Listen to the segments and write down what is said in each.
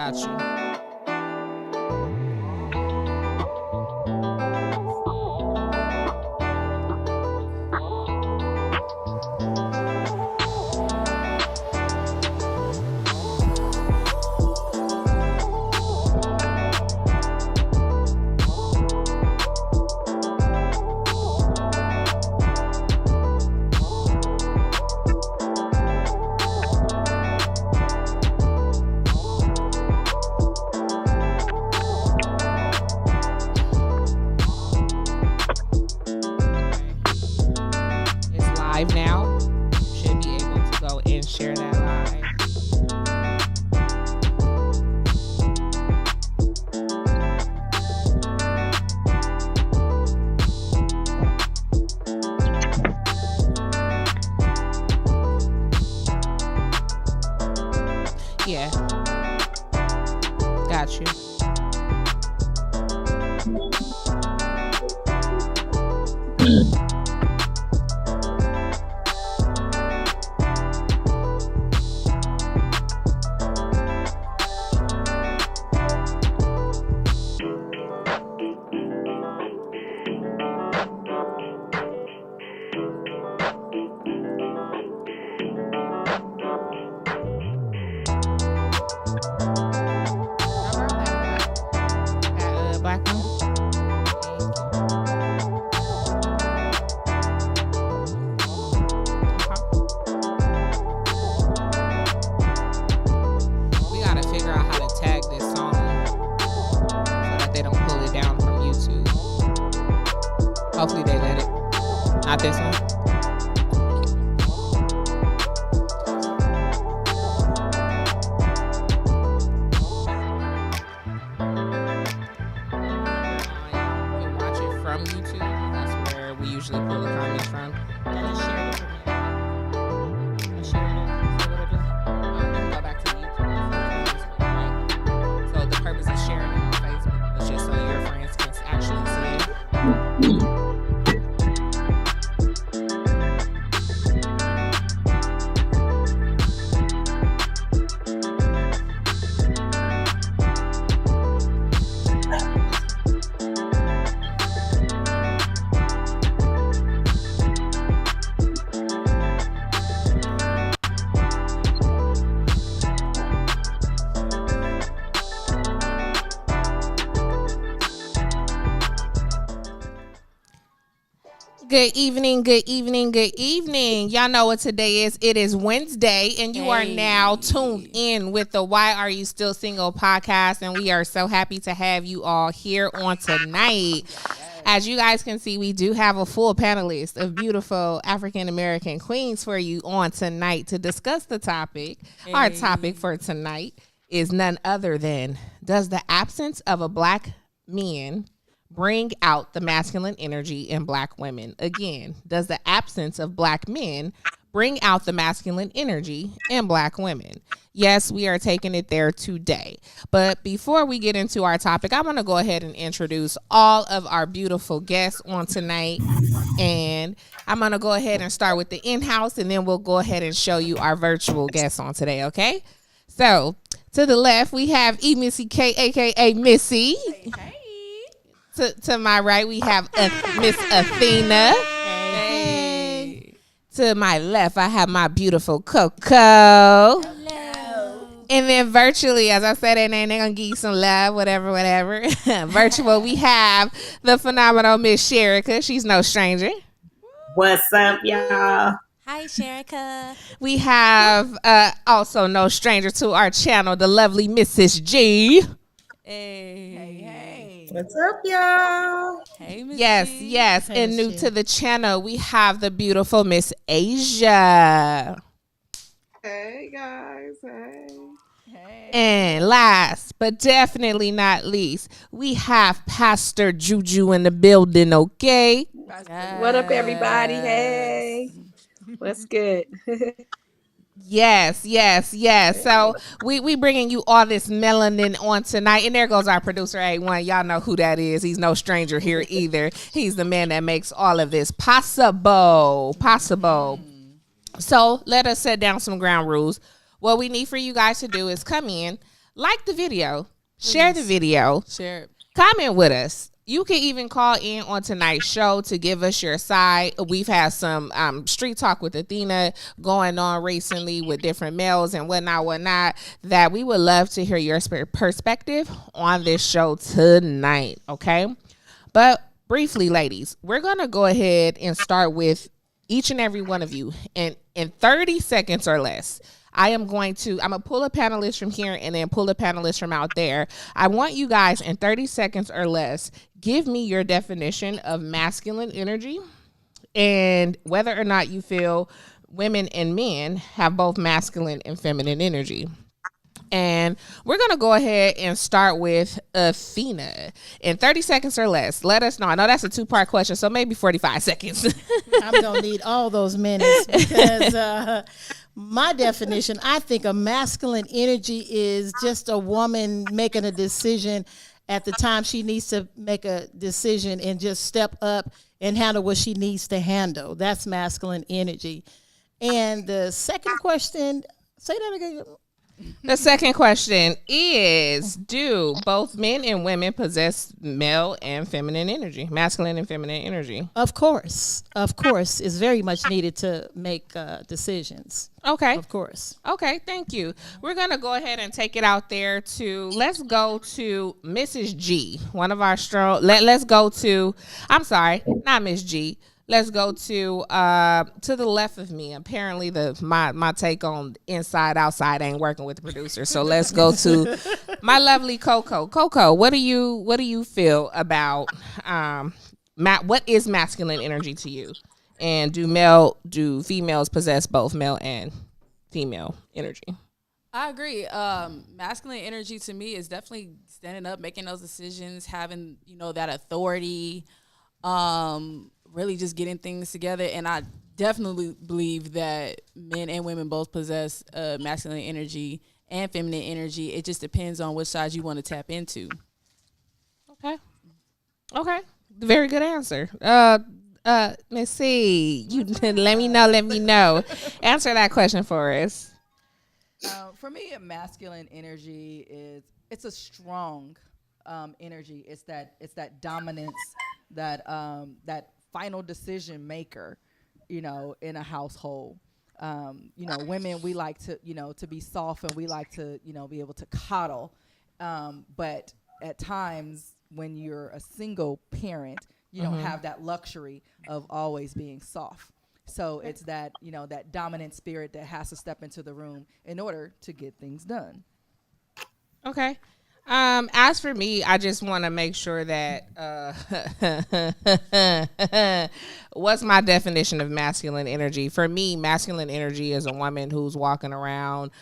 Got you. Now should be able to go and share that live. Yeah, got you. Black one. We gotta figure out how to tag this song so that they don't pull it down from YouTube. Hopefully they let it. Not this one. From YouTube, that's where we usually pull the comments from. I just shared it with me. I shared it. So what I do? I can go back to YouTube. Right? So the purpose of sharing it on Facebook is just so your friends can actually see it. Good evening, good evening, good evening. Y'all know what today is. It is Wednesday, and you are now tuned in with the Why Are You Still Single podcast, and we are so happy to have you all here on tonight. As you guys can see, we do have a full panelist of beautiful African-American queens for you on tonight to discuss the topic. Hey. Our topic for tonight is none other than, does the absence of a black man bring out the masculine energy in black women? Again, does the absence of black men bring out the masculine energy in black women? Yes, we are taking it there today. But before we get into our topic, I'm going to go ahead and introduce all of our beautiful guests on tonight. And I'm going to go ahead and start with the in-house, and then we'll go ahead and show you our virtual guests on today, okay? So, to the left, we have EmissyK, a.k.a. Missy. Hey. To my right, we have Miss Athena. Hey. To my left, I have my beautiful Coco. Hello. And then virtually, as I said, they're going to give you some love, whatever. Virtual, we have the phenomenal Miss Sherika. She's no stranger. What's up, y'all? Hi, Sherika. We have also no stranger to our channel, the lovely Mrs. G. Hey. What's up, y'all? Hey, Miss G. Yes. And new to the channel, we have the beautiful Miss Asia. Hey, guys. Hey. And last, but definitely not least, we have Pastor Juju in the building, okay? What up, everybody? Hey. What's good? Yes. So we bringing you all this melanin on tonight. And there goes our producer, A1. Y'all know who that is. He's no stranger here either. He's the man that makes all of this possible. So let us set down some ground rules. What we need for you guys to do is come in, like the video, share the video, share it. Comment with us. You can even call in on tonight's show to give us your side. We've had some street talk with Athena going on recently with different males and whatnot, that we would love to hear your perspective on this show tonight, okay? But briefly, ladies, we're going to go ahead and start with each and every one of you. And in 30 seconds or less, I'm going to pull a panelist from here and then pull a panelist from out there. I want you guys in 30 seconds or less, give me your definition of masculine energy and whether or not you feel women and men have both masculine and feminine energy. And we're going to go ahead and start with Athena. In 30 seconds or less, let us know. I know that's a two-part question, so maybe 45 seconds. I'm going to need all those minutes because my definition, I think a masculine energy is just a woman making a decision at the time she needs to make a decision and just step up and handle what she needs to handle. That's masculine energy. And the second question, say that again. The second question is, do both men and women possess male and feminine energy, masculine and feminine energy? Of course. It's very much needed to make decisions. Okay. Of course. Okay, thank you. We're going to go ahead and take it out there to, let's go to Mrs. G, one of our strong, let's go to, I'm sorry, not Miss G. Let's go to the left of me. Apparently, my take on inside outside ain't working with the producer. So let's go to my lovely Coco. Coco, what do you feel about what is masculine energy to you? And do females possess both male and female energy? I agree. Masculine energy to me is definitely standing up, making those decisions, having that authority. Really just getting things together, and I definitely believe that men and women both possess masculine energy and feminine energy. It just depends on which side you want to tap into. Okay, very good answer. Miss C, you let me know. Answer that question for us. For me, masculine energy it's a strong energy. It's that dominance, that final decision maker, in a household. Women, we like to be soft, and we like to, be able to coddle. But at times when you're a single parent, you don't have that luxury of always being soft. So it's that, that dominant spirit that has to step into the room in order to get things done. Okay. As for me, I just want to make sure that what's my definition of masculine energy? For me, masculine energy is a woman who's walking around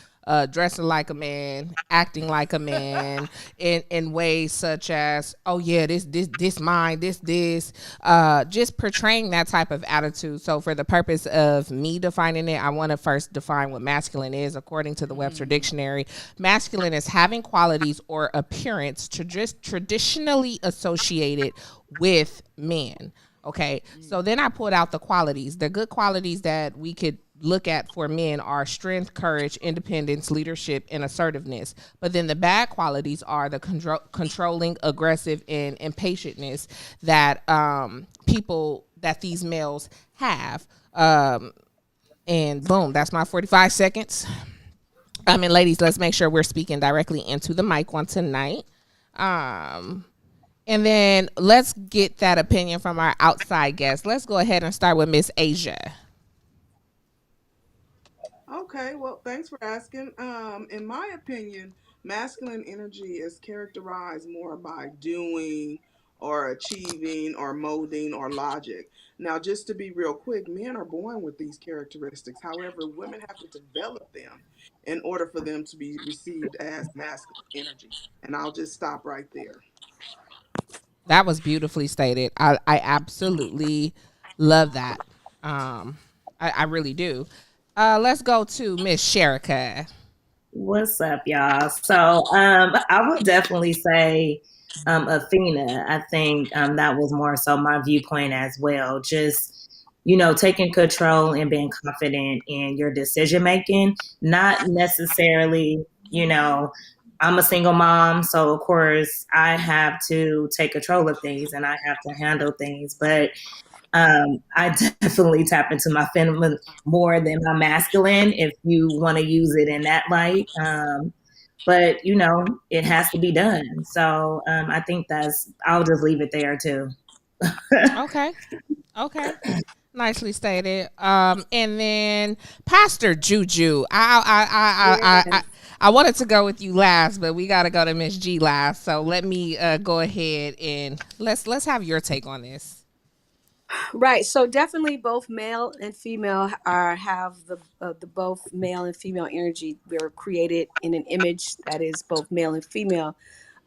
dressing like a man, acting like a man in ways such as, oh yeah, this mine, this, just portraying that type of attitude. So for the purpose of me defining it, I want to first define what masculine is. According to the Webster Dictionary, masculine is having qualities or appearance to just traditionally associated with men. Okay, so then I pulled out the qualities. The good qualities that we could look at for men are strength, courage, independence, leadership, and assertiveness. But then the bad qualities are the controlling, aggressive, and impatientness that these males have. And boom, that's my 45 seconds. Ladies, let's make sure we're speaking directly into the mic one tonight. And then let's get that opinion from our outside guest. Let's go ahead and start with Miss Asia. Okay, well, thanks for asking. In my opinion, masculine energy is characterized more by doing or achieving or molding or logic. Now, just to be real quick, men are born with these characteristics. However, women have to develop them in order for them to be received as masculine energy. And I'll just stop right there. That was beautifully stated. I absolutely love that. I really do. Let's go to Miss Sherika. What's up, y'all? So I would definitely say Athena. I think that was more so my viewpoint as well. Just, taking control and being confident in your decision making, not necessarily, I'm a single mom, so of course I have to take control of things and I have to handle things. But I definitely tap into my feminine more than my masculine, if you want to use it in that light. But it has to be done. So I think I'll just leave it there too. Okay. Okay. Nicely stated. And then Pastor Juju. I wanted to go with you last, but we got to go to Miss G last. So let me go ahead and let's have your take on this. Right. So definitely both male and female have the both male and female energy. We're created in an image that is both male and female.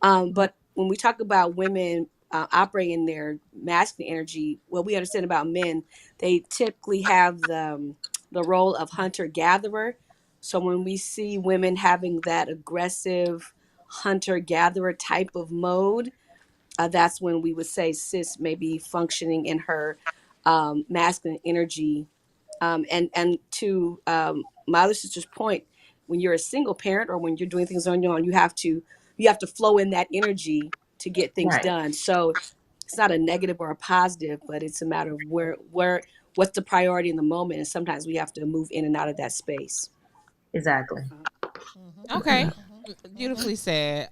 But when we talk about women operating their masculine energy, what we understand about men, they typically have the role of hunter gatherer. So when we see women having that aggressive hunter gatherer type of mode, that's when we would say sis may be functioning in her masculine energy. And to my other sister's point, when you're a single parent or when you're doing things on your own, you have to flow in that energy to get things Right. done. So it's not a negative or a positive, but it's a matter of where what's the priority in the moment, and sometimes we have to move in and out of that space. Exactly. Okay. Beautifully said.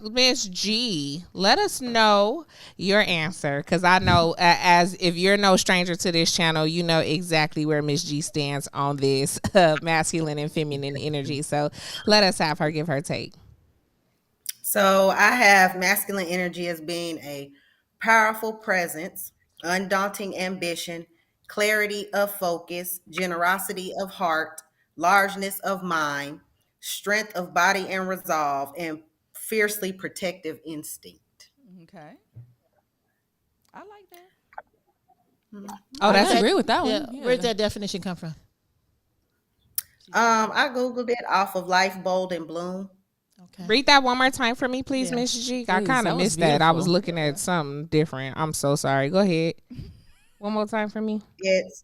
Miss G, let us know your answer, because I know as if you're no stranger to this channel, you know exactly where Miss G stands on this masculine and feminine energy. So let us have her give her take. So I have masculine energy as being a powerful presence, undaunting ambition, clarity of focus, generosity of heart, largeness of mind, strength of body and resolve, and fiercely protective instinct. Okay. I like that. Oh, that's Okay. agree with that Yeah. one. Yeah. Where'd that definition come from? I Googled it off of Life Bold and Bloom. Okay. Read that one more time for me, please, Yeah. Miss G. I Please, kind that of was missed that. I was beautiful. looking at something different. I'm so sorry. Go ahead. One more time for me. It's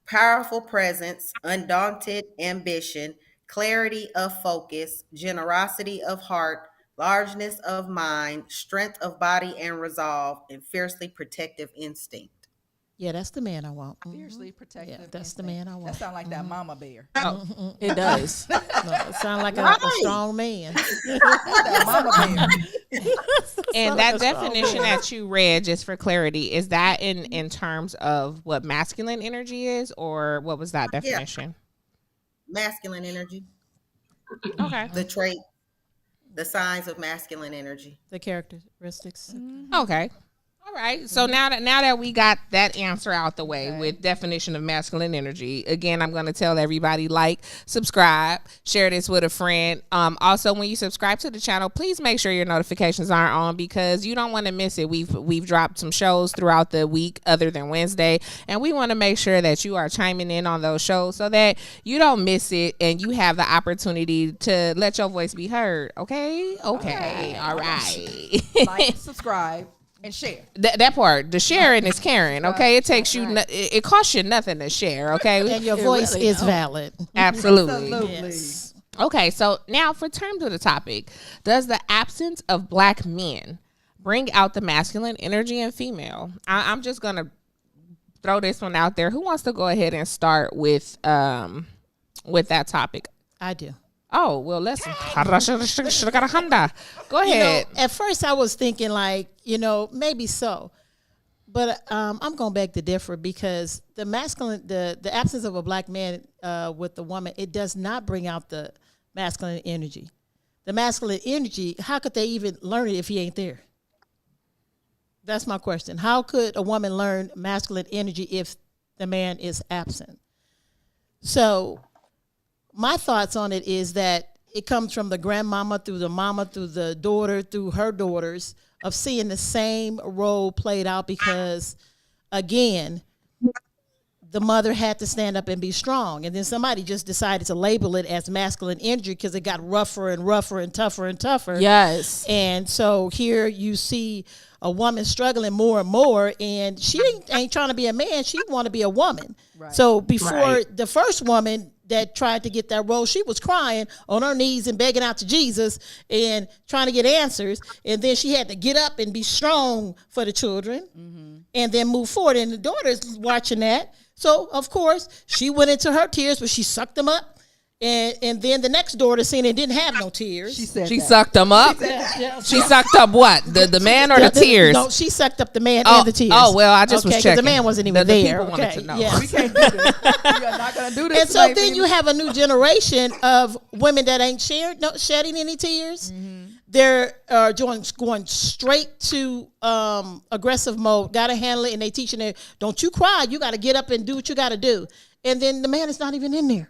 powerful presence, undaunted ambition, clarity of focus, generosity of heart, largeness of mind, strength of body and resolve, and fiercely protective instinct. Yeah, that's the man I want. Fiercely protective. Yeah, that's the instinct. man I That want. sounds like that mama bear. Oh, It does. No, it sounds like a strong man. That mama bear. and that definition that you read, just for clarity, is that in terms of what masculine energy is, or what was that definition? Masculine energy, Okay. the trait, the signs of masculine energy. The characteristics. Okay. All right. So now that we got that answer out the way with definition of masculine energy, again, I'm going to tell everybody, like, subscribe, share this with a friend. Also, when you subscribe to the channel, please make sure your notifications aren't on, because you don't want to miss it. We've dropped some shows throughout the week other than Wednesday, and we want to make sure that you are chiming in on those shows so that you don't miss it and you have the opportunity to let your voice be heard. Okay. All right. Like, subscribe, and share. That part, the sharing is caring. Okay, it takes you. It costs you nothing to share. Okay, And your voice really is don't. valid. absolutely. Yes. Okay, so now for terms of the topic, does the absence of black men bring out the masculine energy in female? I'm just gonna throw this one out there. Who wants to go ahead and start with that topic? I do. Oh, well, let's. Should have got a Honda. Go ahead. At first, I was thinking maybe so, but I'm going back to differ, because the masculine, the absence of a black man with the woman, it does not bring out the masculine energy. The masculine energy, how could they even learn it if he ain't there? That's my question. How could a woman learn masculine energy if the man is absent? So my thoughts on it is that it comes from the grandmama through the mama through the daughter through her daughters, of seeing the same role played out, because again, the mother had to stand up and be strong, and then somebody just decided to label it as masculine energy because it got rougher and rougher and tougher and tougher. Yes. And so here you see a woman struggling more and more, and she ain't trying to be a man, she want to be a woman. Right. So before the first woman that tried to get that role. She was crying on her knees and begging out to Jesus and trying to get answers. And then she had to get up and be strong for the children and then move forward. And the daughter's watching that. So, of course, she went into her tears, but she sucked them up. And then the next daughter seen it didn't have no tears. She sucked them up. She sucked up what? The man or the tears? No, she sucked up the man and the tears. Oh well, I just was checking. The man wasn't even there. People wanted to know. Yes. We can't do this. We are not gonna do this. And so then you have a new generation of women that ain't shedding any tears. They're going straight to aggressive mode. Got to handle it, and they teaching it. Don't you cry. You got to get up and do what you got to do. And then the man is not even in there.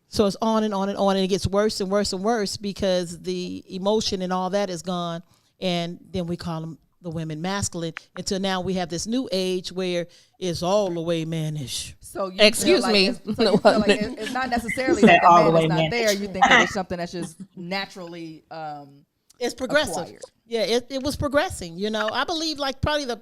So it's on and on and on, and it gets worse and worse and worse because the emotion and all that is gone. And then we call them the women masculine until now we have this new age where it's all the way mannish. So you Excuse me. It's not necessarily that the man is not there. You think that it's something that's just naturally it's progressive. acquired. Yeah, it was progressing. I believe like probably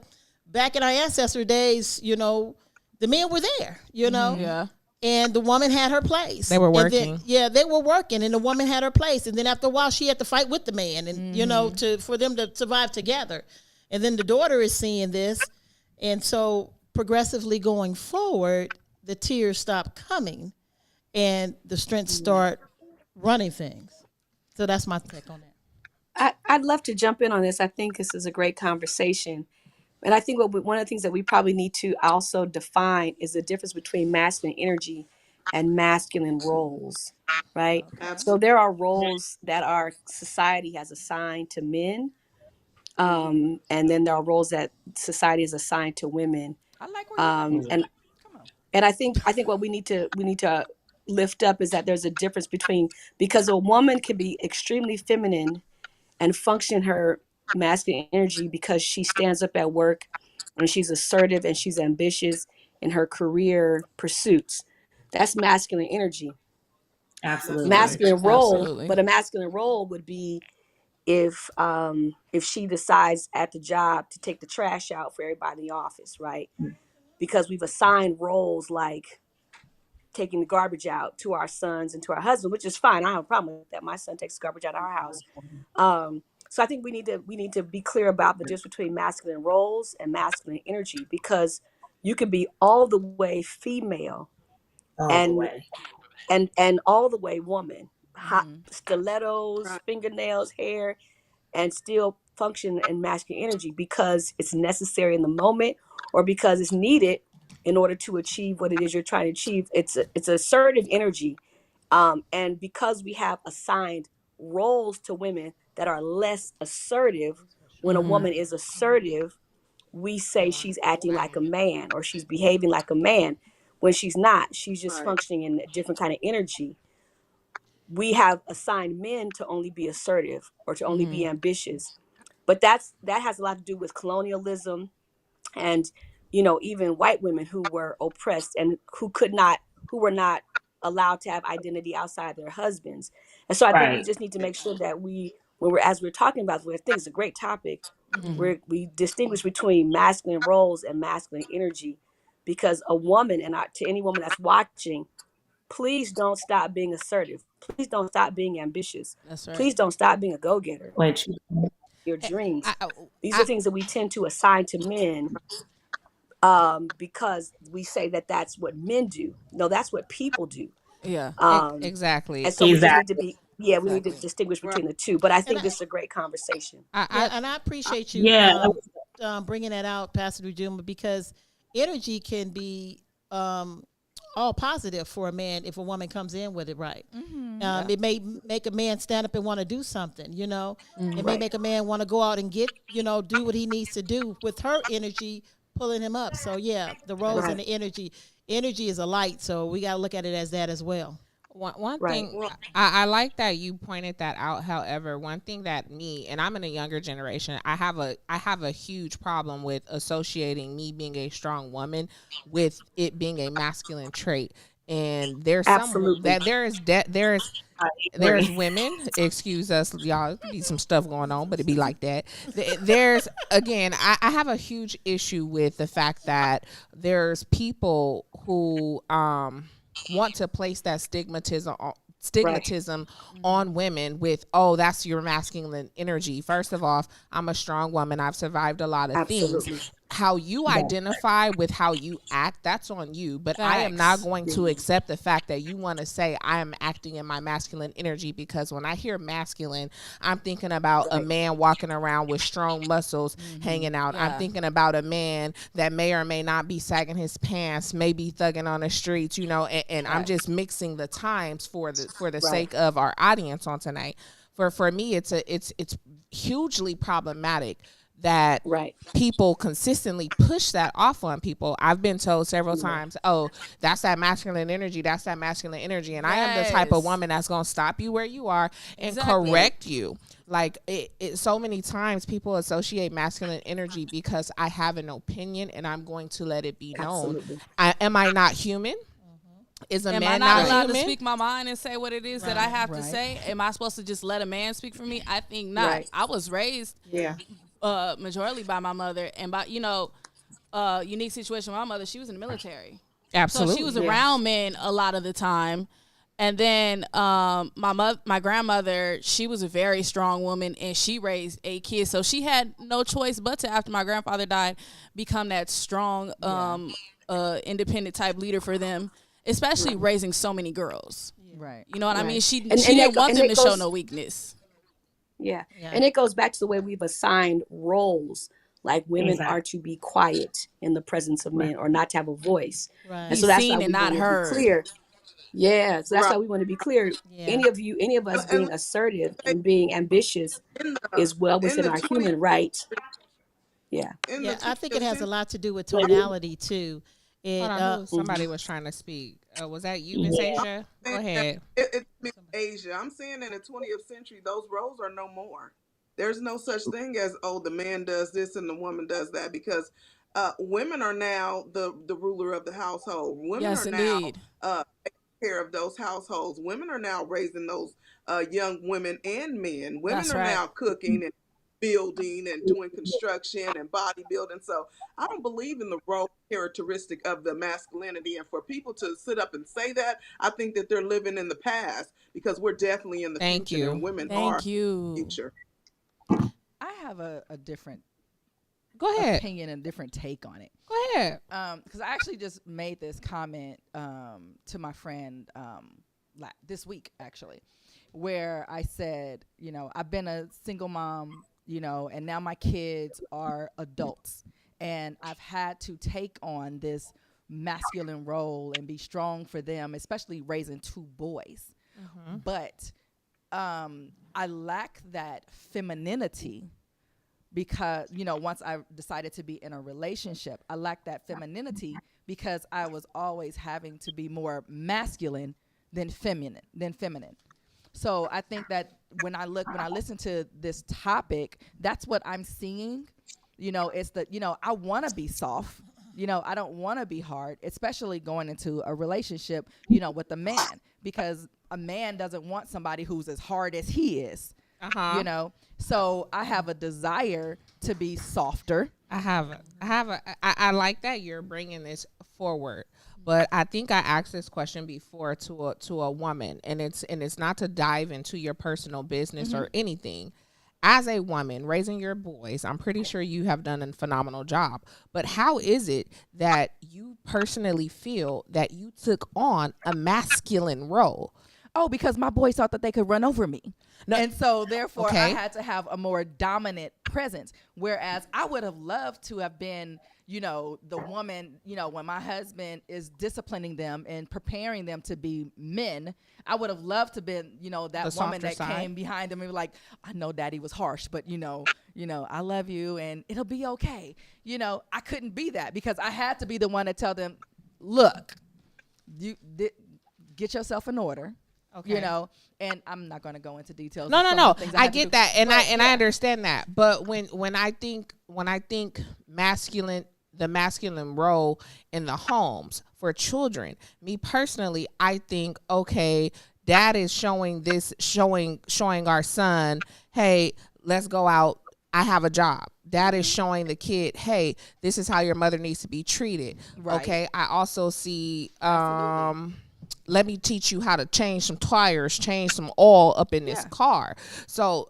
back in our ancestor days, the men were there, Yeah. And the woman had her place. They were working. They were working, and the woman had her place. And then after a while, she had to fight with the man, and for them to survive together. And then the daughter is seeing this, and so progressively going forward, the tears stop coming, and the strengths start running things. So that's my take on that. I'd love to jump in on this. I think this is a great conversation. And I think one of the things that we probably need to also define is the difference between masculine energy and masculine roles, right? So there are roles that our society has assigned to men, and then there are roles that society has assigned to women. I like where you're And I think what we need to lift up is that there's a difference because a woman can be extremely feminine and function her masculine energy because she stands up at work and she's assertive and she's ambitious in her career pursuits. That's masculine energy. Absolutely. Masculine role, Absolutely. but a masculine role would be if she decides at the job to take the trash out for everybody in the office, right? Because we've assigned roles like taking the garbage out to our sons and to our husband, which is fine. I don't have a problem with that. My son takes the garbage out of our house. So I think we need to be clear about the difference between masculine roles and masculine energy, because you can be all the way female and all the way woman, hot stilettos, fingernails, hair, and still function in masculine energy because it's necessary in the moment or because it's needed in order to achieve what it is you're trying to achieve. It's assertive energy. And because we have assigned roles to women that are less assertive, when a woman is assertive, we say she's acting like a man or she's behaving like a man when she's not. She's just functioning in a different kind of energy. We have assigned men to only be assertive or to only be ambitious. But that has a lot to do with colonialism and, even white women who were oppressed and who were not allowed to have identity outside their husbands. And so I think we just need to make sure that as we're talking about this, I think it's a great topic, we distinguish between masculine roles and masculine energy, because a woman, and to any woman that's watching, please don't stop being assertive. Please don't stop being ambitious. That's right. Please don't stop being a go-getter. Your dreams. These are things that we tend to assign to men because we say that that's what men do. No, that's what people do. Yeah. Exactly. And so we just need to be, we need to distinguish between the two. But I think this is a great conversation. And I appreciate you bringing that out, Pastor Juju, because energy can be all positive for a man if a woman comes in with it right. It may make a man stand up and want to do something, It may make a man want to go out and get, do what he needs to do with her energy pulling him up. So, the roles and the energy is a light, so we got to look at it as that as well. One thing, I like that you pointed that out. However, one thing that and I'm in a younger generation, I have a huge problem with associating me being a strong woman with it being a masculine trait. And there's there's women, excuse us, y'all, be some stuff going on, but it be like that. There's, again, I have a huge issue with the fact that there's people who, want to place that stigmatism on women with, oh, that's your masculine energy. First of all, I'm a strong woman. I've survived a lot of things. How you identify with how you act, that's on you. But I am not going to accept the fact that you want to say I am acting in my masculine energy, because when I hear masculine, I'm thinking about a man walking around with strong muscles hanging out. I'm thinking about a man that may or may not be sagging his pants, maybe thugging on the streets, you know, and I'm just mixing the times for the sake of our audience on tonight. For me, it's hugely problematic that people consistently push that off on people. I've been told several times, oh, that's that masculine energy. That's that masculine energy. And I am the type of woman that's going to stop you where you are and correct you. Like so many times people associate masculine energy because I have an opinion and I'm going to let it be known. Am I not human? Is a Am man I not allowed human? to speak my mind and say what it is that I have to say? Am I supposed to just let a man speak for me? I think not. I was raised majority by my mother, and by unique situation with my mother. She was in the military, Absolutely. so she was around men a lot of the time. And then my grandmother, she was a very strong woman, and she raised 8 kids, so she had no choice but to, after my grandfather died, become that strong independent type leader for them, especially raising so many girls. Right. You know what I mean? She And didn't want them to show no weakness. Yeah. And it goes back to the way we've assigned roles. Like women are to be quiet in the presence of men, or not to have a voice. And so that's why we want to be clear. Yeah. So that's why we want to be clear. Any of us being assertive and being ambitious is well within our human right. Yeah. I think it has a lot to do with tonality too. Hold on, somebody was trying to speak. Was that you, Miss Asia? Go ahead. It's Miss Asia. I'm saying in the 20th century, those roles are no more. There's no such thing as, oh, the man does this and the woman does that, because women are now the ruler of the household. Women are now taking care of those households. Women are now raising those young women and men. Women are now cooking and building and doing construction and bodybuilding. So I don't believe in the role characteristic of the masculinity. And for people to sit up and say that, I think that they're living in the past, because we're definitely in the future. And women are the future. I have a different opinion and a different take on it. Go ahead. Because I actually just made this comment to my friend this week, actually, where I said, I've been a single mom, and now my kids are adults, and I've had to take on this masculine role and be strong for them, especially raising 2 boys. But I lack that femininity, because once I decided to be in a relationship, I lack that femininity because I was always having to be more masculine than feminine. So I think that when I listen to this topic, that's what I'm seeing. It's I want to be soft. I don't want to be hard, especially going into a relationship, with a man, because a man doesn't want somebody who's as hard as he is. So I have a desire to be softer. I like that you're bringing this forward. But I think I asked this question before to a woman, and it's not to dive into your personal business or anything. As a woman raising your boys, I'm pretty sure you have done a phenomenal job. But how is it that you personally feel that you took on a masculine role? Oh, because my boys thought that they could run over me. No. And so therefore I had to have a more dominant presence. Whereas I would have loved to have been, the woman, when my husband is disciplining them and preparing them to be men, I would have loved to been, that woman that came behind them and be like, I know daddy was harsh, but I love you and it'll be okay. I couldn't be that, because I had to be the one to tell them, look, get yourself in order. Okay. And I'm not going to go into details. No. I get that, and I understand that. But when I think the masculine role in the homes for children, me personally, I think, okay, dad is showing our son, hey, let's go out. I have a job. Dad is showing the kid, hey, this is how your mother needs to be treated. Right. Okay. I also see let me teach you how to change some tires, change some oil up in this car. So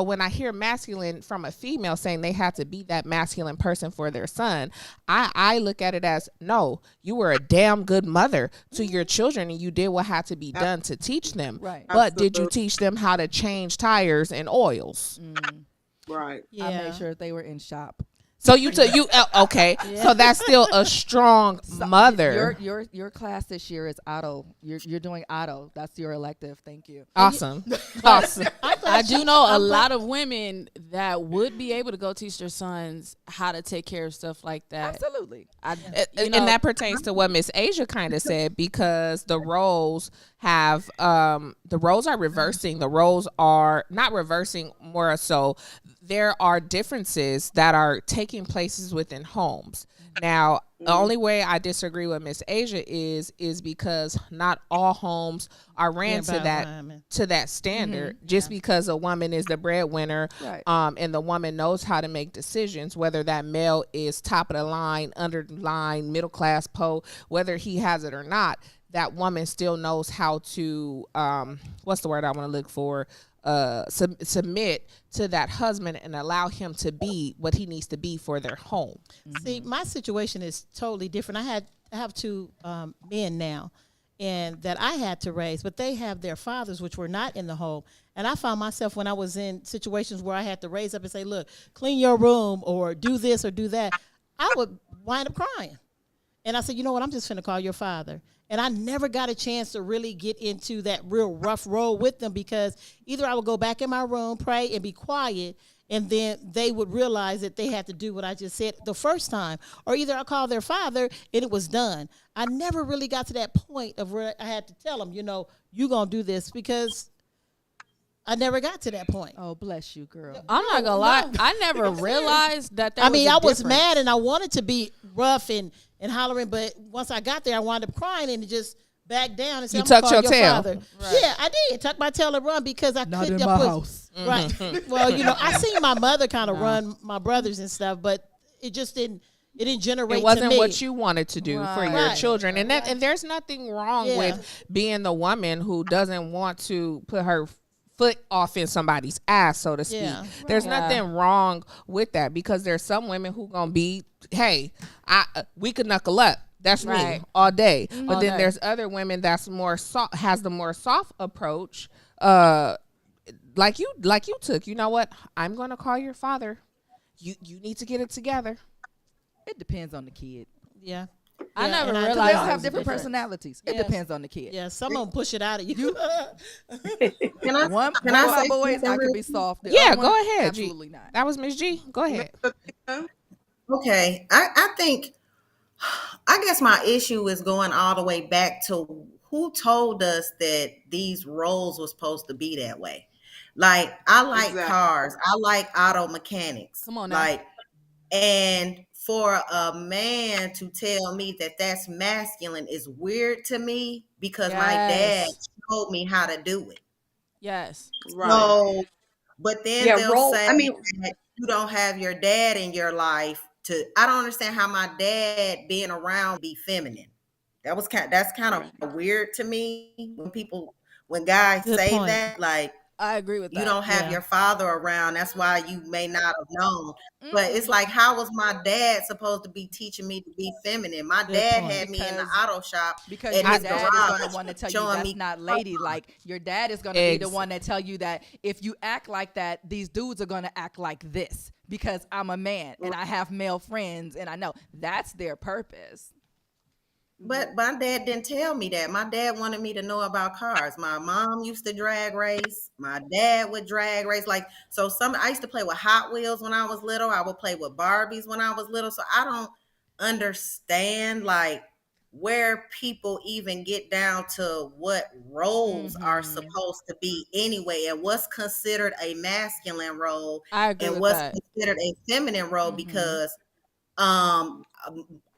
when I hear masculine from a female saying they have to be that masculine person for their son, I look at it as, no, you were a damn good mother to your children and you did what had to be done to teach them. Right. But did you teach them how to change tires and oils? Right. Yeah. I made sure they were in shop. So you okay. So that's still a strong mother. Your class this year is auto. You're doing auto. That's your elective. Thank you. Awesome. Awesome. I do know a lot of women that would be able to go teach their sons how to take care of stuff like that. Absolutely. And that pertains to what Miss Asia kind of said, because the roles are reversing. The roles are not reversing, more so there are differences that are taking places within homes. Now, the only way I disagree with Miss Asia is because not all homes are ran to that standard. Just because a woman is the breadwinner, Right. And the woman knows how to make decisions, whether that male is top of the line, under the line, middle class, whether he has it or not, that woman still knows how to what's the word I want to look for? Submit to that husband and allow him to be what he needs to be for their home. See, my situation is totally different. I have two men now, and that I had to raise, but they have their fathers, which were not in the home. And I found myself when I was in situations where I had to raise up and say, look, clean your room or do this or do that, I would wind up crying. And I said, you know what, I'm just finna call your father. And I never got a chance to really get into that real rough role with them, because either I would go back in my room, pray, and be quiet, and then they would realize that they had to do what I just said the first time. Or either I called their father and it was done. I never really got to that point of where I had to tell them, you know, you going to do this, because I never got to that point. Oh, bless you, girl. I'm not gonna lie. I never realized that. I was mad and I wanted to be rough and hollering, but once I got there, I wound up crying and just backed down and said, You I'm gonna tucked call your tail. father. Right. Yeah, I did. Tuck my tail and run, because I Not couldn't in my house. Right. Well, you know, I seen my mother kind of run my brothers and stuff, but it just didn't generate. It wasn't to me what you wanted to do for your children. And and there's nothing wrong with being the woman who doesn't want to put her foot off in somebody's ass, so to speak. Yeah. There's nothing wrong with that, because there's some women who gonna be, hey, we could knuckle up. That's me all day. But All then day. there's other women that's more has the more soft approach, like you took. You know what? I'm gonna call your father. You need to get it together. It depends on the kid. Yeah. I never They realized all it have was different different. personalities. It Yes. depends on the kid. Yeah, some of them push it out of you. Can I, One can of I my say boys, something I could real be soft. The Yeah, other go one, ahead, G. Absolutely not. That was Miss G. Go ahead. Okay, I think, I guess my issue is going all the way back to who told us that these roles were supposed to be that way. Like, I like cars, I like auto mechanics. Come on now. Like, and for a man to tell me that that's masculine is weird to me, because my dad showed me how to do it. Yes. Right. So, but then Yeah, they'll say that you don't have your dad in your life to. I don't understand how my dad being around be feminine. That's kind of weird to me when guys Good say point. that, like, I agree with that. you don't have your father around. That's why you may not have known. But it's like, how was my dad supposed to be teaching me to be feminine? My dad point. had me in the Because- auto shop. Because in your his dad is garage, going to want to tell you showing that's me- not ladylike. Your dad is going to be the one that tell you that if you act like that, these dudes are going to act like this, because I'm a man and I have male friends and I know that's their purpose. But my dad didn't tell me that. My dad wanted me to know about cars. My mom used to drag race. My dad would drag race. I used to play with Hot Wheels when I was little. I would play with Barbies when I was little. So I don't understand where people even get down to what roles are supposed to be anyway, and what's considered a masculine role I agree and with what's that. considered a feminine role, because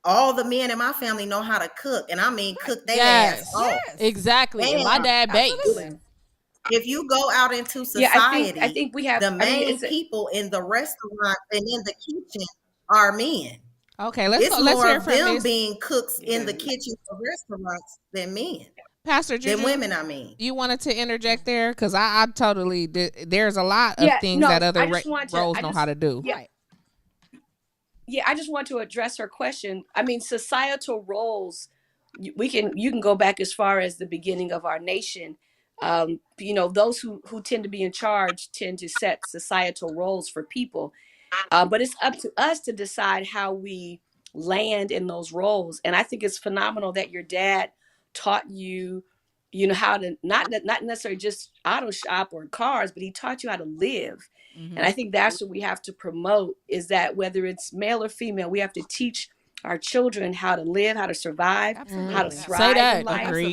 all the men in my family know how to cook, and I mean cook their ass off. Exactly. And my dad bakes. Absolutely. If you go out into Yeah, society, I think we have. the I mean, main it's people in the restaurant and in the kitchen are men. Okay, let's It's go. Let's more hear of from them Miss being cooks in the Yeah. kitchen of restaurants than men, Pastor than Juju. women. I mean, You wanted to interject there because I totally there's a lot of Yeah, things no, that other I just want to. roles know how to do. Yeah, Right. yeah, I just want to address her question. I mean, societal roles. You can go back as far as the beginning of our nation. Those who tend to be in charge tend to set societal roles for people. But it's up to us to decide how we land in those roles. And I think it's phenomenal that your dad taught you, how to not necessarily just auto shop or cars, but he taught you how to live. And Mm-hmm. I think that's what we have to promote, is that whether it's male or female, we have to teach our children how to live, how to survive, how to Absolutely. thrive in life. Agree.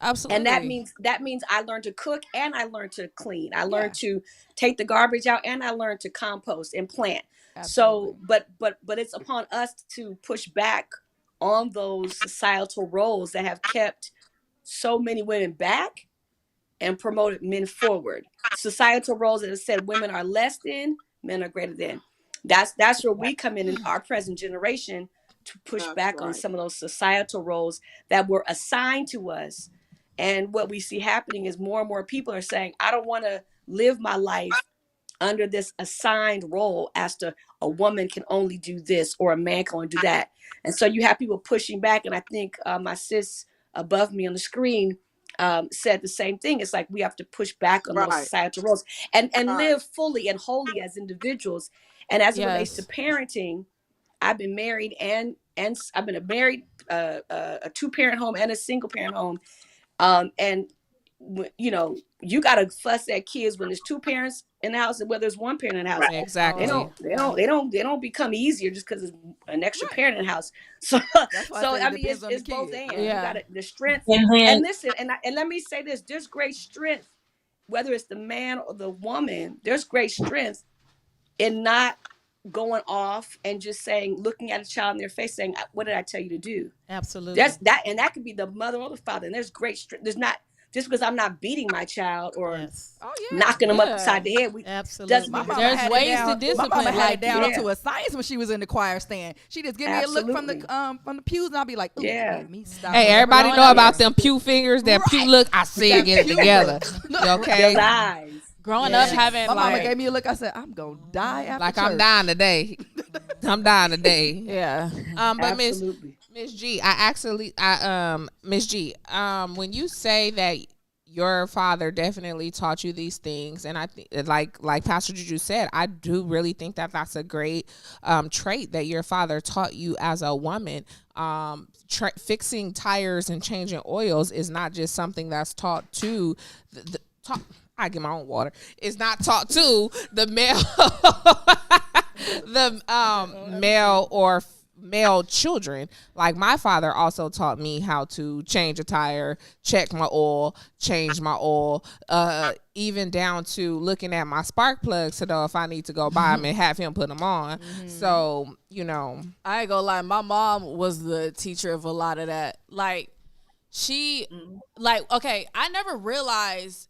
Absolutely. And that Absolutely. means I learned to cook and I learned to clean. I Yeah. learned to take the garbage out and I learned to compost and plant. Absolutely. So, but it's upon us to push back on those societal roles that have kept so many women back and promoted men forward. Societal roles that have said women are less than, men are greater than. That's where we come in our present generation, to push That's back on right. some of those societal roles that were assigned to us. And what we see happening is more and more people are saying, I don't want to live my life under this assigned role as to a woman can only do this or a man can only do that. And so you have people pushing back. And I think my sis above me on the screen said the same thing. It's like we have to push back on those Right. societal roles and Right. live fully and wholly as individuals. And as it relates to Yes. parenting, I've been married and I've been married, a 2-parent home and a single parent home. And you gotta fuss at kids when there's 2 parents in the house and whether there's 1 parent in the house. Right. They Exactly. don't they don't they don't they don't become easier just because there's an extra Right. parent in the house. So That's why so I say I it mean depends on the it's both kid. and. Right. You Yeah. gotta the strength. And then And listen, and let me say this: there's great strength, whether it's the man or the woman. There's great strength in not going off and just saying, looking at a child in their face, saying, "What did I tell you to do?" Absolutely. And that could be the mother or the father. And there's great strength. There's not just because I'm not beating my child or Yes. Oh yeah. knocking them Yeah. upside the head. Absolutely. Doesn't My mean mama There's had ways it down. to discipline My mama had like it down that. to a science when she was in the choir stand. She just give me a look from the pews, and I'll be like, ooh, Yeah. let me stop. Hey, her. everybody growing know up- about them pew fingers, that pew Right. look. I see it, get it pew together. look. Okay, Those eyes. Growing Yeah. up having My mama like gave me a look. I said, I'm gonna die after like church. I'm dying today. I'm dying today. yeah. But Miss Absolutely. G, Miss G, when you say that your father definitely taught you these things, and I think, like Pastor Juju said, I do really think that that's a great trait that your father taught you as a woman. Fixing tires and changing oils is not just something that's taught to I get my own water. It's not taught to the male, male or male children. Like my father also taught me how to change a tire, check my oil, change my oil, even down to looking at my spark plugs to know if I need to go buy them and have him put them on. So, I ain't gonna lie, my mom was the teacher of a lot of that. Like she okay, I never realized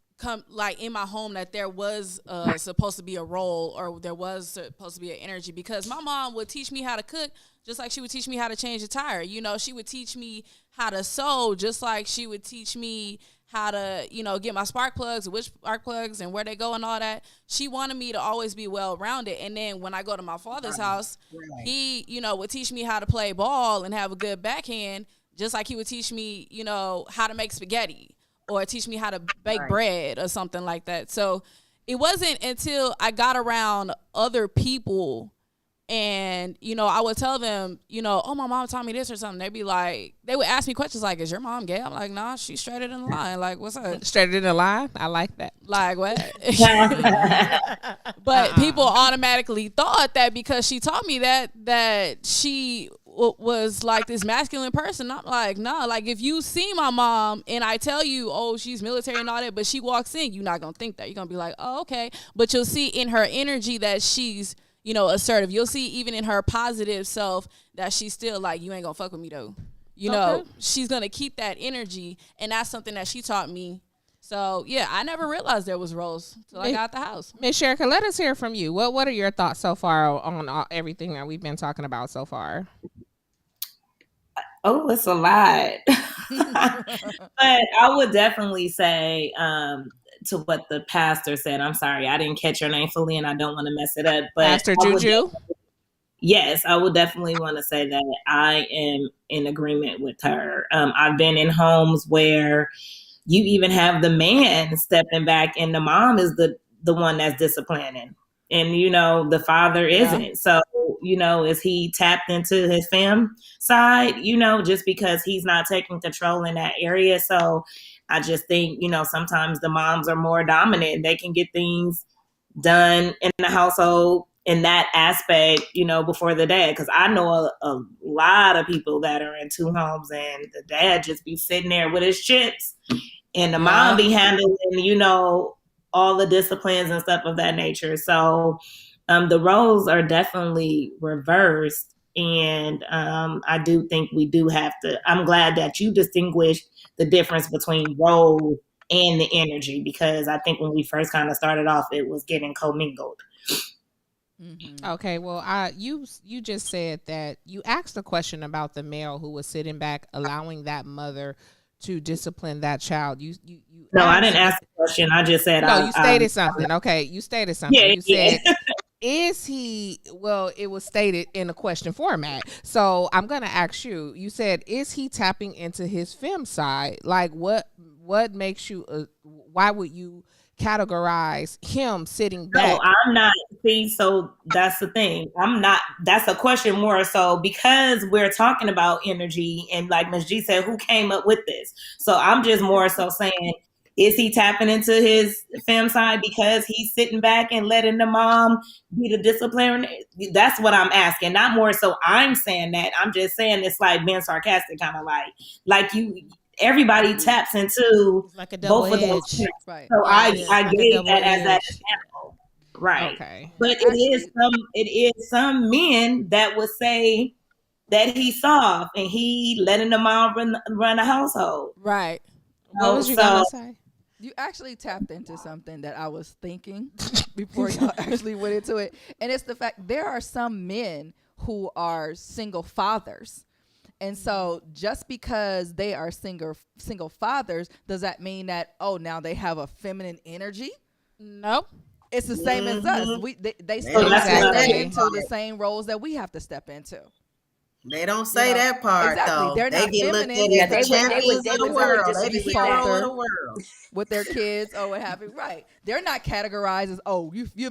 in my home that there was supposed to be a role, or there was supposed to be an energy, because my mom would teach me how to cook just like she would teach me how to change a tire. She would teach me how to sew just like she would teach me how to, get my spark plugs, which spark plugs and where they go and all that. She wanted me to always be well-rounded. And then when I go to my father's house, he, would teach me how to play ball and have a good backhand, just like he would teach me, how to make spaghetti or teach me how to bake bread or something like that. So it wasn't until I got around other people and, I would tell them, oh, my mom taught me this or something. They'd be like, they would ask me questions like, is your mom gay? I'm like, nah, she's straight in the line. Like, what's up? straight in the line. I like that. Like, what? But people automatically thought that because she taught me that she was like this masculine person. I'm like, nah, like if you see my mom and I tell you, oh, she's military and all that, but she walks in, you're not going to think that. You're going to be like, oh, okay. But you'll see in her energy that she's, assertive. You'll see even in her positive self that she's still like, you ain't going to fuck with me though. She's going to keep that energy. And that's something that she taught me. So yeah, I never realized there was roles till I got out the house. Miss Sherika, let us hear from you. What are your thoughts so far on everything that we've been talking about so far? Oh, it's a lot. But I would definitely say to what the pastor said. I'm sorry, I didn't catch your name fully and I don't want to mess it up. But Pastor Juju? Yes, I would definitely want to say that I am in agreement with her. I've been in homes where you even have the man stepping back and the mom is the one that's disciplining. And, the father isn't. So, is he tapped into his fem side, just because he's not taking control in that area. So I just think, sometimes the moms are more dominant. They can get things done in the household in that aspect, before the dad. Because I know a lot of people that are in two homes and the dad just be sitting there with his chips and the mom be handling, all the disciplines and stuff of that nature. So the roles are definitely reversed. And I do think we do have to, I'm glad that you distinguished the difference between role and the energy, because I think when we first kind of started off, it was getting commingled. Mm-hmm. Okay, well, you just said that you asked a question about the male who was sitting back, allowing that mother to discipline that child. You No, I didn't ask the question. I just said you stated something. Okay, you stated something. Yeah, you said, is he? Well, it was stated in a question format. So I'm gonna ask you. You said, is he tapping into his fem side? Like, what makes you? Why would you categorize him sitting back? No, I'm not. See, so that's the thing. I'm not. That's a question more so because we're talking about energy, and like Ms. G said, who came up with this? So I'm just more so saying, is he tapping into his fem side because he's sitting back and letting the mom be the disciplinarian? That's what I'm asking. Not more so I'm saying that. I'm just saying it's like being sarcastic, kind of like you. Everybody taps into like a double both of those. edge. Right. So I gave that as that example. Right. Okay. But it is some men that would say that he's soft and he letting the mom run the household. Right. What was you gonna say? You actually tapped into something that I was thinking before y'all actually went into it. And it's the fact there are some men who are single fathers. And so just because they are single fathers, does that mean that, now they have a feminine energy? Nope. It's the same as us. They still step into the same roles that we have to step into. They don't say that part, exactly. though. They're not get feminine. looked at as the champions of the world. They be softer of the world with their kids or what have you. Right. They're not categorized as,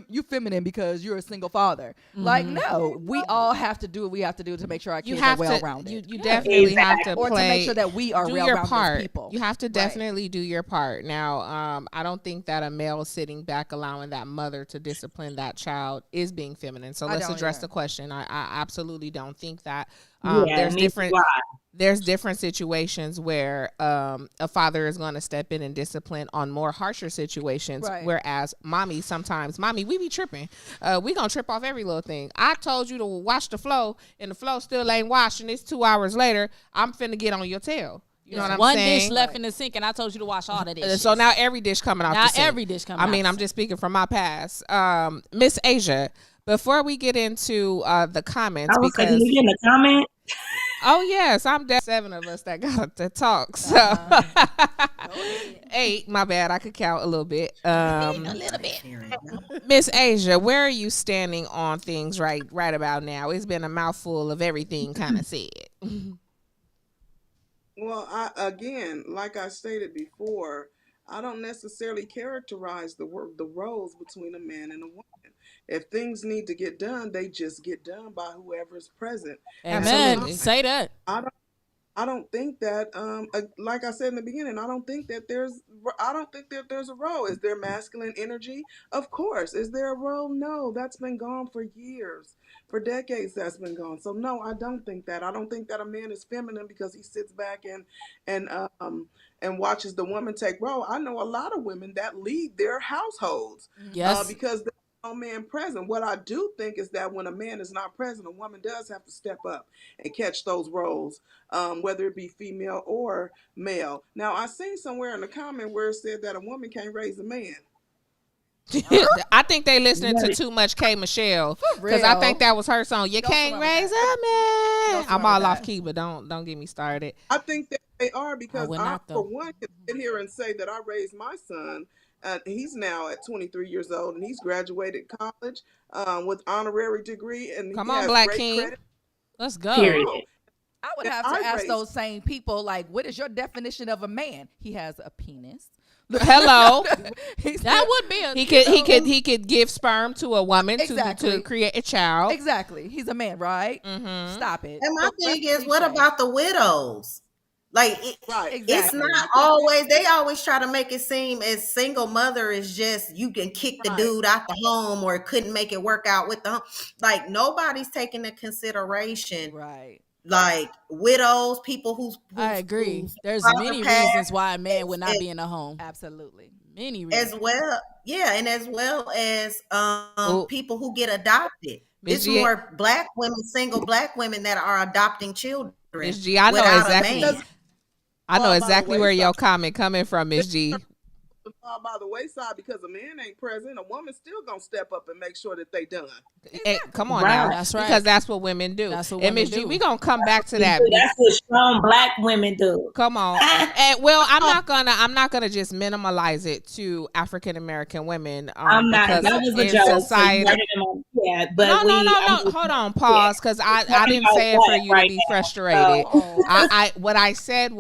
you feminine because you're a single father. Mm-hmm. Like, no, we all have to do what we have to do to make sure our kids are well-rounded. You definitely have to or to make sure that we are well-rounded people. You have to definitely do your part. Now, I don't think that a male sitting back allowing that mother to discipline that child is being feminine. So let's address the question. I absolutely don't think that. There's different situations where a father is going to step in and discipline on more harsher situations, whereas mommy, we be tripping. We gonna trip off every little thing. I told you to wash the floor and the floor still ain't washed and it's 2 hours later. I'm finna get on your tail. You know what I'm saying? One dish left in the sink and I told you to wash all the dishes. So now every dish coming out the sink. Now every dish coming out. I mean, I'm just speaking from my past. Miss Asia, before we get into the comments, because you get in the comment. Oh yes, I'm 7 of us that got to talk. So 8, my bad. I could count a little bit. A little bit. Miss Asia, where are you standing on things right about now? It's been a mouthful of everything kind of said. Well, like I stated before, I don't necessarily characterize the roles between a man and a woman. If things need to get done, they just get done by whoever's present. Amen. Say that. I don't think that, like I said in the beginning, I don't think that there's a role. Is there masculine energy? Of course. Is there a role? No, that's been gone for years, for decades. That's been gone. So no, I don't think that. I don't think that a man is feminine because he sits back and watches the woman take role. I know a lot of women that lead their households, yes, because no man present. What I do think is that when a man is not present, a woman does have to step up and catch those roles, whether it be female or male. Now, I seen somewhere in the comment where it said that a woman can't raise a man. I think they listening to too much K Michelle because I think that was her song. You can't raise a man. I'm all off key, but don't get me started. I think that they are, I because would I, not, for though. one, can sit here and say that I raised my son. He's now at 23 years old, and he's graduated college with honorary degree, and Come he on, has Black great King. credit. Let's go. Period. I would And have to I ask raised- those same people, like, what is your definition of a man? He has a penis. Hello. That would be a He could give sperm to a woman Exactly. to create a child. Exactly. He's a man, right? Mm-hmm. Stop it. And my thing is, Cliche. what about the widows? Like, Right. it's Exactly. not always, they always try to make it seem as single mother is just, you can kick the Right. dude out the home or couldn't make it work out with the home. Like, nobody's taking into consideration, Right. like, widows, people who's I agree. who's There's father many passed, reasons why a man would not be in a home. Absolutely. Many reasons. as well. Yeah, and as well as people who get adopted. Miss It's G- more black women, single black women that are adopting children. Miss G, I know without a exactly. man. I know Fall by the exactly where wayside. your comment coming from, Miss G. Fall by the wayside because a man ain't present. A woman still gonna step up and make sure that they done. Hey, come on Right. now. That's right. Because that's what women do. That's what and women Miss G, do. we gonna come back to that. That's what strong black women do. Come on. And, well, I'm not gonna just minimalize it to African American women. I'm not. because That was a in joke. So you society. heard it in my- yeah, but No. Hold on, pause, because I didn't say it for you to be frustrated. I what I said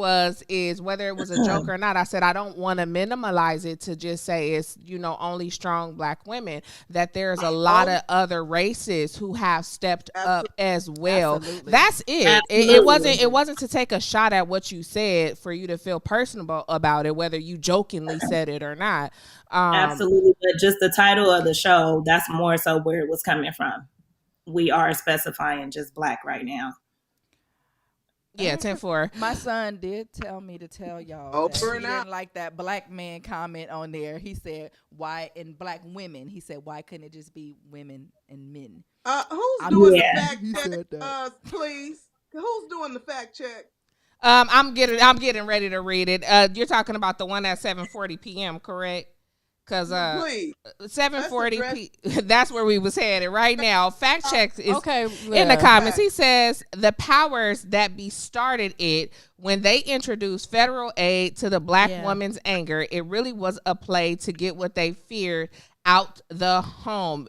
is whether it was a joke or not. I said I don't want to minimalize it to just say it's only strong black women. That there's a lot of other races who have stepped up as well. Absolutely. That's it. It wasn't to take a shot at what you said for you to feel personable about it, whether you jokingly said it or not. Absolutely, but just the title of the show, that's more so where it was coming from. We are specifying just black right now. Yeah, 10-4. My son did tell me to tell y'all Oh, that burn he out. didn't like that black man comment on there. He said, why, in black women, he said, why couldn't it just be women and men? Who's doing Yeah. the fact He check? said that. Please. Who's doing the fact check? I'm getting ready to read it. You're talking about the one at 7:40 p.m., correct? Because Please. 7:40 p. That's where we was headed right now. Fact check is Okay. in the comments. He says the powers that be started it when they introduced federal aid to the black woman's anger. It really was a play to get what they feared out the home.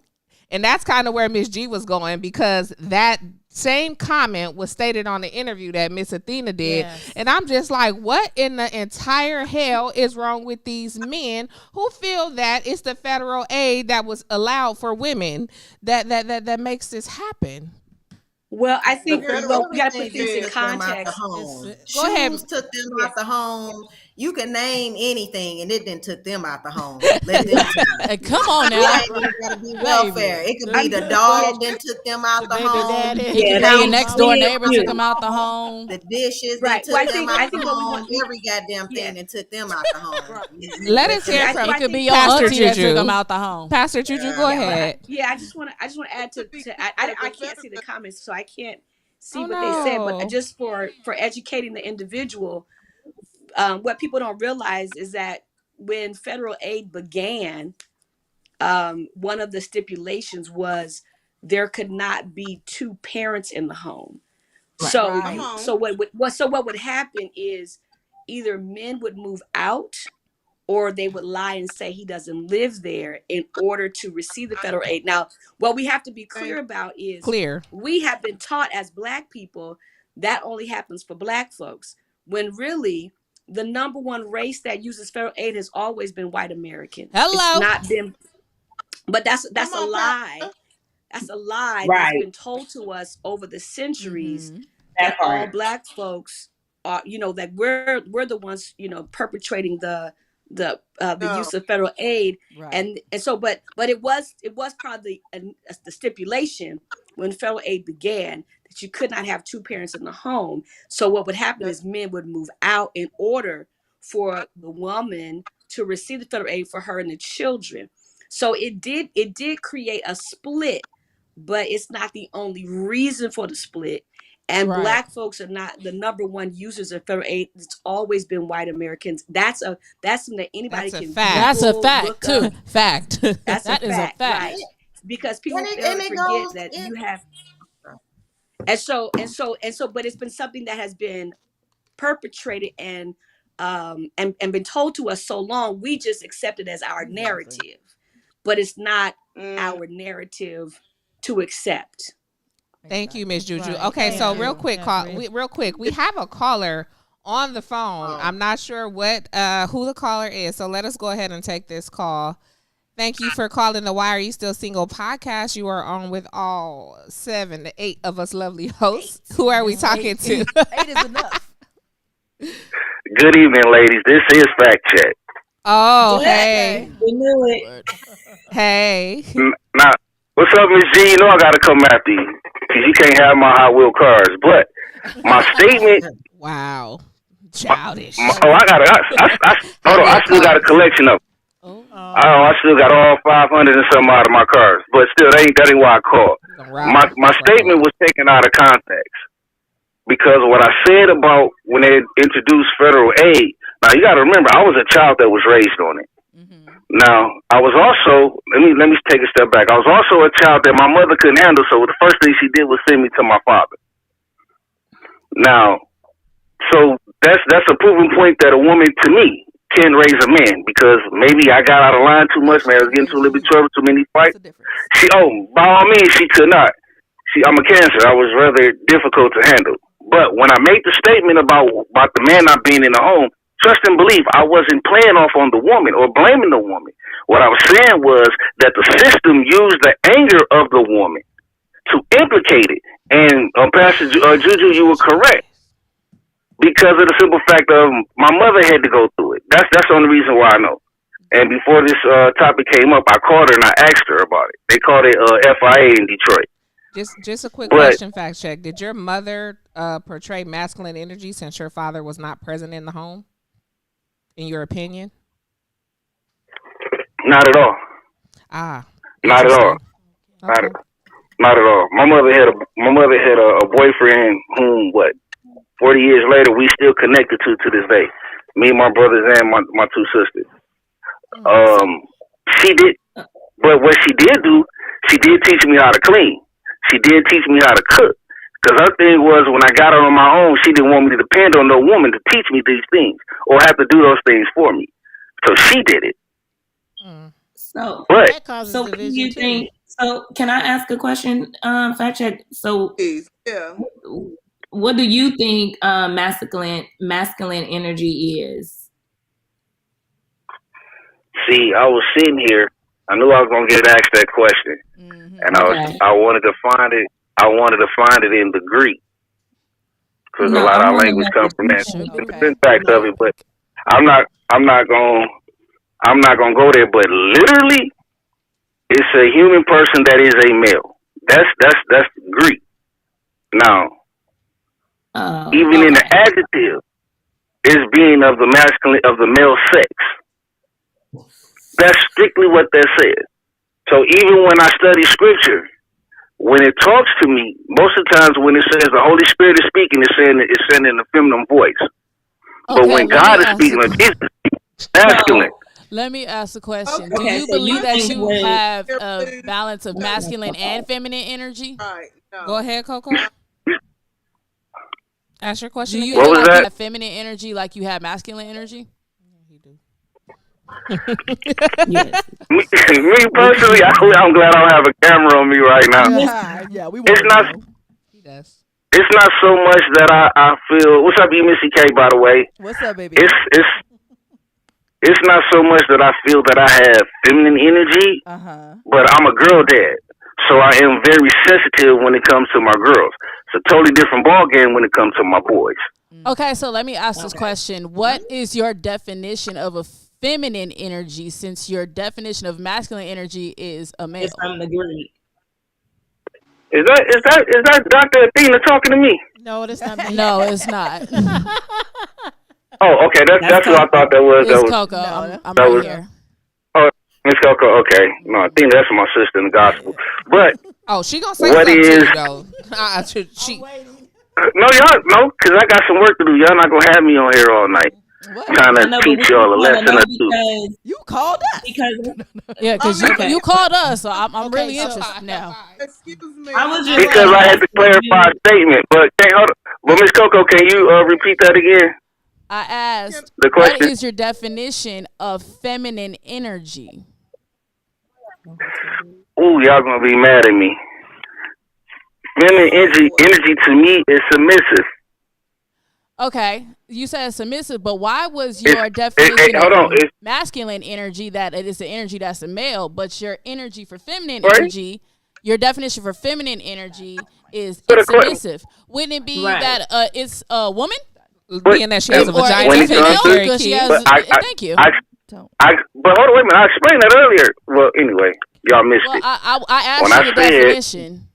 And that's kind of where Miss G was going, because that same comment was stated on the interview that Miss Athena did. Yes. And I'm just like, what in the entire hell is wrong with these men who feel that it's the federal aid that was allowed for women that makes this happen? Well, I think The you got to Things put things in took them out the context. home. Go ahead. Shoes took them out the home. You can name anything, and it didn't took them out the home. Let them Hey, come on It now. ain't even gotta be welfare. It could be the dog that took them out the Baby home. daddy. Yeah, Your they next door did neighbor too. took him out the home. The dishes Right. that Well, I took them think- I out the think what we home. want- Every goddamn thing Yeah. that took them out the home. Let us hear I from It think could be your Pastor auntie that Juju. took him out the home. Pastor Juju. Go ahead. Yeah, I just want to add to I can't see the comments, so I can't see Oh, what they said. no. But just for educating the individual, what people don't realize is that when federal aid began, one of the stipulations was there could not be two parents in the home. So, Right. Come on. so what would happen is either men would move out, or they would lie and say he doesn't live there in order to receive the federal aid. Now, what we have to be clear about is Clear. we have been taught as Black people that only happens for Black folks, when really the number one race that uses federal aid has always been white American. Hello. It's not been, but that's Come a on, lie. Pastor. That's a lie Right. that's been told to us over the centuries, Mhm. that That all part. Black folks are, that we're the ones, perpetrating the No. use of federal aid. Right. And so, but it was part of the stipulation when federal aid began, that you could not have two parents in the home. So what would happen is men would move out in order for the woman to receive the federal aid for her and the children. So it did create a split, but it's not the only reason for the split. And Right. Black folks are not the number one users of federal aid. It's always been white Americans. That's something that anybody That's a can fact. That's a Google, fact look too. up. Fact. That's That a is fact, a fact. right? Because people And it, fail and to it forget goes that in. you have, but it's been something that has been perpetrated and been told to us so long. We just accept it as our Exactly. narrative, but it's not Mm. our narrative to accept. Thank you, Miss Juju. Right. Okay, so Thank real you, quick, Jeffrey. we have a caller on the phone. Oh. I'm not sure who the caller is, so let us go ahead and take this call. Thank you for calling the Why Are You Still Single podcast. You are on with all 7 to 8 of us lovely hosts. Who are we talking to? 8 is enough. Good evening, ladies. This is Fact Check. Oh, hey. We knew it. Hey. Now, what's up, Miss G? You know I got to come after you because you can't have my Hot Wheel cars. But my statement. Wow. Childish. Hold on. I still got a collection of them. I still got all 500 and some out of my cars. But still, that ain't why I called. My statement was taken out of context because what I said about when they introduced federal aid. Now, you got to remember, I was a child that was raised on it. Mm-hmm. Now, I was also, let me take a step back. I was also a child that my mother couldn't handle, so the first thing she did was send me to my father. Now, so that's a proven point that a woman, to me, can raise a man because maybe I got out of line too much, man. I was getting too a little bit trouble, too many fights. By all means, she could not. I'm a Cancer. I was rather difficult to handle. But when I made the statement about the man not being in the home, trust and believe, I wasn't playing off on the woman or blaming the woman. What I was saying was that the system used the anger of the woman to implicate it. And Pastor Juju, you were correct. Because of the simple fact of my mother had to go through it. That's the only reason why I know. And before this topic came up, I called her and I asked her about it. They called it FIA in Detroit. Just a quick question, Fact Check. Did your mother portray masculine energy since your father was not present in the home? In your opinion? Not at all. Not at all. Okay. Not at all. My mother had a boyfriend whom 40 years later we still connected to this day. Me, my brothers, and my 2 sisters. She did, but what she did do, she did teach me how to clean. She did teach me how to cook. Because her thing was when I got on my own, she didn't want me to depend on no woman to teach me these things or have to do those things for me. So she did it. So, That causes so division you too. think? So, can I ask a question? Fact check. So, Yeah. what do you think masculine energy is? See, I was sitting here. I knew I was gonna get asked that question, and I wanted to find it. I wanted to find it in the Greek because a lot of our language comes from that. The syntax of it, but I'm not gonna go there. But literally, it's a human person that is a male. That's Greek. Now, even in the adjective, is being of the masculine of the male sex. That's strictly what that says. So even when I study scripture, when it talks to me, most of the times when it says the Holy Spirit is speaking, it's saying in a feminine voice. But when God is speaking, it's masculine. Let me ask a question. Okay, Do you so believe you that think you have a balance of masculine and feminine energy? Right. No. Go ahead, Coco. Ask your question. Do you again. feel like you have feminine energy like you have masculine energy? Yes. Me personally, I'm glad I don't have a camera on me right now. Yeah, we It's not. He does. It's not so much that I feel. What's up, EmissyK? By the way, What's up, baby? It's not so much that I feel that I have feminine energy, but I'm a girl dad, so I am very sensitive when it comes to my girls. It's a totally different ball game when it comes to my boys. Okay, so let me ask this question. What is your definition of a feminine energy since your definition of masculine energy is a male? It's from the Greek. Is that Dr. Athena talking to me? No, it's not me. No, it's not. Oh, okay. That's what I thought that was. It's Coco. I'm that right was, here. Oh, Miss Coco, okay. No, I think that's my sister in the gospel. But Oh, she gonna say what something to is? you though. She No, y'all, no, because I got some work to do. Y'all not gonna have me on here all night What? trying to I know, but teach we y'all a want to lesson know or two. because You called us. Yeah, because Okay. you called us, so I'm Okay, really so- interested now. Excuse me. I was just Because I had to clarify a statement. But hold on. But Miss Coco, can you repeat that again? I asked, The what question? is your definition of feminine energy? Ooh, y'all gonna be mad at me. Feminine energy to me is submissive. Okay, you said submissive, but why was your It's, definition hold on. of It's, masculine energy that it is the energy that's a male, but your energy for feminine Right. energy, your definition for feminine energy is But it's according- submissive? Wouldn't it be Right. that it's a woman? being that she has a Or vagina when it's it a and comes female? to- Because she has. but Thank you. Don't. but hold on, wait a minute. I explained that earlier. Well, anyway, y'all missed Well, it. I asked When you I the said- definition.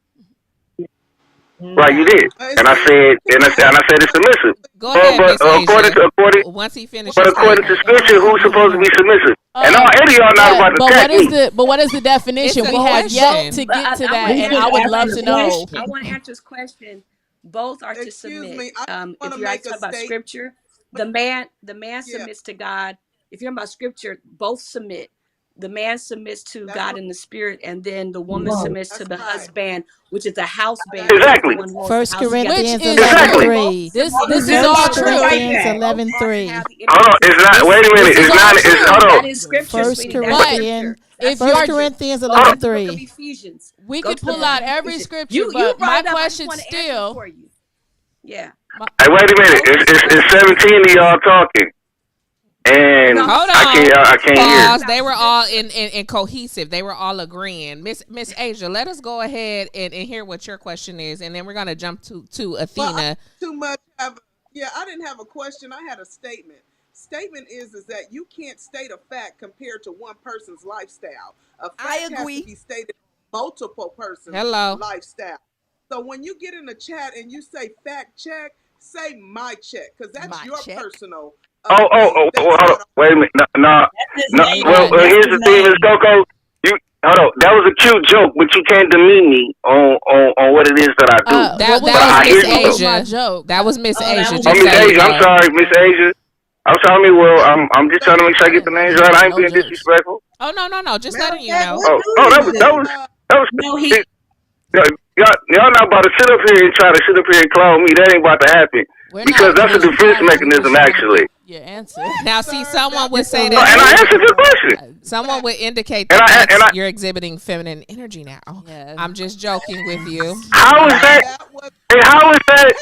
Right, you did. And I said, it's submissive. Go ahead, Miss Asia. According, Once he finishes, but according to scripture, who's supposed to be submissive? And all 80 of y'all not about to But attack what is me. what is the definition? It's a We have yet question. to But get to I that, wanna and answer I would this love to know. question. I want to answer this question. Both are to Excuse submit. me, I wanna If you're make talking a about state- scripture, the man Yeah. submits to God. If you're talking about scripture, both submit. The man submits to That's God right. in the spirit, and then the woman Right. submits to That's the right. husband, which is a house band. Exactly. One holds the First house together. Corinthians Which is 11:3. This Both is submit all to the true. Corinthians husband. 11:3. Both are to have the Hold on, energy. it's not. Wait a minute. this is It's not. all It's true. hold That on. is scripture, First sweetie. That's Corinthians, scripture. That's First scripture. Corinthians Go to the book of 11:3. Ephesians. We Go could to the pull book out of every Ephesians. scripture, You but brought my it up. I just question want to answer still. for you. Yeah. Hey, wait a minute. It's 17 of y'all talking, and No. Hold on. I can't hear. Pause. They were all in cohesive. They were all agreeing. Miss Asia, let us go ahead and hear what your question is, and then we're gonna jump to Well, Athena. too much. I didn't have a question. I had a statement. Statement is that you can't state a fact compared to one person's lifestyle. A fact I has agree. to be stated on multiple persons' Hello. lifestyle. So when you get in the chat and you say fact check, say my check, because that's My your check. personal. Oh, thing. That's hold on. not Wait a minute. No. name. Well, That's here's the thing, Miss Coco. Hold on. That was a cute joke, but you can't demean me on what it is that I do. That what I was hear Miss you, though. my Asia. joke? That was Miss Oh, that Asia. was Just Miss so you Asia. I'm know. sorry, Miss Asia. I'm sorry, I'm just trying to make sure I get the names right. I ain't No being jokes. disrespectful. Oh no. Just Matter letting you of fact, know. what Oh, do you do? that was. No, he. Y'all not about to sit up here and try to sit up here and clown me. That ain't about to happen. We're Because not that's a trying to defense clown you. We're mechanism, just trying to actually. get your answer. Now, see, someone would say And I that. answered your question. Someone would indicate And that I- you're exhibiting feminine energy now. Yes. I'm just joking with you. How is that? That was Hey, how is that?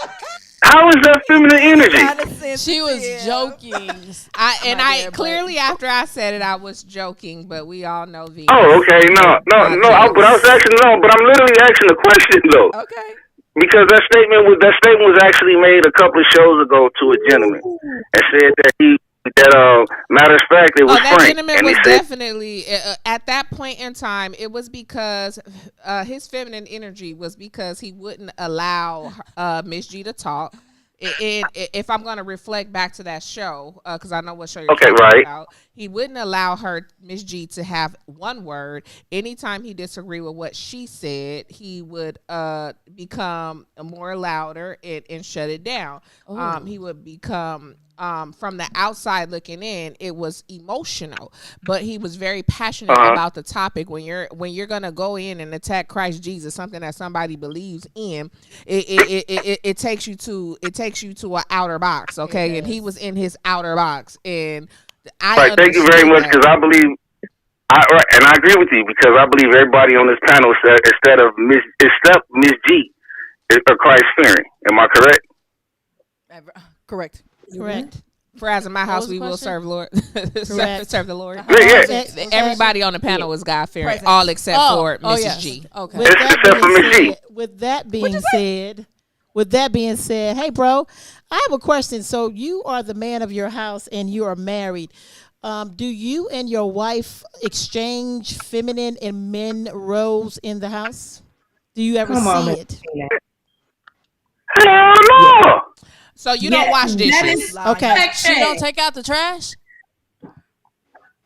How is that feminine energy? She was joking. I dear, but- clearly after I said it, I was joking, but we all know Venus. Oh, okay. No. Not But I was jokes. actually but I'm literally asking a question though, Okay. because that statement was actually made a couple of shows ago to a gentleman, and said that matter of fact, it was that Frank, gentleman and was he said, definitely at that point in time. It was because his feminine energy was because he wouldn't allow Miss G to talk. If I'm going to reflect back to that show, because I know what show you're Okay, talking right. about, he wouldn't allow her, Miss G, to have one word. Anytime he disagreed with what she said, he would become more louder and shut it down. He would become from the outside looking in, it was emotional, but he was very passionate about the topic. When you're gonna go in and attack Christ Jesus, something that somebody believes in, it takes you to an outer box, okay? And he was in his outer box, and right, thank you very much, because I believe, and I agree with you, because I believe everybody on this panel said except Miss G is a Christ fearing. Am I correct? Correct. Correct. For as in my house, was the we will question? serve Lord, Correct. serve the Lord. Yeah. Everybody on the panel was God fearing, Presence. all except for Mrs. yes. G. Okay. With that Except for Miss G. with that being said, hey, bro, I have a question. So you are the man of your house and you are married. Do you and your wife exchange feminine and men roles in the house? Do you ever Come on, see Miss it? Tina. Hell no. So you don't wash dishes. Okay. She don't take out the trash?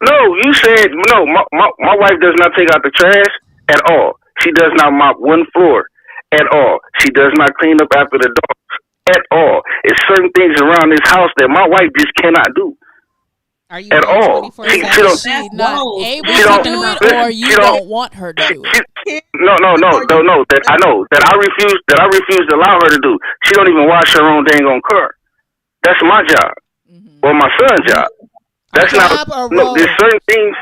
No, you said no. My wife does not take out the trash at all. She does not mop one floor at all. She does not clean up after the dogs at all. It's certain things around this house that my wife just cannot do Are you at home all. 24/7? Is she not able She to don't- do it, listen, or you she don't- don't want her to do it? No. That I know that I refuse to allow her to do. She don't even wash her own dang on car. That's my job or my son's job. That's Job not. or No, role? there's certain things.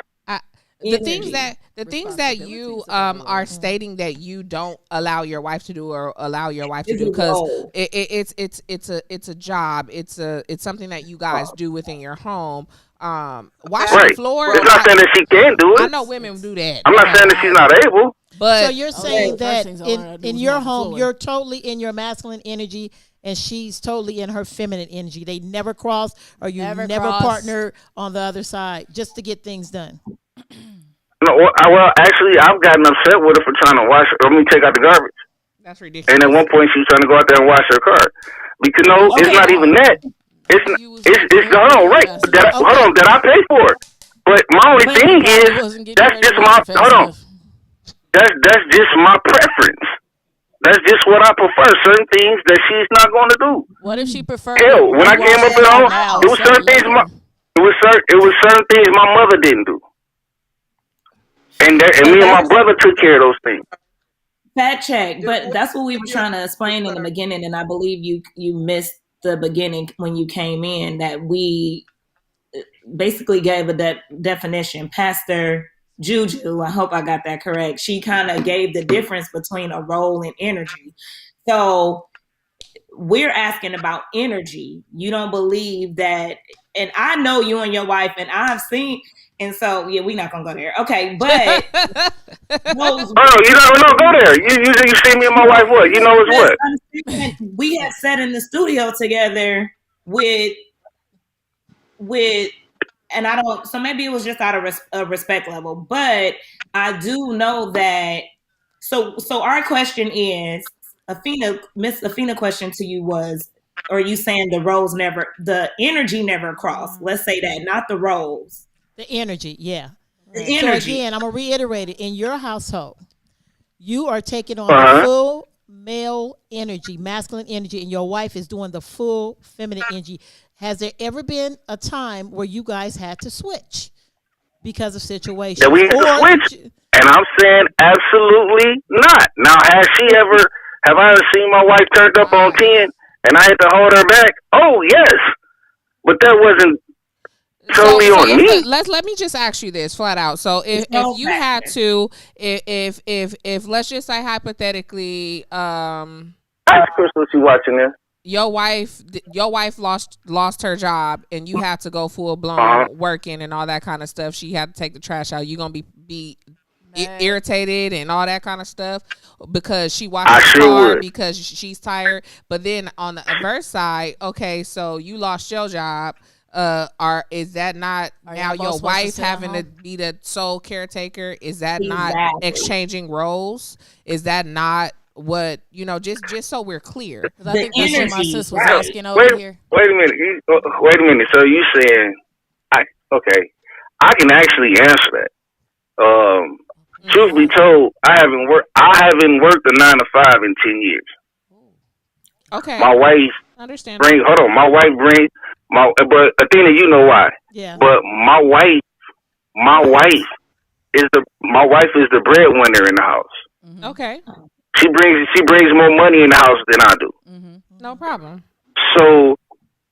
The things that you are stating that you don't allow your wife to do or allow your wife to do, because it's a job, it's something that you guys do within your home. Washing the floor. It's not saying that she can't do it. I know women do that. I'm not saying that she's not able. But so you're saying that First things I wanna do in is your mop the home, floor. you're totally in your masculine energy, and she's totally in her feminine energy. They never cross, or you Never never cross. partner on the other side just to get things done. No, well, actually, I've gotten upset with her for trying to take out the garbage. That's ridiculous. And at one point, she was trying to go out there and wash her car. Because no, it's not even that. It's hold on, right? Hold on, that I pay for it. But my only thing is that's just my hold on. That's just my preference. That's just what I prefer. Certain things that she's not going to do. What if she prefers? Hell, when I came up at home, it was certain things. It was certain things my mother didn't do. And me and my brother took care of those things. Fact check, but that's what we were trying to explain in the beginning, and I believe you missed the beginning when you came in, that we basically gave a definition. Pastor Juju, I hope I got that correct. She kind of gave the difference between a role and energy. So we're asking about energy. You don't believe that, and I know you and your wife, and I've seen. And so, yeah, we're not gonna go there. Okay, but you don't go there. You see me and my wife. What you know is what we have sat in the studio together with, and I don't. So maybe it was just out of respect level, but I do know that. So our question is, Miss Athena question to you was, are you saying the energy never crossed? Let's say that, not the roles. The energy, yeah. The So energy. again, I'm gonna reiterate it. In your household, you are taking on the full male energy, masculine energy, and your wife is doing the full feminine energy. Has there ever been a time where you guys had to switch because of situations? That we had to switch? And I'm saying absolutely not. Now, have I ever seen my wife turned up on 10 and I had to hold her back? Oh, yes. But that wasn't totally on me. Let me just ask you this flat out. So if you had to, if let's just say hypothetically, Ask Crystal, she watching this. your wife lost her job and you had to go full blown working and all that kind of stuff. She had to take the trash out. You gonna be irritated and all that kind of stuff because she washed her car because she's tired. But then on the adverse side, okay, so you lost your job. Is that not now your wife having to be the sole caretaker? Is that not exchanging roles? Is that not what just so we're clear? I think that's what my sis was asking over here. Wait a minute. So you saying I can actually answer that. Truth be told, I haven't worked a 9 to 5 in 10 years. Okay. My wife understand. But Athena, you know why? Yeah. But my wife is the breadwinner in the house. Okay. She brings more money in the house than I do. No problem. So,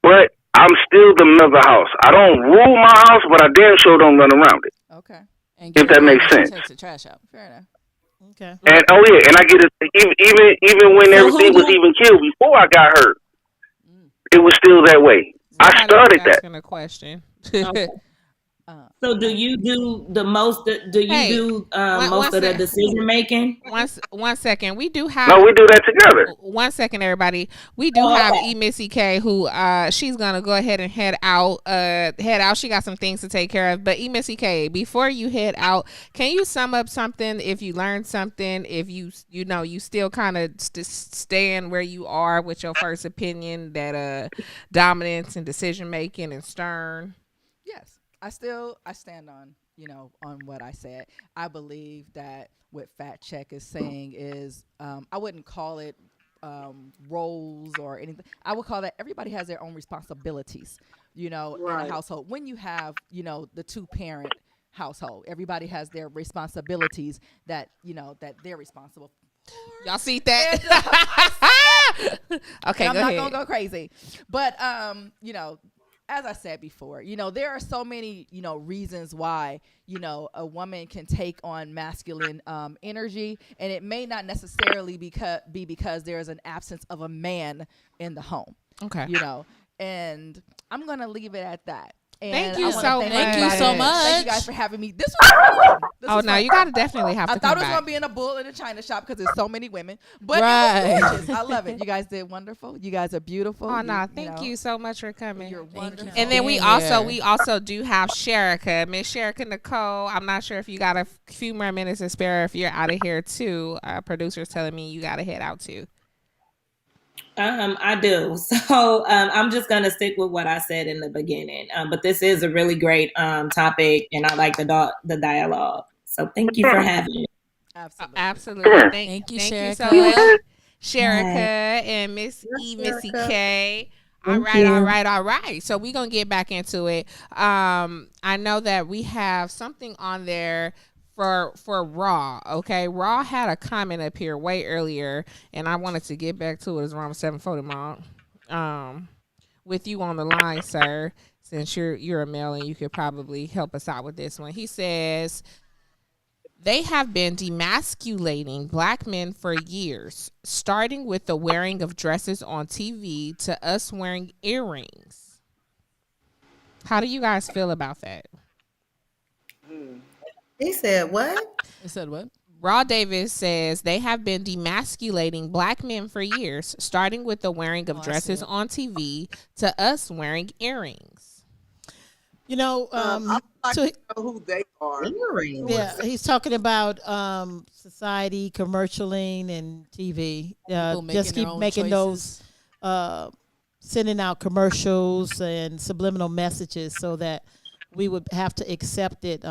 but I'm still the man of the house. I don't rule my house, but I damn sure don't run around it. Okay. If that makes sense. Takes the trash out. Fair enough. Okay. And and I get it. Even when everything was even killed before I got hurt, it was still that way. I started that. Asking a question. So do you do the most? Do you do most of the decision making? One second. We do have. No, we do that together. 1 second, everybody. We do have EmissyK, who she's gonna go ahead and head out. She got some things to take care of. But EmissyK, before you head out, can you sum up something? If you learned something, if you still kind of stand where you are with your first opinion, that dominance and decision making and stern. Yes. I stand on, on what I said. I believe that what Fat Check is saying is, I wouldn't call it roles or anything. I would call that everybody has their own responsibilities, in a Right. household. When you have, the two parent household, everybody has their responsibilities that, that they're responsible for. Y'all see that? Okay, I'm go not ahead. gonna go crazy, but as I said before, there are so many, reasons why, a woman can take on masculine energy, and it may not necessarily be because there is an absence of a man in the home. Okay. And I'm gonna leave it at that. And Thank you I wanna so thank much. Thank you so everybody. much. Thank you guys for having me. This was fun. Oh no, you gotta definitely have to I come thought it was back. gonna be in a bull in a china shop because there's so many women, but Right. it was gorgeous. I love it. You guys did wonderful. You guys are beautiful. Oh no, You thank know, you so much for coming. You're wonderful. And then we being also here. do have Sherika, Miss Sherika Nicole. I'm not sure if you got a few more minutes to spare. If you're out of here too, producer's telling me you got to head out too. I do. So I'm just gonna stick with what I said in the beginning. But this is a really great topic, and I like the dialogue. So thank you for having me. Absolutely. Absolutely. Thank you, thank you so Sherika. much, Sherika and Miss EmissyK. All right. So we're gonna get back into it. I know that we have something on there for Raw. Okay, Raw had a comment up here way earlier, and I wanted to get back to it. It's around 7:40 mark. With you on the line, sir, since you're a male and you could probably help us out with this one. He says they have been demasculating black men for years, starting with the wearing of dresses on TV to us wearing earrings. How do you guys feel about that? He said what? I said what? Raw Davis says they have been demasculating black men for years, starting with the wearing of dresses on TV to us wearing earrings. I would like so to know who they are. Earrings. yeah, he's talking about society, commercialing, and TV. People Just their keep own making choices. those, sending out commercials and subliminal messages so that we would have to accept it.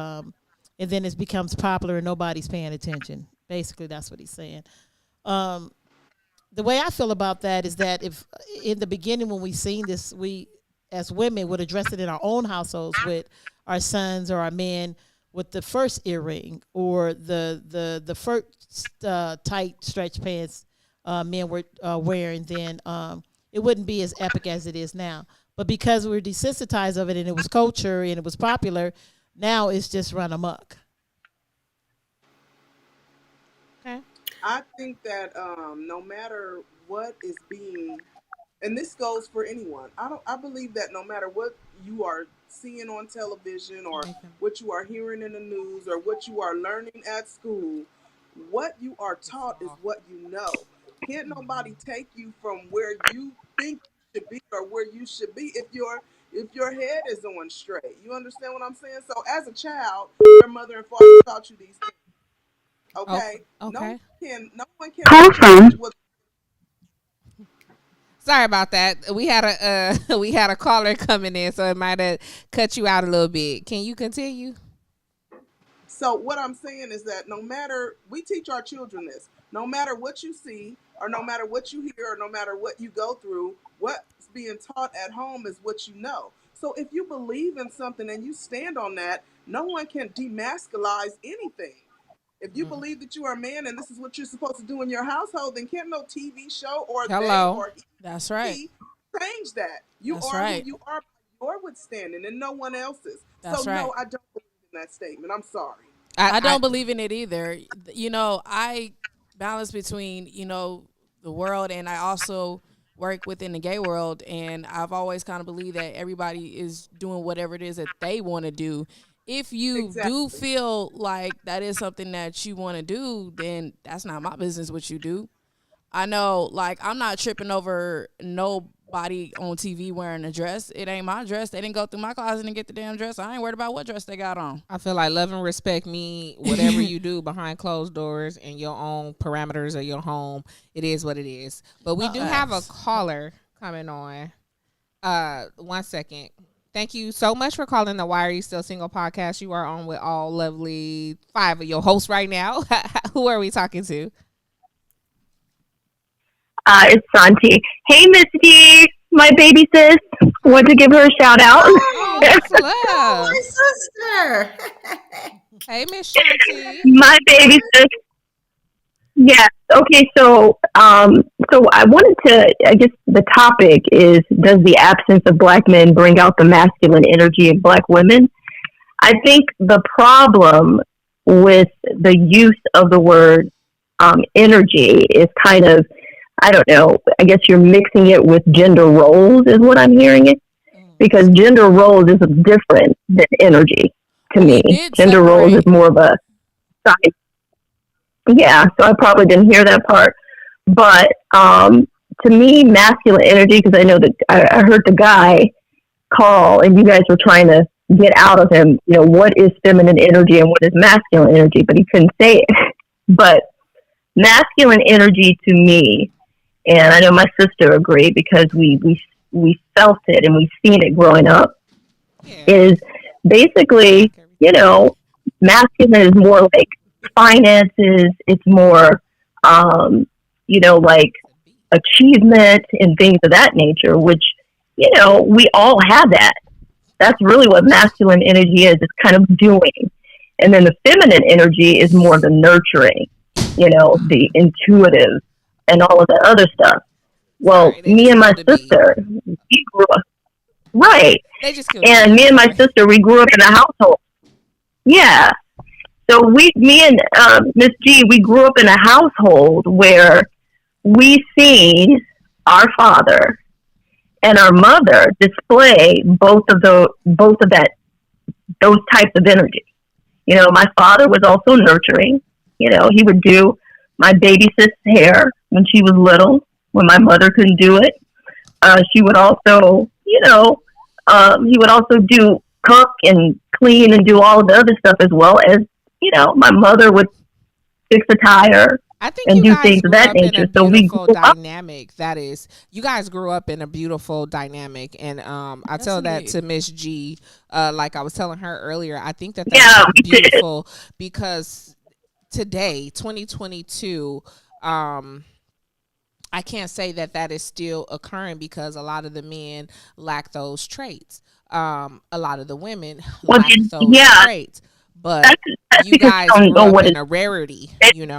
And then it becomes popular and nobody's paying attention. Basically, that's what he's saying. The way I feel about that is that if in the beginning when we seen this, we as women would address it in our own households with our sons or our men with the first earring or the first tight stretch pants men were wearing, then it wouldn't be as epic as it is now. But because we're desensitized of it and it was culture and it was popular, now it's just run amok. Okay. I think that no matter what is being, and this goes for anyone. I believe that no matter what you are seeing on television or what you are hearing in the news or what you are learning at school, what you are taught is what you know. Can't nobody take you from where you think you should be or where you should be if your head is on straight. You understand what I'm saying? So as a child, your mother and father taught you these things. Okay. Okay. No one can change what. Sorry about that. We had we had a caller coming in, so it might have cut you out a little bit. Can you continue? So what I'm saying is that we teach our children this, no matter what you see or no matter what you hear or no matter what you go through, what's being taught at home is what you know. So if you believe in something and you stand on that, no one can demasculize anything. If you believe that you are a man and this is what you're supposed to do in your household, then can't no TV show or Hello. they or That's right. change that. You That's are right. who you are by your withstanding and no one else's. That's so right. no, I don't believe in that statement. I'm sorry. I don't believe in it either. I balance between, the world, and I also work within the gay world, and I've always kind of believed that everybody is doing whatever it is that they want to do. If you do feel like that is something that you want to do, then that's not my business what you do. I know, like, I'm not tripping over nobody on TV wearing a dress. It ain't my dress. They didn't go through my closet and get the damn dress. I ain't worried about what dress they got on. I feel like love and respect me, whatever you do behind closed doors and your own parameters of your home. It is what it is. But we do have a caller coming on. 1 second. Thank you so much for calling the Why Are You Still Single podcast. You are on with all lovely 5 of your hosts right now. Who are we talking to? It's Santi. Hey, Miss D, my baby sis. Want to give her a shout out. Oh, much love. My sister. Hey, Miss Shanti. My baby sis. Yeah. Okay. So I wanted to. I guess the topic is: does the absence of Black men bring out the masculine energy in Black women? I think the problem with the use of the word energy is kind of, I don't know. I guess you're mixing it with gender roles, is what I'm hearing it, because gender roles is different than energy to me. Gender roles is more of a side. Yeah, so I probably didn't hear that part. But to me, masculine energy, because I know that I heard the guy call and you guys were trying to get out of him, what is feminine energy and what is masculine energy, but he couldn't say it. But masculine energy to me, and I know my sister agreed because we felt it and we've seen it growing up, is basically, masculine is more like finances, it's more, like achievement and things of that nature, which, we all have that. That's really what masculine energy is. It's kind of doing. And then the feminine energy is more the nurturing, the intuitive and all of that other stuff. Well, me and my sister, we grew up, right. And me and my sister, we grew up in a household. Yeah. So me and Miss G, we grew up in a household where we seen our father and our mother display both of those types of energy. My father was also nurturing. He would do my baby sis' hair when she was little, when my mother couldn't do it. She would also, he would also do cook and clean and do all of the other stuff, as well as, my mother would fix a tire and do things of that nature. So we grew up. Dynamic. That is, you guys grew up in a beautiful dynamic, and I tell that to Miss G. Like I was telling her earlier, I think that's beautiful because today, 2022, I can't say that is still occurring because a lot of the men lack those traits. A lot of the women lack those traits. But that's you guys grew up in a rarity, And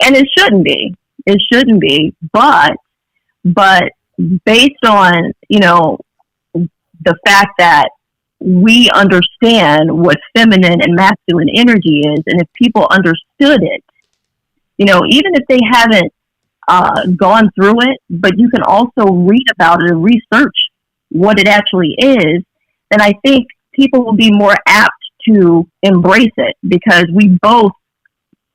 it shouldn't be. It shouldn't be. But based on, the fact that we understand what feminine and masculine energy is, and if people understood it, even if they haven't gone through it, but you can also read about it and research what it actually is, then I think people will be more apt to embrace it, because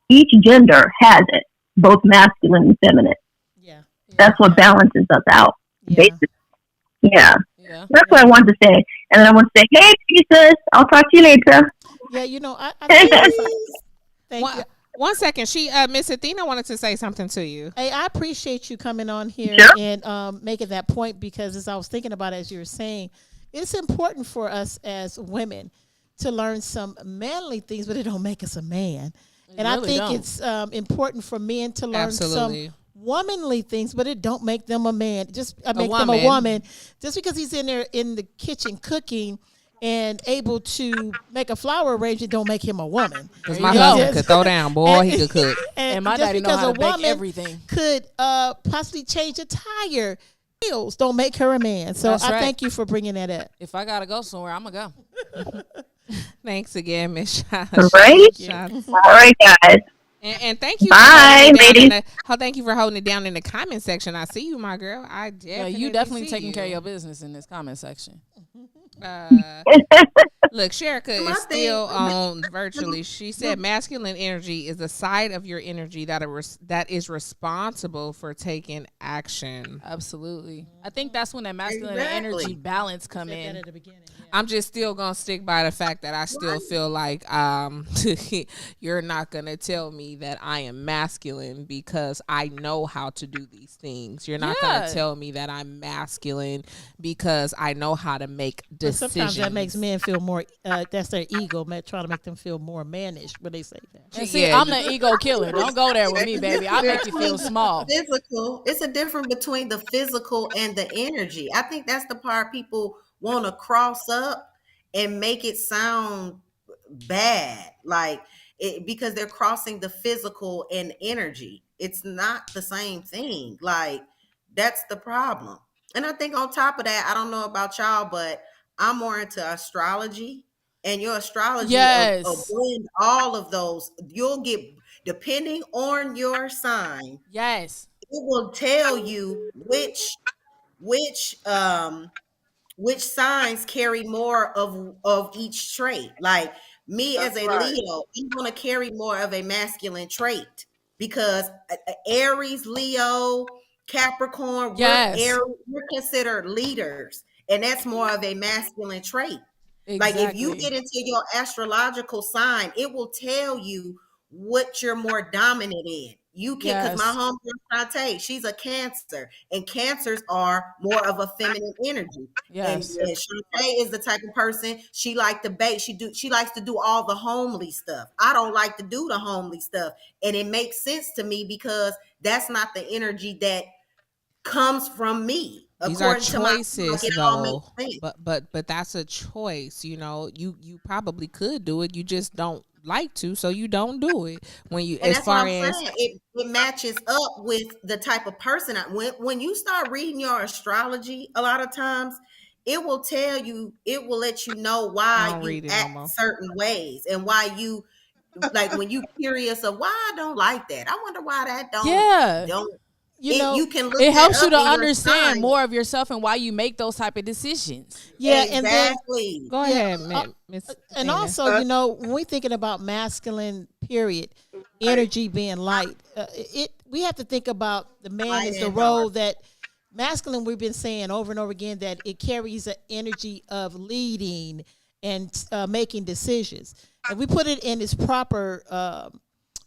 each gender has it, both masculine and feminine. Yeah. That's what balances us out, basically. Yeah. That's what I wanted to say. And then I want to say, hey, Jesus, I'll talk to you later. Yeah, I think thank you. One second. Miss Athena wanted to say something to you. Hey, I appreciate you coming on here and making that point, because as I was thinking about it, as you were saying, it's important for us as women to learn some manly things, but it don't make us a man. And I think it's important for men to learn some womanly things, but it don't make them a man. Just make them a woman. Just because he's in there in the kitchen cooking and able to make a flower arrangement don't make him a woman. Because my husband could throw down, boy, he could cook. And my daddy know how to bake everything. Could possibly change a tire. Wheels don't make her a man. So I thank you for bringing that up. If I gotta go somewhere, I'm gonna go. Thanks again, Miss Shah. Right? All right, guys. And thank you. Bye, ladies. Thank you for holding it down in the comment section. I see you, my girl. You definitely taking care of your business in this comment section. Look, Sherika My is thing, still on virtually. She said masculine energy is a side of your energy that is responsible for taking action. Absolutely. I think that's when that masculine energy exactly. balance come Said that in. at the beginning. Yeah. I'm just still gonna stick by the fact that I still feel like you're not gonna tell me that I am masculine because I know how to do these things. You're not gonna Yeah. tell me that I'm masculine because I know how to make But decisions. sometimes that makes men feel more. That's their ego, trying to make them feel more mannish when they say that. And see, Yeah, I'm the ego killer. Don't go there with me, baby. I make you feel small. Physical. It's a difference between the physical and the energy. I think that's the part people want to cross up and make it sound bad, like it, because they're crossing the physical and energy. It's not the same thing. Like that's the problem. And I think on top of that, I don't know about y'all, but I'm more into astrology. And your astrology will Yes. blend all of those. You'll get, depending on your sign, Yes. it will tell you which which signs carry more of each trait. Like me as That's a right. Leo, I'm going to carry more of a masculine trait because Aries, Leo, Capricorn, Yes. we're considered leaders, and that's more of a masculine trait. Like if you Exactly. get into your astrological sign, it will tell you what you're more dominant in. You can, because my Yes. homegirl Shantae, she's a Cancer, and Cancers are more of a feminine energy. And, Yes. and Shantae is the type of person she like to bake. She likes to do all the homely stuff. I don't like to do the homely stuff, and it makes sense to me because that's not the energy that comes from me. these are According to my, like choices it all makes though. sense. But that's a choice, you probably could do it. You just don't like to, so you don't do it. When you And as that's what far I'm as saying. It matches up with the type of person when you start reading your astrology, a lot of times it will tell you, it will let you know I why don't you read it no act more. certain ways and why you like when you curious of why I don't like that. I wonder why that Yeah. don't You it know, you can look It that helps you up to in your understand sign. more of yourself and why you make those type of decisions. yeah, and then Exactly. Go yeah, ahead, uh, Miss and Athena. also, when we thinking about masculine, period, energy being light, we have to think about the man Light as the and role dark. that masculine. We've been saying over and over again that it carries an energy of leading and making decisions. And we put it in its proper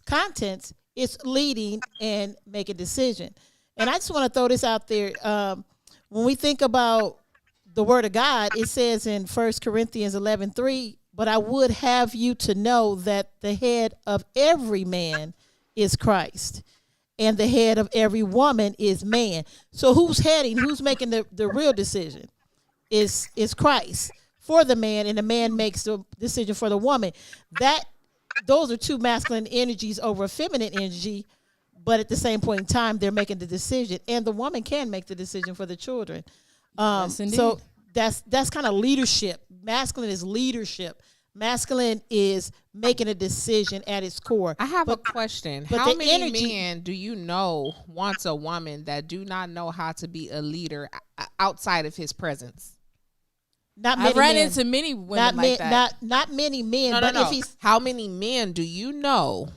contents. It's leading and make a decision. And I just want to throw this out there. When we think about the word of God, it says in 1 Corinthians 11:3, but I would have you to know that the head of every man is Christ, and the head of every woman is man. So who's making the real decision? Is Christ for the man, and the man makes the decision for the woman. That those are two masculine energies over a feminine energy, but at the same point in time, they're making the decision, and the woman can make the decision for the children. Yes, indeed. So that's kind of leadership. Masculine is leadership. Masculine is making a decision at its core. I have a question. but How the many energy- men do you know wants a woman that do not know how to be a leader outside of his presence? Not I've many ran men. into many women Not like men, that. not many men. No, but no, if no. he's How many men do you know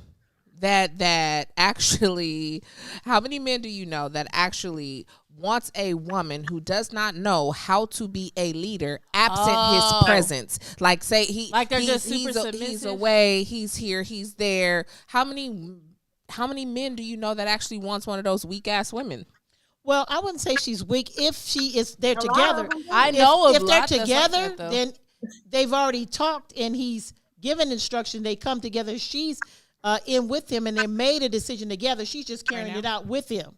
that actually? How many men do you know that actually wants a woman who does not know how to be a leader absent Oh. his presence? Like say Like they're just super he's submissive? away, he's here, he's there. How many men do you know that actually wants one of those weak ass women? well, I wouldn't say she's weak if they're A lot together. of them do. I know of If they're lots that's like together, that, though. then they've already talked and he's given instruction. They come together. She's in with him and they made a decision together. She's just carrying it out with him.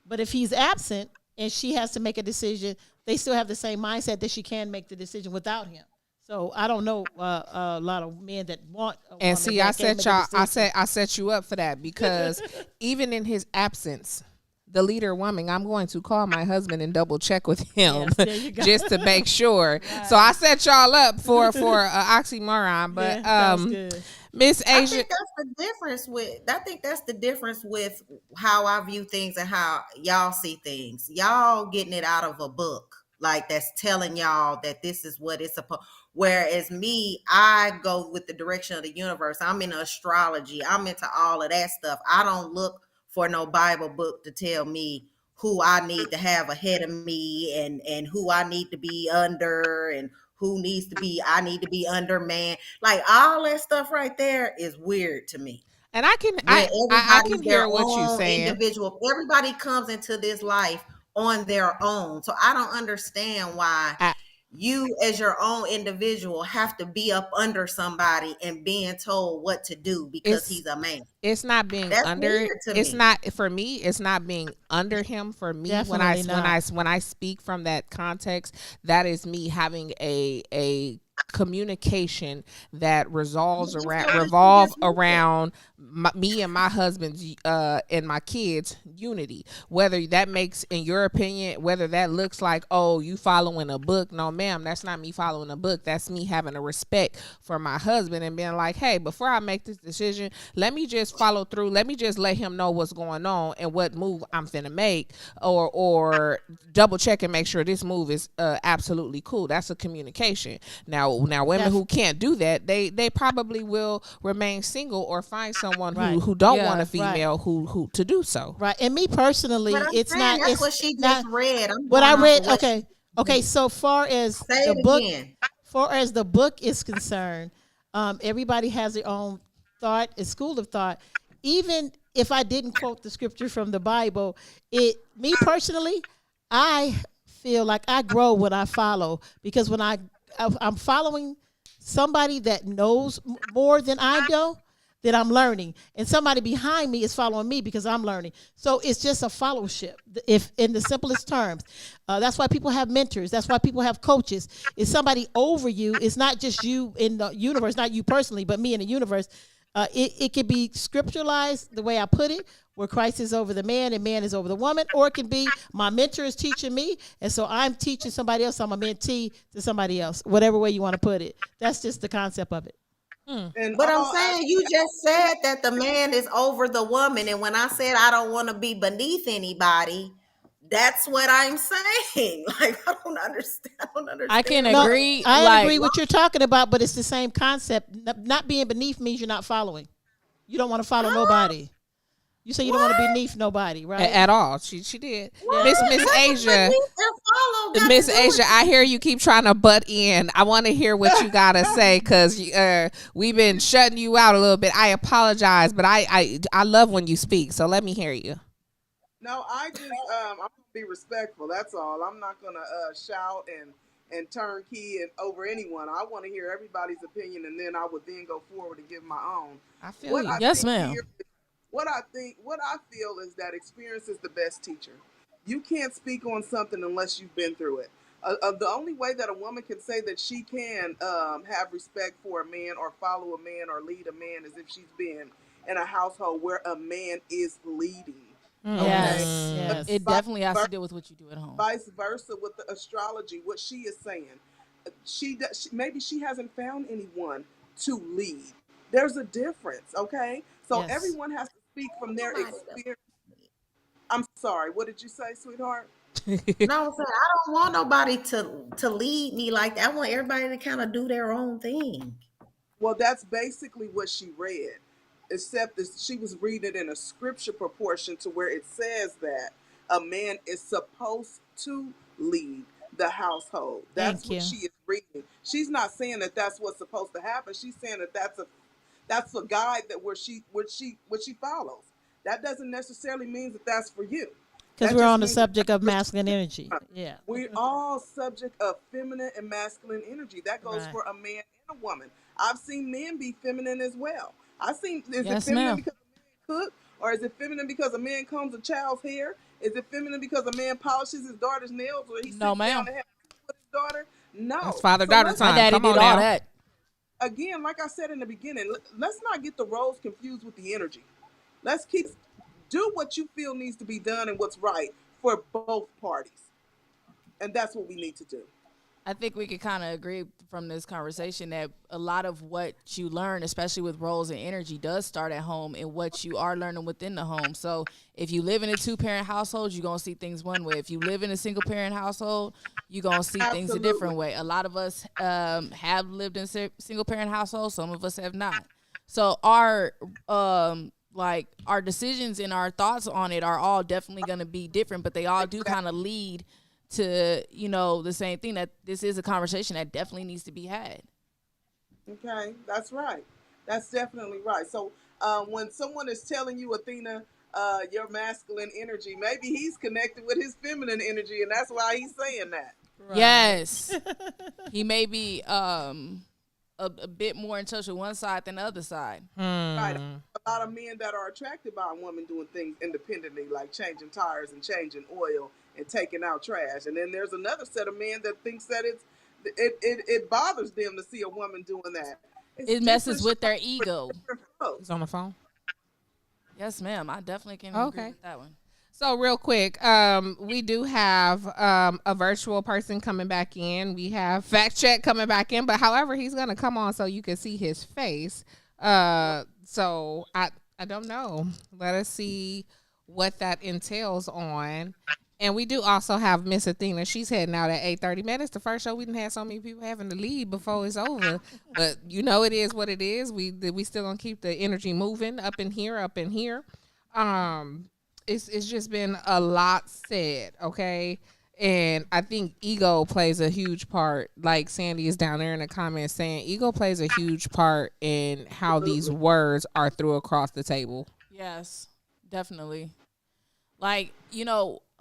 But if he's absent and she has to make a decision, they still have the same mindset that she can make the decision without him. So I don't know a lot of men that want a woman And see, that I can't set make a y'all. decision. I set you up for that because even in his absence, the leader woman, I'm going to call my husband and double check with him Yes, there you go. just to make sure. So I set y'all up for oxymoron. But Yeah, that was good. Miss I Asia, think that's the difference with how I view things and how y'all see things. Y'all getting it out of a book. like that's telling y'all that this is what it's supposed. Whereas me, I go with the direction of the universe. I'm into astrology. I'm into all of that stuff. I don't look for no Bible book to tell me who I need to have ahead of me and who I need to be under and who needs to be, I need to be under man. Like all that stuff right there is weird to me. And I can When I everybody's can their hear what you're own saying. individual, everybody comes into this life on their own. So I don't understand why I, you as your own individual have to be up under somebody and being told what to do because it's he's a man. it's not being That's under. weird to It's me. not for me. It's not being under him. For me, Definitely not. when I speak from that context, that is me having a communication that revolve around me and my husband's and my kids unity. Whether that makes, in your opinion, whether that looks like, oh, you following a book. No, ma'am, that's not me following a book. That's me having a respect for my husband and being like, hey, before I make this decision, let me just follow through. Let me just let him know what's going on and what move I'm finna make, or double check and make sure this move is absolutely cool. That's a communication. Now women who can't do that, they probably will remain single or find someone who don't want a female who to do so. Right. And me personally, But I'm it's saying not. that's It's what she not just read. I'm what going I off read. of what Okay. Okay. So far as say the it book, again. far as the book is concerned, everybody has their own thought, a school of thought. Even if I didn't quote the scripture from the Bible, me personally, I feel like I grow when I follow, because when I'm following somebody that knows more than I do, then I'm learning, and somebody behind me is following me because I'm learning. So it's just a fellowship, if in the simplest terms. That's why people have mentors. That's why people have coaches. It's somebody over you. It's not just you in the universe, not you personally, but me in the universe. It could be scripturalized the way I put it, where Christ is over the man and man is over the woman, or it can be my mentor is teaching me, and so I'm teaching somebody else. I'm a mentee to somebody else, whatever way you want to put it. That's just the concept of it. And But I'm saying you just said that the man is over the woman, and when I said I don't want to be beneath anybody, that's what I'm saying. Like I don't understand. I don't understand. I can No, agree. I Like, agree what you're talking about, but it's the same concept. Not being beneath means you're not following. You don't want to follow nobody. You say you don't want to be beneath nobody, right? At all. She did. Yeah. Miss What does Asia. beneath and follow got Miss to do Asia, with I hear you keep trying to butt in. I want to hear what you gotta say, because we've been shutting you out a little bit. I apologize, but I love when you speak. So let me hear you. no, I just I'm gonna be respectful. That's all. I'm not gonna shout and turn key and over anyone. I want to hear everybody's opinion, and then I would then go forward and give my own. I feel What you. I yes, think ma'am. here, what I feel is that experience is the best teacher. You can't speak on something unless you've been through it. The only way that a woman can say that she can have respect for a man or follow a man or lead a man is if she's been in a household where a man is leading. Okay. Yes, yes. It Vice definitely has to versa, do with what you do at home. vice versa with the astrology, what she is saying. Maybe she hasn't found anyone to lead. There's a difference, okay? So Yes. everyone has to speak from their nobody else. experience. I'm sorry. What did you say, sweetheart? No, I'm saying I don't want nobody to lead me like that. I want everybody to kind of do their own thing. Well, that's basically what she read, except that she was reading it in a scripture proportion to where it says that a man is supposed to lead the household. That's Thank what you. she is reading. She's not saying that that's what's supposed to happen. She's saying that that's a guide that where she follows. That doesn't necessarily mean that that's for you. Because That we're just on the means that subject of masculine energy. Yeah. we're all subject of feminine and masculine energy. That goes Right. for a man and a woman. I've seen men be feminine as well. I've seen, is it Yes, feminine ma'am. because a man cook? Or is it feminine because a man combs a child's hair? Is it feminine because a man polishes his daughter's nails, or he sits No, down ma'am. and has sex with his daughter? That's No. father So daughter let's, My time. daddy Come on did all now. that. again, like I said in the beginning, let's not get the roles confused with the energy. Let's do what you feel needs to be done and what's right for both parties. And that's what we need to do. I think we could kind of agree from this conversation that a lot of what you learn, especially with roles and energy, does start at home and what you are learning within the home. So if you live in a 2-parent household, you're going to see things one way. If you live in a single-parent household, you're going to see things a different way. A lot of us have lived in single-parent households. Some of us have not. So our our decisions and our thoughts on it are all definitely going to be different, but they all do kind of lead to, the same thing, that this is a conversation that definitely needs to be had. Okay, that's right. That's definitely right. So when someone is telling you, Athena, your masculine energy, maybe he's connected with his feminine energy, and that's why he's saying that. Right. Yes. He may be a bit more in touch with one side than the other side. Right. A lot of men that are attracted by a woman doing things independently, like changing tires and changing oil and taking out trash. And then there's another set of men that thinks that it bothers them to see a woman doing that. It messes with their ego. He's on the phone. Yes, ma'am. I definitely can agree with that one. So real quick, we do have a virtual person coming back in. We have Fact Check coming back in, but however, he's gonna come on so you can see his face. So I don't know. Let us see what that entails on. And we do also have Miss Athena. She's heading out at 8:30. Man, it's the first show we didn't have so many people having to leave before it's over. But it is what it is. We still gonna keep the energy moving up in here. It's just been a lot said, okay? And I think ego plays a huge part. Like Sandy is down there in the comments saying ego plays a huge part in how these words are thrown across the table. Yes, definitely. Like,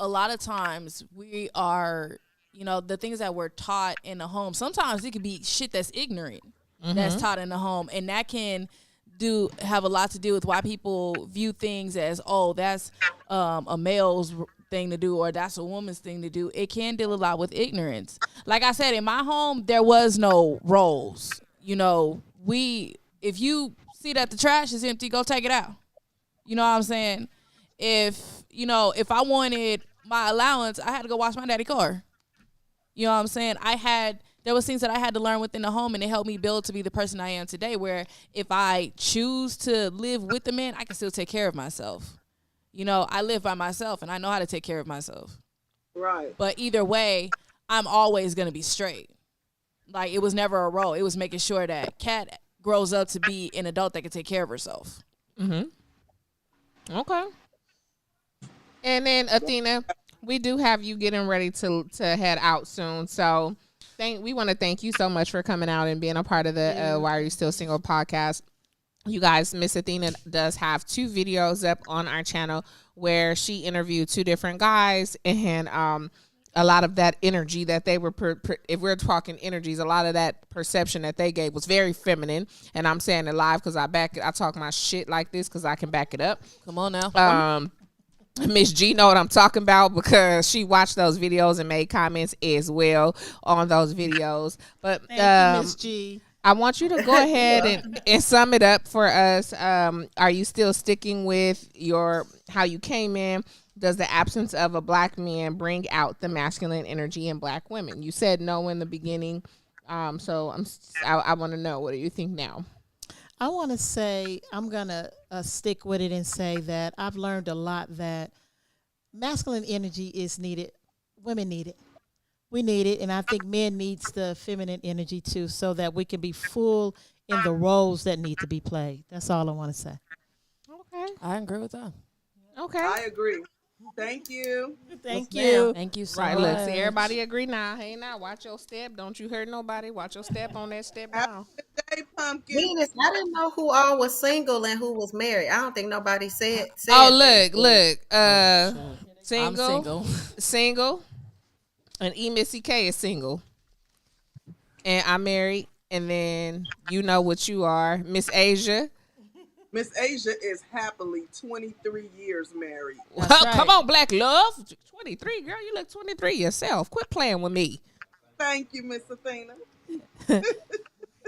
a lot of times we are, the things that we're taught in the home, sometimes it could be shit that's ignorant that's taught in the home. And that can have a lot to do with why people view things as, that's a male's thing to do or that's a woman's thing to do. It can deal a lot with ignorance. Like I said, in my home, there was no roles. If you see that the trash is empty, go take it out. You know what I'm saying? If I wanted my allowance, I had to go wash my daddy's car. You know what I'm saying? There was things that I had to learn within the home, and it helped me build to be the person I am today, where if I choose to live with the man, I can still take care of myself. I live by myself, and I know how to take care of myself. Right. But either way, I'm always going to be straight. Like, it was never a role. It was making sure that Katt grows up to be an adult that can take care of herself. Mm-hmm. Okay. And then, Athena, we do have you getting ready to head out soon. So we want to thank you so much for coming out and being a part of the Why Are You Still Single podcast. You guys, Miss Athena does have 2 videos up on our channel where she interviewed 2 different guys, and a lot of that energy that they were, if we're talking energies, a lot of that perception that they gave was very feminine. And I'm saying it live because I talk my shit like this because I can back it up. Come on now. Miss G know what I'm talking about because she watched those videos and made comments as well on those videos. But thank you, Miss G. I want you to go ahead and sum it up for us. Are you still sticking with how you came in? Does the absence of a black man bring out the masculine energy in black women? You said no in the beginning, so I want to know, what do you think now? I want to say, I'm going to stick with it and say that I've learned a lot that masculine energy is needed. Women need it. We need it. And I think men needs the feminine energy too, so that we can be full in the roles that need to be played. That's all I want to say. Okay. I agree with that. Okay. I agree. Thank you. Thank you. Thank you so Right, much. look, see, everybody agree now. Hey, now, watch your step. Don't you hurt nobody. Watch your step on that step down. Hey, Pumpkin. Venus, I didn't know who all was single and who was married. I don't think nobody said Oh, that. Single. I'm Single. And EmissyK is single. And I'm married. And then you know what you are. Miss Asia. Miss Asia is happily 23 years married. Well, come on, Black Love. 23, girl. You look 23 yourself. Quit playing with me. Thank you, Miss Athena.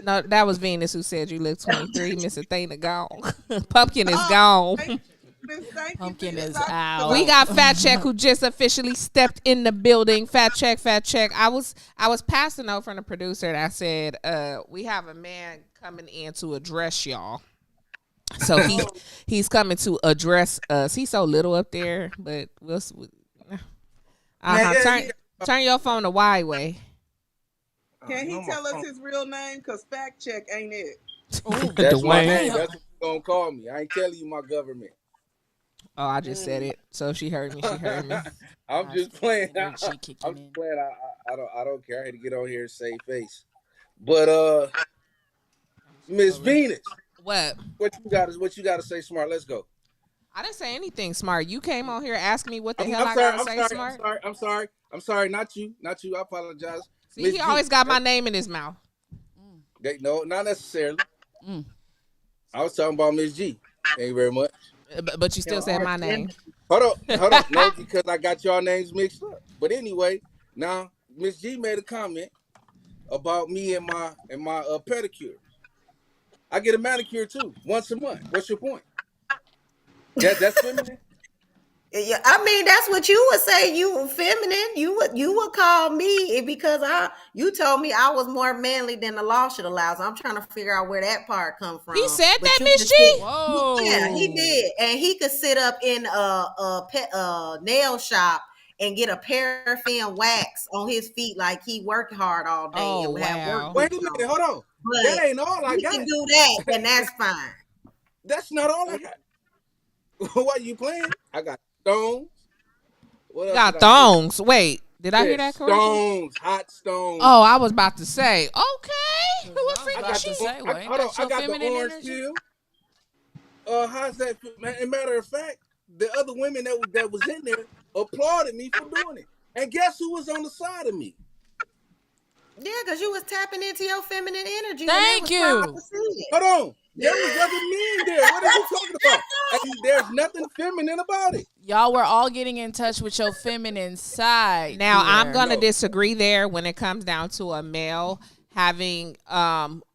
No, that was Venus who said you look 23. Miss Athena gone. Pumpkin is gone. Thank you, Pumpkin Miss. is I- out. We got Fat Check who just officially stepped in the building. Fat Check, Fat Check. I was passing out from the producer that said, we have a man coming in to address y'all. So he's coming to address us. He's so little up there, but we'll turn your phone the wide way. Can he tell us his real name? Because fact check ain't it. That's my name. That's what you're going to call me. I ain't telling you my government. Oh, I just said it. So if she heard me, she heard me. I'm just playing. I'm She just kicking in. playing. I don't care. I had to get on here and save face. But Miss Venus, What? what you got to say, smart? Let's go. I didn't say anything smart. You came on here asking me what the hell I'm I sorry. gotta say smart. I'm sorry. Not you. I apologize. See, Miss he G, always got my name in his mouth. No, not necessarily. I was talking about Miss G. Thank you very much. But you still said my name. Hold on. No, because I got y'all names mixed up. But anyway, now Miss G made a comment about me and my pedicure. I get a manicure too, once a month. What's your point? That's feminine. Yeah, I mean that's what you would say. You were feminine. You would call me because you told me I was more manly than the law should allow. So I'm trying to figure out where that part come from. He said But that, you Miss just G? said- Whoa. Yeah, he did, and he could sit up in a nail shop and get a paraffin wax on his feet like he worked hard all day. Oh, and have wow. work Wait a boots minute, on. hold on. But That ain't all I you got. can do that, then that's fine. That's not all I got. Why you playing? I got stones. What else Got did I get? thongs. Wait, did I hear that correctly? Stones, hot stones. Oh, I was about to say. Okay. Who was I freaking was about to cheap? say, well, ain't Hold on, that I your got the feminine orange energy? peel. How's that? And matter of fact, the other women that was in there applauded me for doing it. And guess who was on the side of me? Yeah, because you was tapping into your feminine energy. Thank you. Hold on. There was other men there. What are you talking about? And there's nothing feminine about it. Y'all were all getting in touch with your feminine side. Now, I'm here. going to disagree there when it comes down to a male having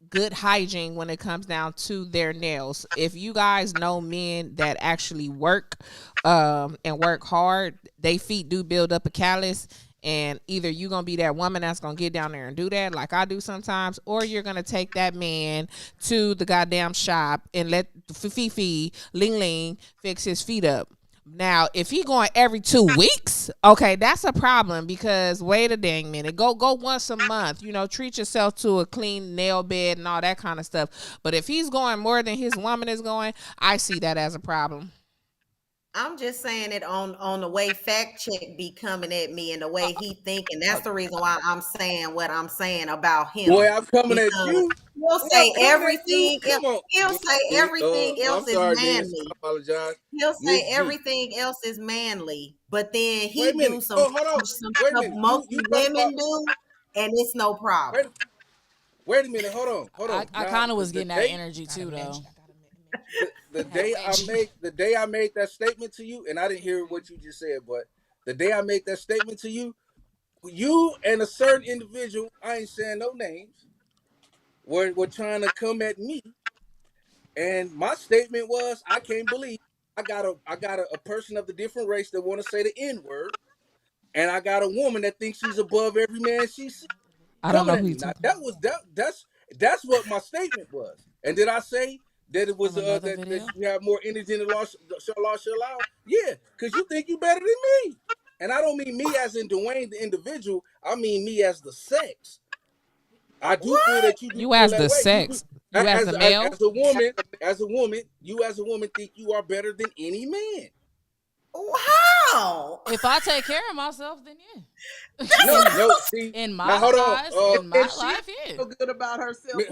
good hygiene when it comes down to their nails. If you guys know men that actually work and work hard, their feet do build up a callus. And either you're going to be that woman that's going to get down there and do that like I do sometimes, or you're going to take that man to the goddamn shop and let Fifi, Ling Ling, fix his feet up. Now, if he going every 2 weeks, okay, that's a problem because wait a dang minute. Go once a month. You know, treat yourself to a clean nail bed and all that kind of stuff. But if he's going more than his woman is going, I see that as a problem. I'm just saying it on the way fact check be coming at me and the way he think, and that's the reason why I'm saying what I'm saying about him. Boy, I'm coming at you. He'll say everything. Come on. He'll say everything else I'm sorry, is Venus. manly. I apologize. He'll say Miss G. everything else is manly, but then he Wait a minute. do some Hold on. some Wait a stuff minute. most You women do, and it's no problem. Wait a minute. Hold on. I kind of was getting that energy too, though. The day I made that statement to you, and I didn't hear what you just said, but the day I made that statement to you, you and a certain individual, I ain't saying no names, were trying to come at me, and my statement was, I can't believe I got a person of the different race that want to say the N-word, and I got a woman that thinks she's above every man she sees. I don't know who you're talking about. That's what my statement was. And did I say that it was that you have more energy than the law shall allow? Yeah, because you think you better than me. And I don't mean me as in Dwayne the individual. I mean me as the sex. I do feel that you do. You as that the way. sex. You as the male. As a woman, you as a woman think you are better than any man. How? If I take care of myself, then yeah. No. See, in my now, hold eyes, on. in my life, yeah. Feel good about herself.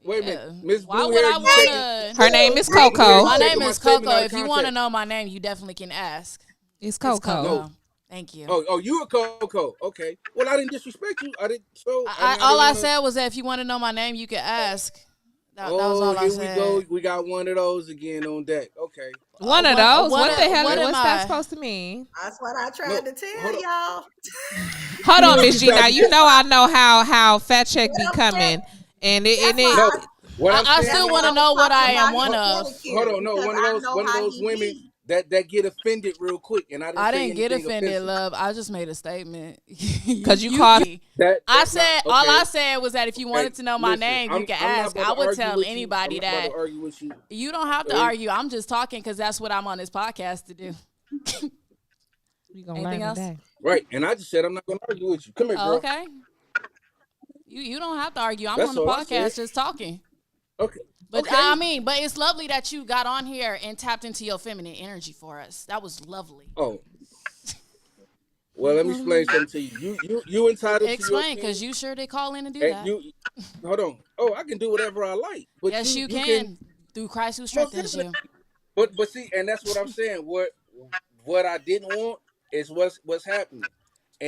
Wait a minute, Miss Why Blue would Hair, I want to? Her name is Coco. My name is Coco. If you want to know my name, you definitely can ask. It's Coco. No. Thank you. Oh, you a Coco? Okay. Well, I didn't disrespect you. I didn't. So all I said was that if you want to know my name, you can ask. That was all I said. Here we go. We got one of those again on deck. Okay. One of those? What the hell? What What's am that I? supposed to mean? That's what I tried to tell y'all. Hold on, Miss G. Now you know I know how Fat Check be coming, and it. No, I still want to know what I am one of. Hold on, no, one of those women that get offended real quick, and I didn't get offended, offensive. love. I just made a statement. Because you called that. I said not, okay. all I said was that if you wanted to know my listen, name, you can I'm ask. I would tell anybody that. argue with you. You don't have to argue. I'm just talking because that's what I'm on this podcast to do. You gonna Anything learn else? today. Right, and I just said I'm not gonna argue with you. Come here, bro. Okay. You don't have to argue. I'm That's on the all I podcast said. just talking. Okay. But okay. I mean, but it's lovely that you got on here and tapped into your feminine energy for us. That was lovely. Oh. Well, let me explain something to you. You entitled Explain, to because you sure did call in and do that. Hold on. Oh, I can do whatever I like. But yes, you can. Through Christ who strengthens you. But see, and that's what I'm saying. What I didn't want is what's happening.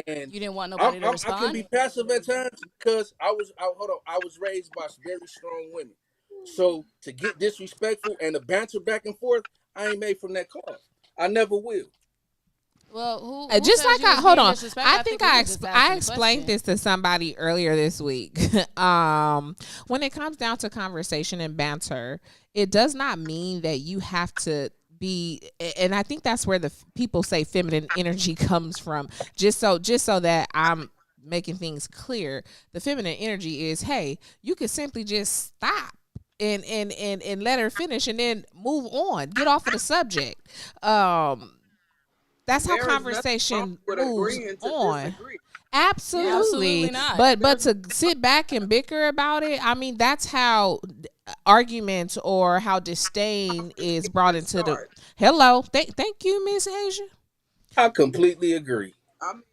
And you didn't want nobody to respond? I can be passive at times because I was raised by very strong women. So to get disrespectful and to banter back and forth, I ain't made from that cloth. I never will. Well, who just like hold on. I think I explained question. this to somebody earlier this week. When it comes down to conversation and banter, it does not mean that you have to be, and I think that's where the people say feminine energy comes from. Just so that I'm making things clear, the feminine energy is, hey, you can simply just stop and let her finish and then move on, get off of the subject. That's how conversation moves on. Absolutely not. But to sit back and bicker about it, I mean, that's how arguments or how disdain is brought into the. Hello, thank you, Miss Asia. I completely agree. I mean,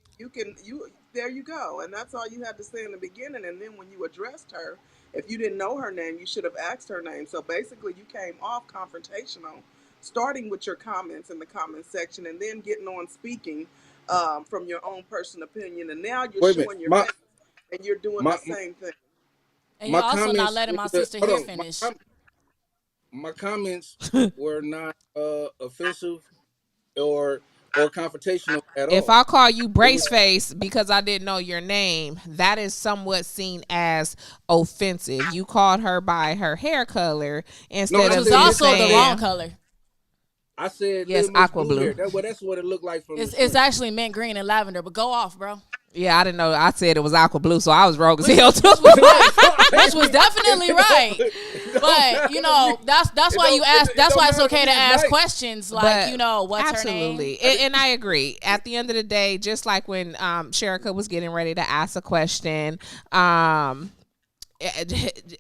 there you go, and that's all you had to say in the beginning. And then when you addressed her, if you didn't know her name, you should have asked her name. So basically, you came off confrontational, starting with your comments in the comment section, and then getting on speaking from your own personal opinion. And now you're showing your face, and you're doing the same thing. And you're also not letting my sister here finish. My comments were not offensive or confrontational at all. If I call you brace face because I didn't know your name, that is somewhat seen as offensive. You called her by her hair color instead of also the wrong color. I said yes, aqua blue. That's what it looked like from. It's actually mint green and lavender. But go off, bro. Yeah, I didn't know. I said it was aqua blue, so I was wrong as hell too. Which was definitely right. But that's why you ask. That's why it's okay to ask questions like, what's absolutely. her name. And I agree. At the end of the day, just like when Sherika was getting ready to ask a question,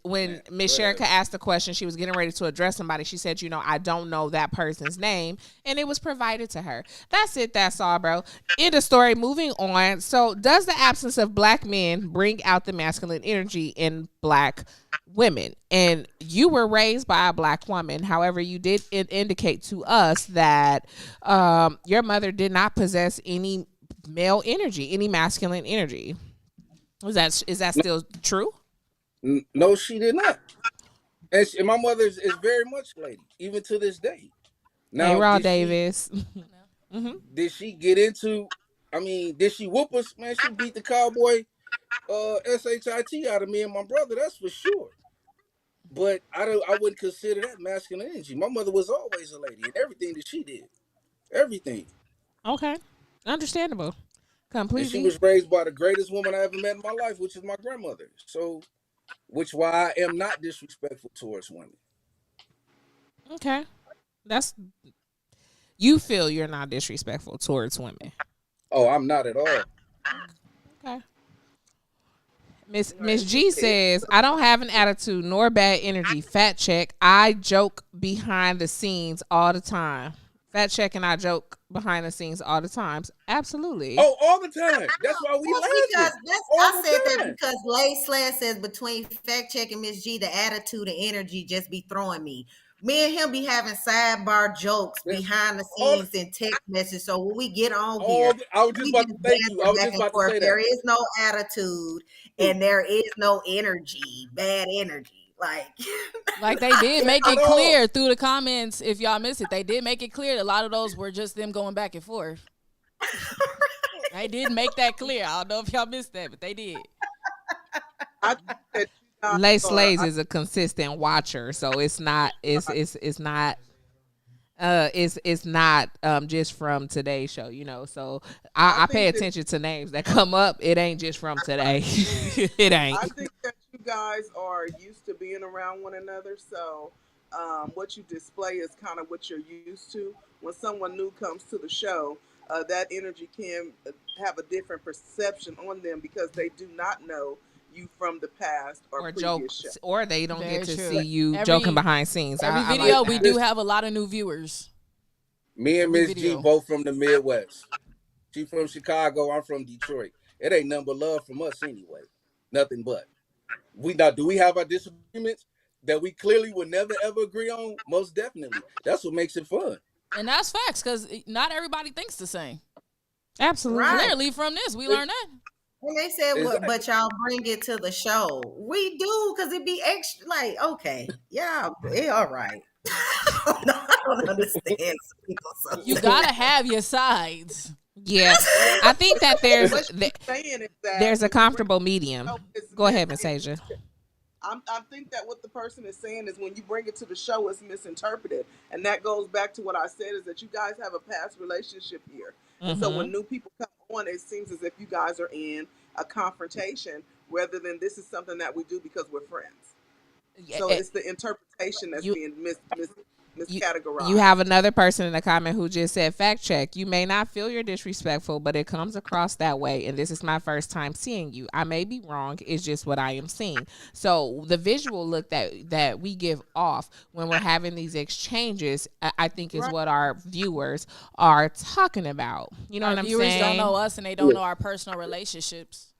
when Miss Sherika asked the question, she was getting ready to address somebody. She said, I don't know that person's name, and it was provided to her. That's it. That's all, bro. End of story. Moving on. So does the absence of black men bring out the masculine energy in black women? And you were raised by a black woman. However, you did indicate to us that your mother did not possess any male energy, any masculine energy. Is that still true? No, she did not. And my mother is very much lady, even to this day. Now, hey, Raw Davis. Did she get into? Did she whoop us? Man, she beat the cowboy shit out of me and my brother. That's for sure. But I wouldn't consider that masculine energy. My mother was always a lady in everything that she did. Everything. Okay, understandable. Completely. And she was raised by the greatest woman I ever met in my life, which is my grandmother. So. Which why I am not disrespectful towards women. Okay. You feel you're not disrespectful towards women. Oh, I'm not at all. Okay. Miss G says, I don't have an attitude nor bad energy. Fat check. I joke behind the scenes all the time. Fat check and I joke behind the scenes all the time. Absolutely. Oh, all the time. That's why we laugh. I said that because Lay Slash says between Fact Check and Miss G, the attitude and energy just be throwing me. Me and him be having sidebar jokes behind the scenes and text messages. So when we get on here, I was just about to thank you. I was just about to say that. There is no attitude and there is no energy, bad energy. Like they did make it clear through the comments. If y'all missed it, they did make it clear that a lot of those were just them going back and forth. They did make that clear. I don't know if y'all missed that, but they did. Lace Slays is a consistent watcher, so it's not is not just from today's show, so I pay attention to names that come up. It ain't just from today. It ain't. I think that you guys are used to being around one another, so what you display is kind of what you're used to. When someone new comes to the show, that energy can have a different perception on them because they do not know you from the past or joke, previous show. or they don't Very get to true. see you joking behind scenes. Every I video, like we do have a lot of new viewers. Me and Every Miss G video. both from the Midwest. She from Chicago. I'm from Detroit. It ain't nothing but love from us anyway. Nothing but. Do we have our disagreements that we clearly would never ever agree on? Most definitely. That's what makes it fun. And that's facts, because not everybody thinks the same. Absolutely. Right. Clearly, from this, we learned that. And they said, Exactly. but y'all bring it to the show. We do, because it be extra. Like, okay, yeah, all right. I don't understand people. You gotta have your sides. Yeah, I think that What she's saying is that there's a comfortable medium. Go ahead, Miss Asia. I think that what the person is saying is when you bring it to the show, it's misinterpreted. And that goes back to what I said is that you guys have a past relationship here. And so when new people come on, it seems as if you guys are in a confrontation rather than this is something that we do because we're friends. So it's the interpretation that's being miscategorized. You have another person in the comment who just said, fact check. You may not feel you're disrespectful, but it comes across that way. And this is my first time seeing you. I may be wrong. It's just what I am seeing. So the visual look that we give off when we're having these exchanges, I think is what our viewers are talking about. You know what I'm saying? Viewers don't know us and they don't know our personal relationships.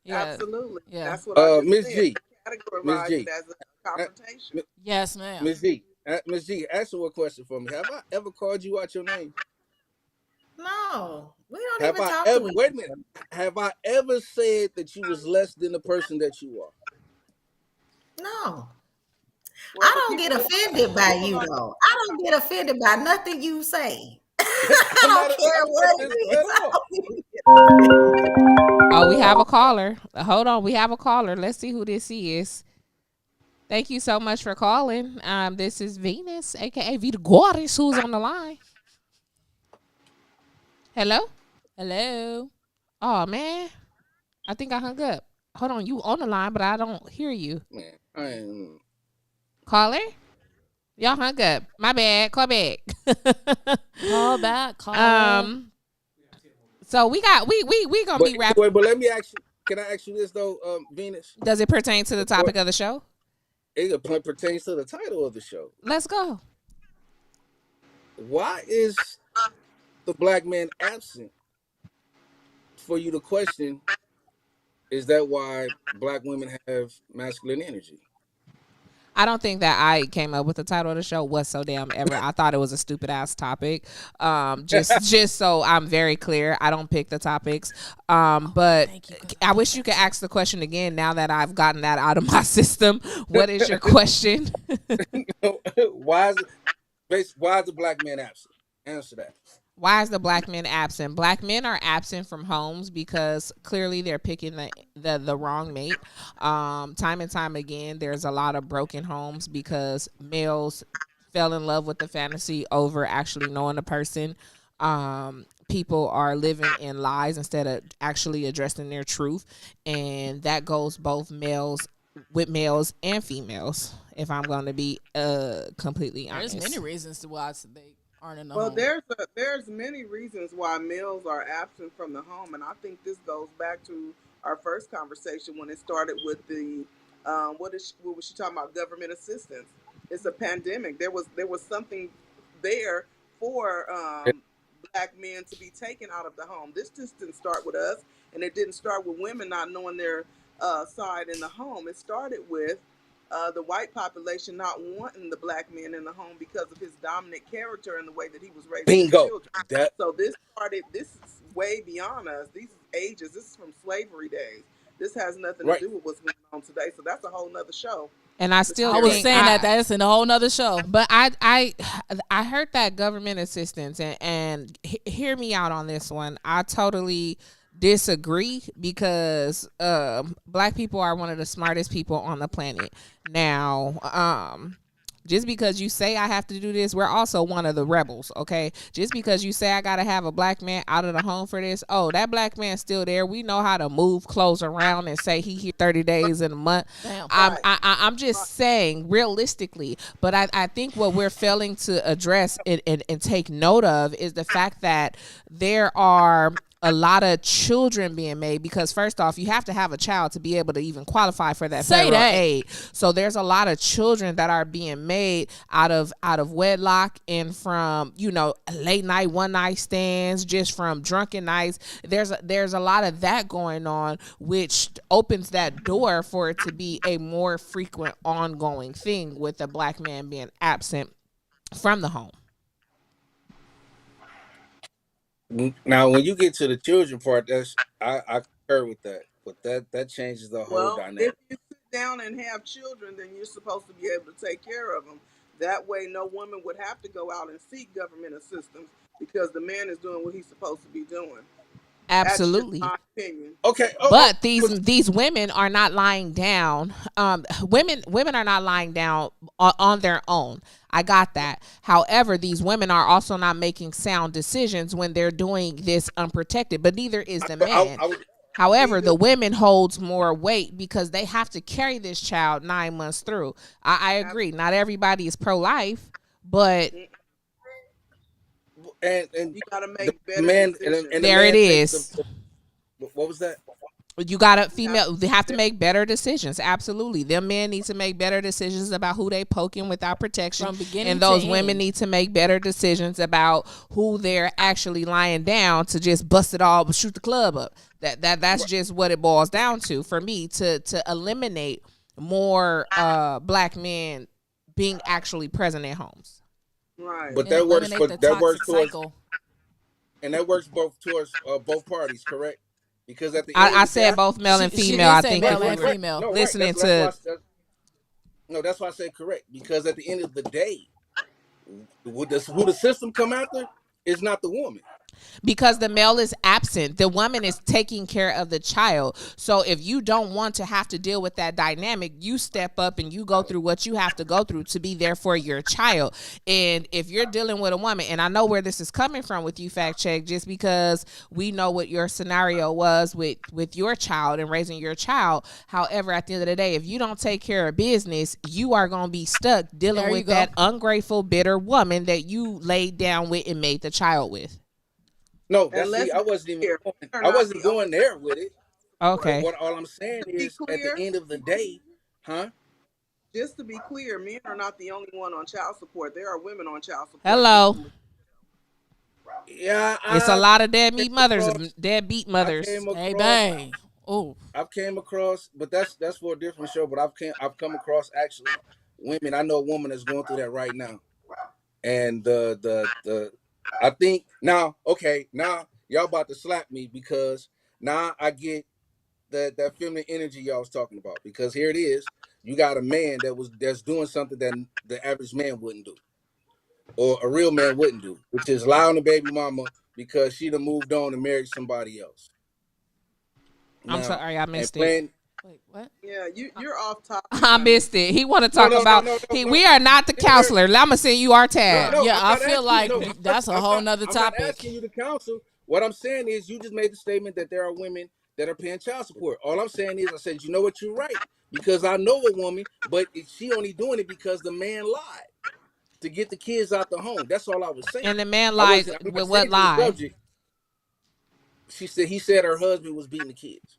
Yeah. Absolutely. Yeah. That's what I Miss G. categorize it as a confrontation. Yes, ma'am. Miss G. Miss G, answer one question for me. Have I ever called you out your name? No, we don't Have even I talk ever? to each Wait a minute. Have I ever said that you was less than the person that you are? No. Well, I don't get offended by you, though. I don't get offended by nothing you say. I don't care what it is. Oh, we have a caller. Hold on. We have a caller. Let's see who this is. Thank you so much for calling. This is Venus, a.k.a. Vita Goddess, who's on the line. Hello? Hello. Oh, man. I think I hung up. Hold on. You on the line, but I don't hear you. Man, I ain't. Caller? Y'all hung up. My bad. Call back. Call back. Call. So we gonna be wrapping. Wait, but let me ask you. Can I ask you this though, Venus? Does it pertain to the topic of the show? It pertains to the title of the show. Let's go. Why is the black man absent? For you to question, is that why black women have masculine energy? I don't think that I came up with the title of the show whatsoever. I thought it was a stupid ass topic. Just so I'm very clear, I don't pick the topics. But I wish you could ask the question again now that I've gotten that out of my system. What is your question? Why is the black man absent? Answer that. Why is the black men absent? Black men are absent from homes because clearly they're picking the wrong mate. Time and time again, there's a lot of broken homes because males fell in love with the fantasy over actually knowing the person. People are living in lies instead of actually addressing their truth. And that goes both with males and females, if I'm going to be completely honest. There's many reasons to why they aren't in the Well, home. there's many reasons why males are absent from the home, and I think this goes back to our first conversation when it started with the what was she talking about? Government assistance. It's a pandemic. There was something there for black men to be taken out of the home. This just didn't start with us, and it didn't start with women not knowing their side in the home. It started with the white population not wanting the black man in the home because of his dominant character and the way that he was raising his children. So this is way beyond us. These ages, this is from slavery days. This has nothing to do with what's going on today. So that's a whole nother show. And I was saying that's in a whole nother show. But I heard that government assistance and hear me out on this one. I totally disagree because black people are one of the smartest people on the planet. Now, Just because you say I have to do this, we're also one of the rebels, okay? Just because you say I got to have a black man out of the home for this, oh, that black man's still there. We know how to move clothes around and say he here 30 days in a month. I'm just saying realistically, but I think what we're failing to address and take note of is the fact that there are a lot of children being made, because first off, you have to have a child to be able to even qualify for that federal aid. So there's a lot of children that are being made out of wedlock and from, you know, late night one night stands, just from drunken nights. There's a lot of that going on, which opens that door for it to be a more frequent ongoing thing with a black man being absent from the home. Now, when you get to the children part, I concur with that, but that changes the whole dynamic. If you sit down and have children, then you're supposed to be able to take care of them. That way, no woman would have to go out and seek government assistance because the man is doing what he's supposed to be doing. Absolutely. That's just my opinion. Okay, but these women are not lying down. Women are not lying down on their own. I got that. However, these women are also not making sound decisions when they're doing this unprotected, but neither is the man. However, the women holds more weight because they have to carry this child 9 months through. I agree. Not everybody is pro-life, but and you gotta make better decisions. And there it is. What was that? You got they have to make better decisions. Absolutely. Them men need to make better decisions about who they poking without protection. From beginning and those to women end. need to make better decisions about who they're actually lying down to just bust it all, shoot the club up. That's just what it boils down to for me, to eliminate more black men being actually present at homes. Right. But that works towards and that works both towards both parties, correct? Because at the end I said both male and female. I think male and female. No, listening that's why I said correct. Because at the end of the day, who the system come after is not the woman. Because the male is absent, the woman is taking care of the child. So if you don't want to have to deal with that dynamic, you step up and you go through what you have to go through to be there for your child. And if you're dealing with a woman, and I know where this is coming from with you, Fact Check, just because we know what your scenario was with your child and raising your child. However, at the end of the day, if you don't take care of business, you are going to be stuck dealing with that ungrateful, bitter woman that you laid down with and made the child with. No, I wasn't going there with it. Okay. All I'm saying is, at the end of the day, just to be clear, men are not the only one on child support. There are women on child support. Hello. Yeah, it's a lot of deadbeat mothers. Hey, bang. Oh, I've came across, but that's for a different show. But I've come across actually women. I know a woman that's going through that right now, and I think now y'all about to slap me because now I get that feminine energy y'all was talking about, because here it is, you got a man that's doing something that the average man wouldn't do, or a real man wouldn't do, which is lie on the baby mama because she done moved on and married somebody else. I'm sorry, I missed it. Wait, what? Yeah, you're off topic. I missed it. He want to talk about. We are not the counselor. I'm gonna send you our tag. I feel like that's a whole nother topic. I'm not asking you to counsel. What I'm saying is, you just made the statement that there are women that are paying child support. All I'm saying is, I said, you know what, you're right, because I know a woman, but she only doing it because the man lied to get the kids out the home. That's all I was saying. And the man lied with what lie? He said her husband was beating the kids.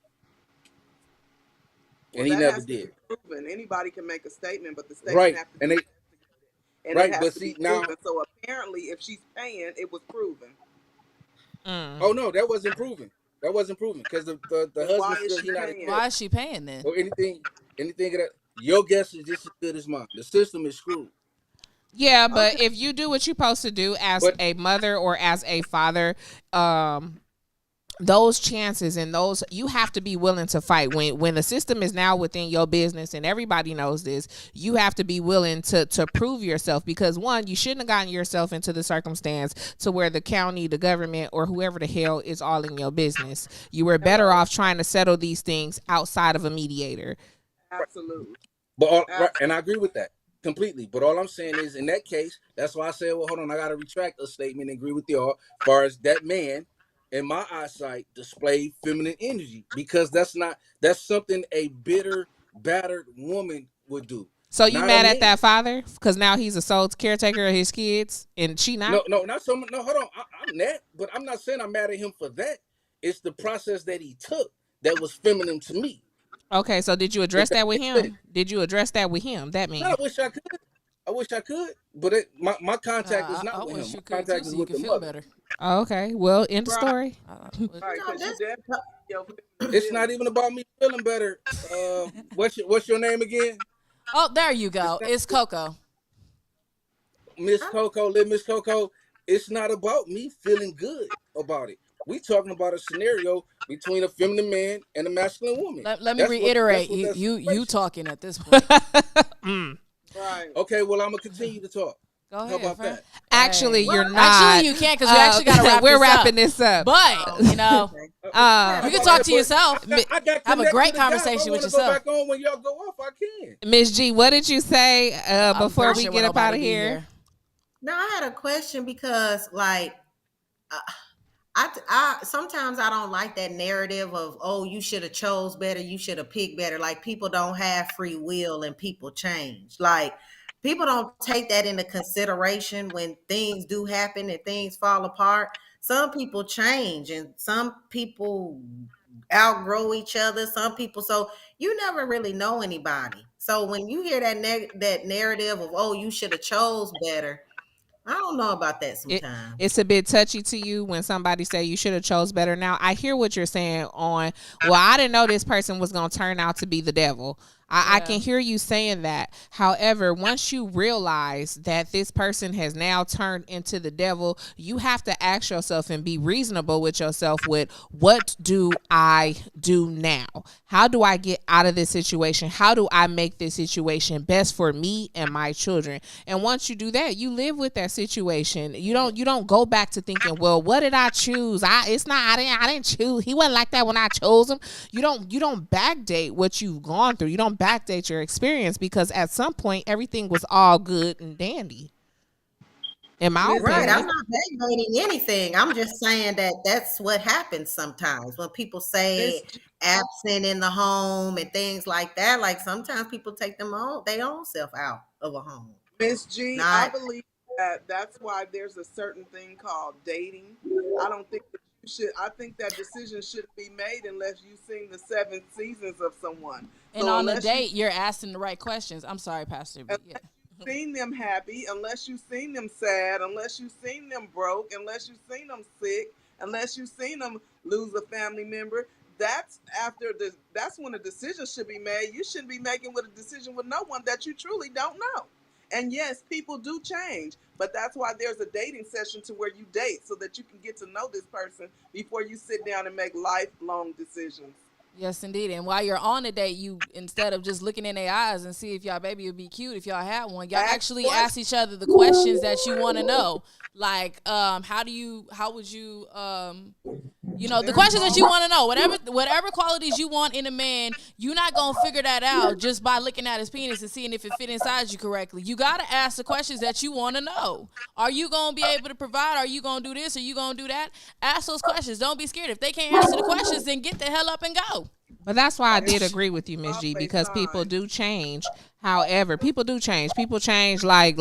And he never did. Anybody can make a statement, but the statement has to be proven. So apparently, if she's paying, it was proven. Oh no, that wasn't proven. That wasn't proven because the husband still not. Why is she paying then? Or anything of that. Your guess is just as good as mine. The system is screwed. Yeah, but if you do what you're supposed to do as a mother or as a father, those chances and those, you have to be willing to fight. When the system is now within your business, and everybody knows this, you have to be willing to prove yourself, because one, you shouldn't have gotten yourself into the circumstance to where the county, the government, or whoever the hell is all in your business. You were better off trying to settle these things outside of a mediator. Absolutely. But and I agree with that. completely. But all I'm saying is, in that case, that's why I said, well, hold on, I got to retract a statement and agree with y'all. As far as that man, in my eyesight, displayed feminine energy, because that's something a bitter, battered woman would do. So you Not a mad at man. that father because now he's a sole caretaker of his kids and she not? No, not so much. No, hold on. I'm that, but I'm not saying I'm mad at him for that. It's the process that he took that was feminine to me. Okay, so did you If address that that with makes sense. him? Did you address that with him? That No, I mean, wish I could. I wish I could, but my contact is I not with wish him. you My could too, contact so is you with can the feel mother. better. okay. Well, end the Right, story. right, because you This definitely your feminine It's not energy. even about me feeling better. What's your name again? Oh, there you It's go. not It's Coco. Miss Coco. Live Miss Coco. It's not about me feeling good about it. We talking about a scenario between a feminine man and a masculine woman. Let me That's reiterate. what that You situation. talking at this point. Right. Okay, well I'm gonna continue to talk. Go How ahead, about friend. that? Actually, Hey. you're not. Actually, you can't because we actually got to wrap we're this wrapping up. this up. But you know, Uh, How you can about talk that? to But yourself. I got Have a connect great to the guy. If I conversation with want to go yourself. back on when y'all go off, I can. Miss G, what did you say I'm before pretty we sure get won't up out nobody of be here? here. Now I had a question because, like, uh, I sometimes I don't like that narrative of, oh, you should have chose better, you should have picked better. Like, people don't have free will and people change. Like, people don't take that into consideration when things do happen and things fall apart. Some people change and some people outgrow each other. Some people, so you never really know anybody. So when you hear that narrative of, oh, you should have chose better, I don't know about that it sometimes. it's a bit touchy to you when somebody say you should have chose better. Now I hear what you're saying on, well, I didn't know this person was going to turn out to be the devil. I Yeah. can hear you saying that. However, once you realize that this person has now turned into the devil, you have to ask yourself and be reasonable with yourself with, what do I do now? How do I get out of this situation? How do I make this situation best for me and my children? And once you do that, you live with that situation. You don't go back to thinking, well, what did I choose? I didn't choose. He wasn't like that when I chose him. You don't backdate what you've gone through. You don't backdate your experience, because at some point everything was all good and dandy. In my Miss Right. I'm opinion. not backdating anything. I'm just saying that that's what happens sometimes when people Miss say G, absent in the home and things like that. Like, sometimes people take their own self out of a home. Miss G, I Not believe that that's why there's a certain thing called dating. I don't think that you should. I think that decision shouldn't be made unless you've seen the 7 seasons of someone. And So on a unless you date, you're asking the right questions. I'm sorry, Pastor B. Yeah. unless you've seen them happy, unless you've seen them sad, unless you've seen them broke, unless you've seen them sick, unless you've seen them lose a family member, that's when a decision should be made. You shouldn't be making with a decision with no one that you truly don't know. And yes, people do change, but that's why there's a dating session to where you date so that you can get to know this person before you sit down and make lifelong decisions. Yes, indeed. And while you're on a date, you, instead of just looking in their eyes and see if y'all baby would be cute if y'all had one, y'all Ask actually questions. ask each other the questions that you want to know. Like, how would you, the questions that you want to know, whatever qualities you want in a man, you're not gonna figure that out just by looking at his penis and seeing if it fit inside you correctly. You gotta ask the questions that you want to know. Are you gonna be able to provide? Are you gonna do this? Are you gonna do that? Ask those questions. Don't be scared. If they can't answer the questions, then get the hell up and go. But that's why I did agree with you, Miss G, Always because people time. do change. However, people do change. People change like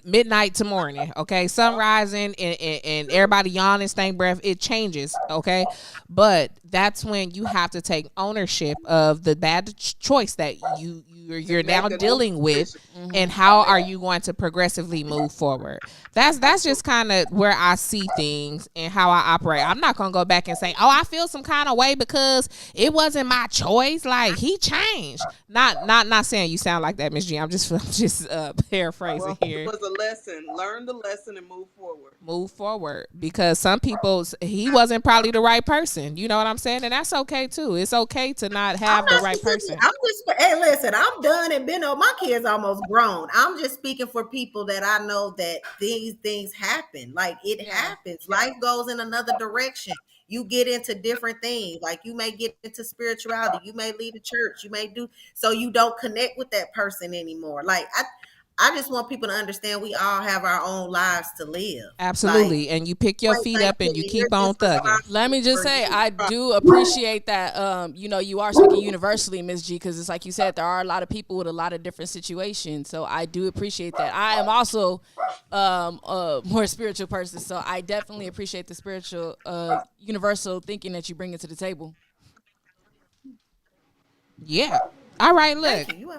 midnight to morning. Okay, sun rising and everybody yawning, stank breath. It changes. Okay, but that's when you have to take ownership of the bad choice that you're And now make a new dealing with, decision. and how are you going to progressively move forward. That's just kind of where I see things and how I operate. I'm not gonna go back and say, oh, I feel some kind of way because it wasn't my choice. Like, he changed. Not saying you sound like that, Miss G. I'm just paraphrasing Well, it here. was a lesson. Learn the lesson and move forward. Move forward, because some people, he wasn't probably the right person. You know what I'm saying? And that's okay too. It's okay to not I'm have the not right speaking. person. I'm just, hey, listen, I'm done and been on. My kids almost grown. I'm just speaking for people that I know that these things happen. Like, it Yeah. happens. Life goes in another direction. You get into different things. Like, you may get into spirituality. You may leave the church. You may do so. You don't connect with that person anymore. Like, I just want people to understand we all have our own lives to live. Absolutely. Like, And you pick your feet up and you keep on thugging. Let me just say, I do appreciate that. You are speaking universally, Miss G, because it's like you said, there are a lot of people with a lot of different situations. So I do appreciate that. I am also a more spiritual person, so I definitely appreciate the spiritual, universal thinking that you bring into the table. Yeah. All right, look. thank you.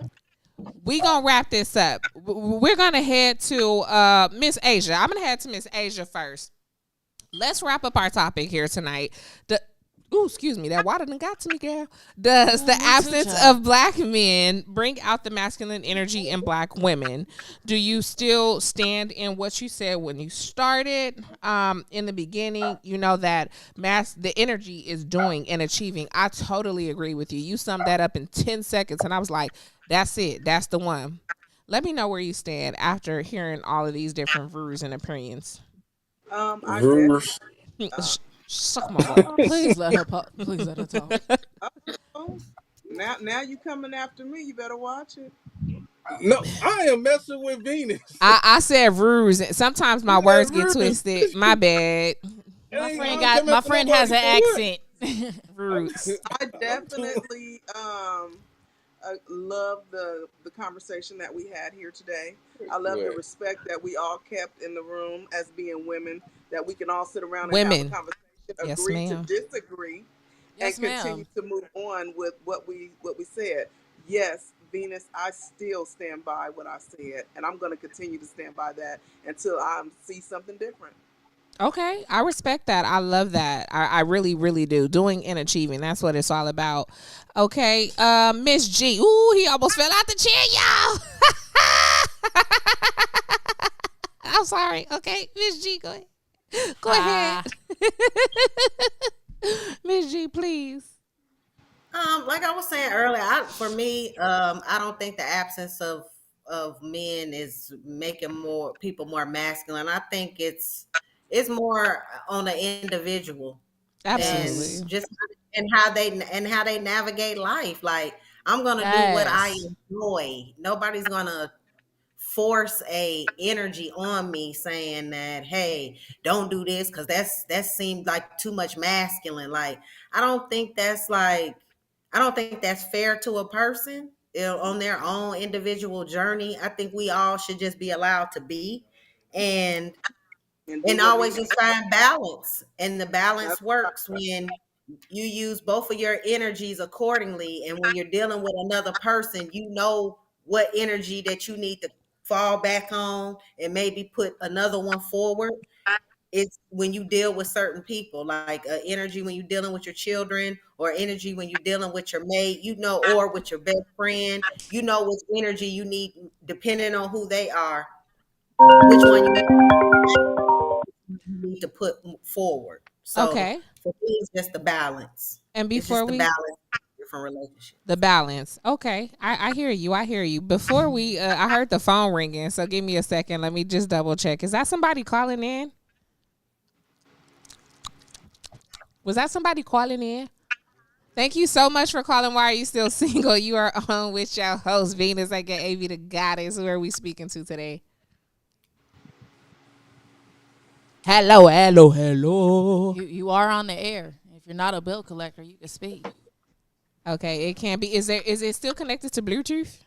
We gonna wrap this up. We're gonna head to Miss Asia. I'm gonna head to Miss Asia first. Let's wrap up our topic here tonight. Excuse me, that water done got to me, girl. Does the absence of black men bring out the masculine energy in black women? Do you still stand in what you said when you started in the beginning? You know that the energy is doing and achieving. I totally agree with you. You summed that up in 10 seconds, and I was like, that's it. That's the one. Let me know where you stand after hearing all of these different views and opinions. Rumors. Suck my butt. Please let her talk. Now you coming after me. You better watch it. No, I am messing with Venus. I said ruse. Sometimes my words get twisted. My bad. My friend has an accent. Ruse. I definitely love the conversation that we had here today. I love the respect that we all kept in the room as being women, that we can all sit around and have a conversation, agree to disagree, and continue to move on with what we said. Yes, Venus, I still stand by what I said, and I'm going to continue to stand by that until I see something different. Okay, I respect that. I love that. I really, really do. Doing and achieving. That's what it's all about. Okay, Miss G. Ooh, he almost fell out the chair, y'all. I'm sorry. Okay, Miss G, go ahead. Go ahead. Miss G, please. Like I was saying earlier, for me, I don't think the absence of men is making more people more masculine. I think it's more on the individual. Absolutely. And just and how they navigate life. Like, I'm gonna do what I enjoy. Nobody's gonna force a energy on me saying that, hey, don't do this, because that seemed like too much masculine. Like, I don't think that's fair to a person, on their own individual journey. I think we all should just be allowed to be and always just find balance. And the balance works when you use both of your energies accordingly. And when you're dealing with another person, you know what energy that you need to fall back on and maybe put another one forward. It's when you deal with certain people, like energy when you're dealing with your children, or energy when you're dealing with your mate, or with your best friend, which energy you need depending on who they are, which one you need to put forward. So for me, it's just the balance. And before we balance different relationships. The balance. Okay. I hear you. I hear you. Before we I heard the phone ringing, so give me a second. Let me just double check. Is that somebody calling in? Was that somebody calling in? Thank you so much for calling. Why are you still single? You are on with your host, Venus, aka the Goddess. Who are we speaking to today? Hello. You are on the air. If you're not a bill collector, you can speak. Okay, it can't be. Is it still connected to Bluetooth?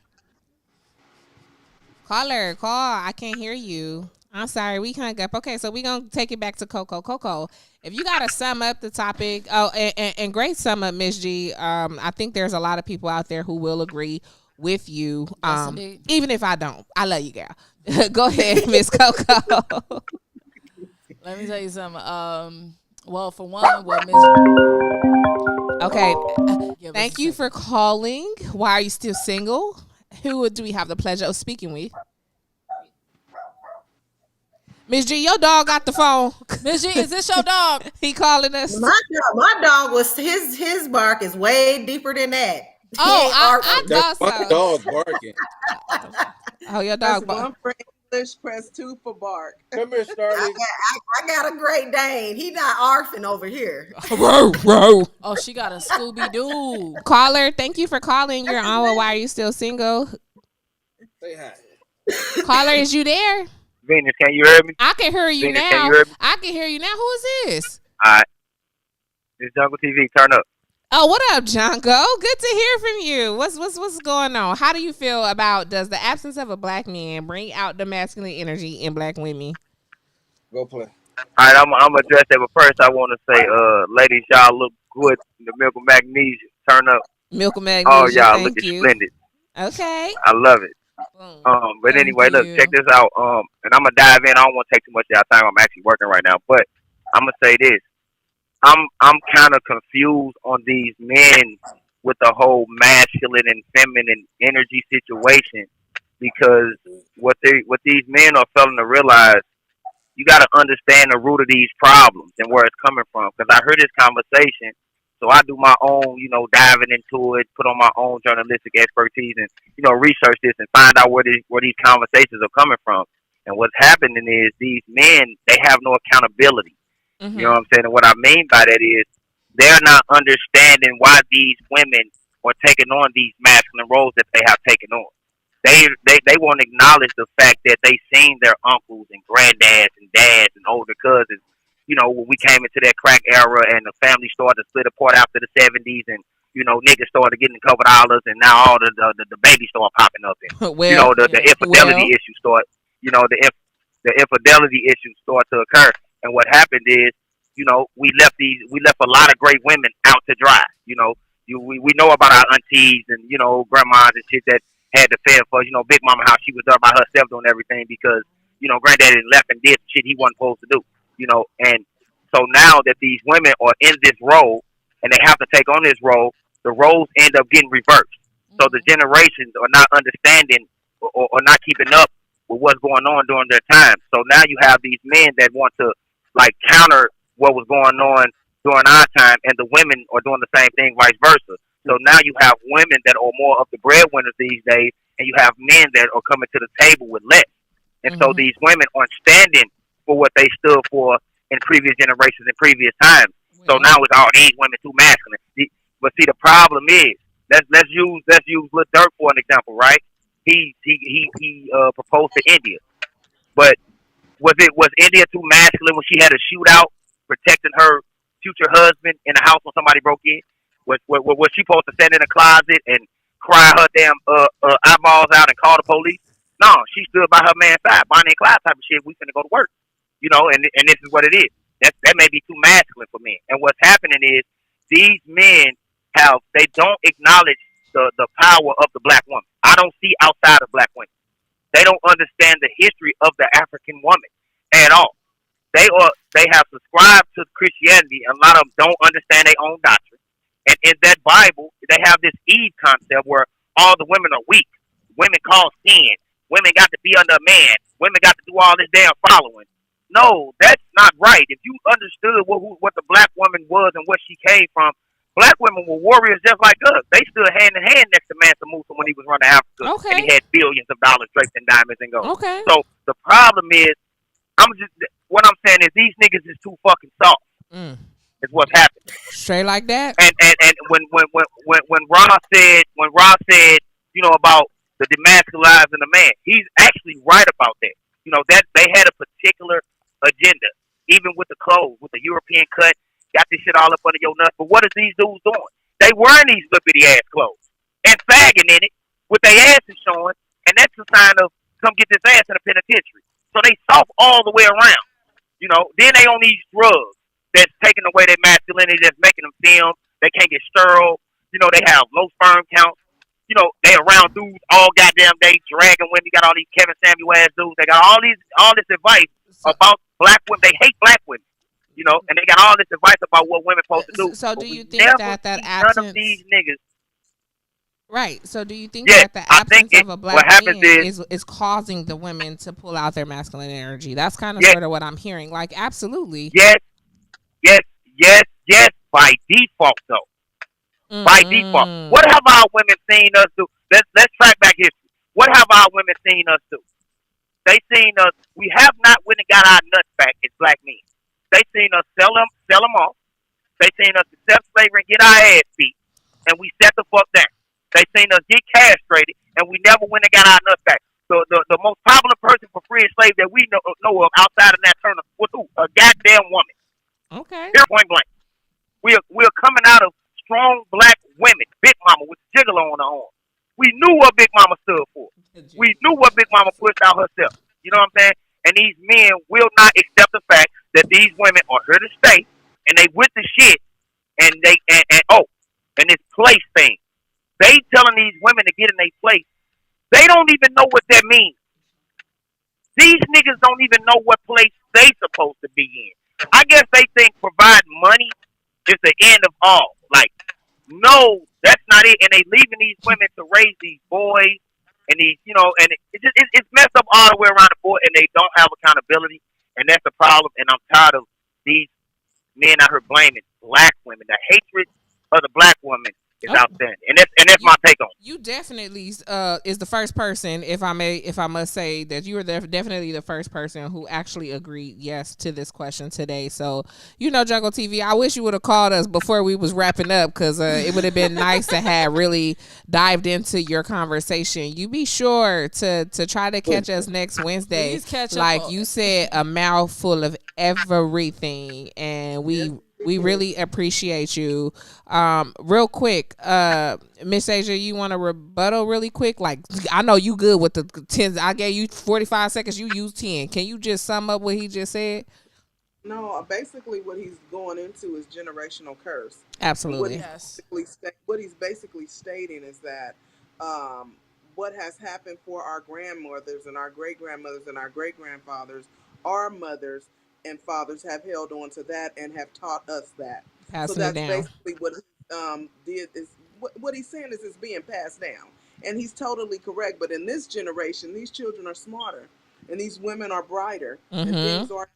Caller, call. I can't hear you. I'm sorry, we hung up. Okay, so we're going to take it back to Coco. Coco, if you got to sum up the topic, and great sum up, Miss G. I think there's a lot of people out there who will agree with you. Yes, indeed. Even if I don't. I love you, girl. Go ahead, Miss Coco. Let me tell you something. Well, for one, what Miss... Okay, thank you for calling. Why are you still single? Who do we have the pleasure of speaking with? Miss G, your dog got the phone. Miss G, is this your dog? He calling us. My dog was his bark is way deeper than that. Oh, I thought so. My dog barking. Oh, your dog barking. One for English, press 2 for bark. Come here, Starly. I got a Great Dane. He not arfing over here. Oh, she got a Scooby-Doo. Caller, thank you for calling. You're on with Why Are You Still Single? Say hi. Caller, is you there? Venus, can you hear me? I can hear you Venus, now. can you hear me? I can hear you now. Who is this? All right. This Jungle TV. Turn up. Oh, what up, Jonko? Good to hear from you. What's going on? How do you feel about, does the absence of a black man bring out the masculine energy in black women? Go play. All right, I'm gonna address that, but first I want to say, ladies, y'all look good in the milk of magnesia. Turn up. Milk of magnesia. Oh, y'all thank looking you. splendid. Okay. I love it. But Thank anyway, look, you. check this out. And I'm gonna dive in. I don't want to take too much of y'all time. I'm actually working right now, but I'm gonna say this. I'm kind of confused on these men with the whole masculine and feminine energy situation, because what these men are failing to realize, you got to understand the root of these problems and where it's coming from. Because I heard this conversation, so I do my own, diving into it, put on my own journalistic expertise, and research this and find out where these conversations are coming from. And what's happening is these men, they have no accountability. Mm-hmm. You know what I'm saying? And what I mean by that is they're not understanding why these women are taking on these masculine roles that they have taken on. They won't acknowledge the fact that they seen their uncles and granddads and dads and older cousins. When we came into that crack era and the family started to split apart after the 70s, and niggas started getting covered dollars, and now all the babies start popping up, and the infidelity issues start. The infidelity issues start to occur. And what happened is, we left a lot of great women out to dry. We know about our aunties and grandmas and shit that had to fend for. Big Mama, how she was there by herself doing everything because granddaddy left and did shit he wasn't supposed to do. And so now that these women are in this role and they have to take on this role, the roles end up getting reversed. So the generations are not understanding or not keeping up with what's going on during their time. So now you have these men that want to counter what was going on during our time, and the women are doing the same thing, vice versa. So now you have women that are more of the breadwinners these days, and you have men that are coming to the table with less. And so these women aren't standing for what they stood for in previous generations and previous times. So now it's all these women too masculine. But see, the problem is, let's use Lil Durk for an example, right? He proposed to India, but was India too masculine when she had a shootout protecting her future husband in the house when somebody broke in? Was she supposed to stand in a closet and cry her damn eyeballs out and call the police? No, she stood by her man's side, Bonnie and Clyde type of shit. We finna go to work, and this is what it is. That may be too masculine for men. And what's happening is these men they don't acknowledge the power of the black woman. I don't see outside of black women. They don't understand the history of the African woman at all. They have subscribed to Christianity. A lot of them don't understand their own doctrine. And in that Bible, they have this Eve concept where all the women are weak. Women cause sin. Women got to be under a man. Women got to do all this damn following. No, that's not right. If you understood what the black woman was and where she came from, black women were warriors just like us. They stood hand in hand next to Mansa Musa when he was running Africa, and he had billions of dollars draped in diamonds and gold. Okay. So the problem is, what I'm saying is these niggas is too fucking soft. Is what's happening. Straight like that. And when Ross said about the demasculizing the man, he's actually right about that. That they had a particular agenda, even with the clothes, with the European cut. Got this shit all up under your nuts. But what is these dudes doing? They wearing these lippity ass clothes and fagging in it with their asses showing, and that's a sign of come get this ass in the penitentiary. So they soft all the way around. Then they on these drugs that's taking away their masculinity, that's making them film. They can't get sterile. They have low sperm counts. They around dudes all goddamn day, dragging women. You got all these Kevin Samuel ass dudes. They got all this advice about black women. They hate black women. And they got all this advice about what women supposed to do. So do you think that absence? None of these niggas. Right. So do you think that the absence of a black man is causing the women to pull out their masculine energy? That's kind of sort of what I'm hearing. Like, absolutely. Yes. By default, though. By default. What have our women seen us do? Let's track back history. What have our women seen us do? They seen us. We have not went and got our nuts back as black men. They seen us sell them off. They seen us accept slavery and get our ass beat, and we set the fuck down. They seen us get castrated, and we never went and got our nuts back. the most popular person for free and slave that we know of outside of Nat Turner was who? A goddamn woman. Okay. Here, point blank. We're coming out of strong black women. Big Mama with the gigolo on her arm. We knew what Big Mama stood for. We knew what Big Mama pushed out herself. You know what I'm saying? And these men will not accept the fact that these women are here to stay, and they with the shit, and they and this place thing. They telling these women to get in their place. They don't even know what that means. These niggas don't even know what place they supposed to be in. I guess they think providing money is the end of all. Like, no, that's not it. And they leaving these women to raise these boys and these, and it's messed up all the way around the board, and they don't have accountability, and that's the problem. And I'm tired of these men out here blaming black women. The hatred of the black woman is outstanding, and that's my take on it. You definitely is the first person, if I must say, that you were definitely the first person who actually agreed yes to this question today. So, Jungle TV, I wish you would have called us before we was wrapping up, because it would have been nice to have really dived into your conversation. You be sure to try to catch us next Wednesday. Please catch like up. You said, a mouthful of everything, and we really appreciate you. Real quick, Miss Asia, you want to rebuttal really quick? Like, I know you good with the 10. I gave you 45 seconds. You used 10. Can you just sum up what he just said? No, basically what he's going into is generational curse. Absolutely. What he's basically stating is that what has happened for our grandmothers and our great-grandmothers and our great-grandfathers, our mothers and fathers have held on to that and have taught us that. Passing so that's it down. Basically what he did is what he's saying is it's being passed down, and he's totally correct. But in this generation, these children are smarter, and these women are brighter, and things are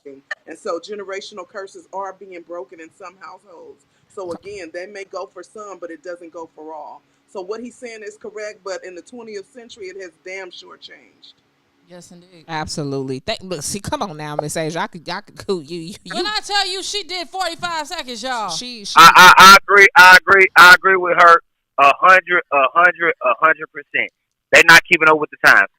changing. And so generational curses are being broken in some households. So again, they may go for some, but it doesn't go for all. So what he's saying is correct, but in the 20th century, it has damn sure changed. Yes, indeed. Absolutely. Look, see, come on now, Miss Asia. I could cool you. When I tell you she did 45 seconds, y'all. I agree with her 100%. They're not keeping up with the times.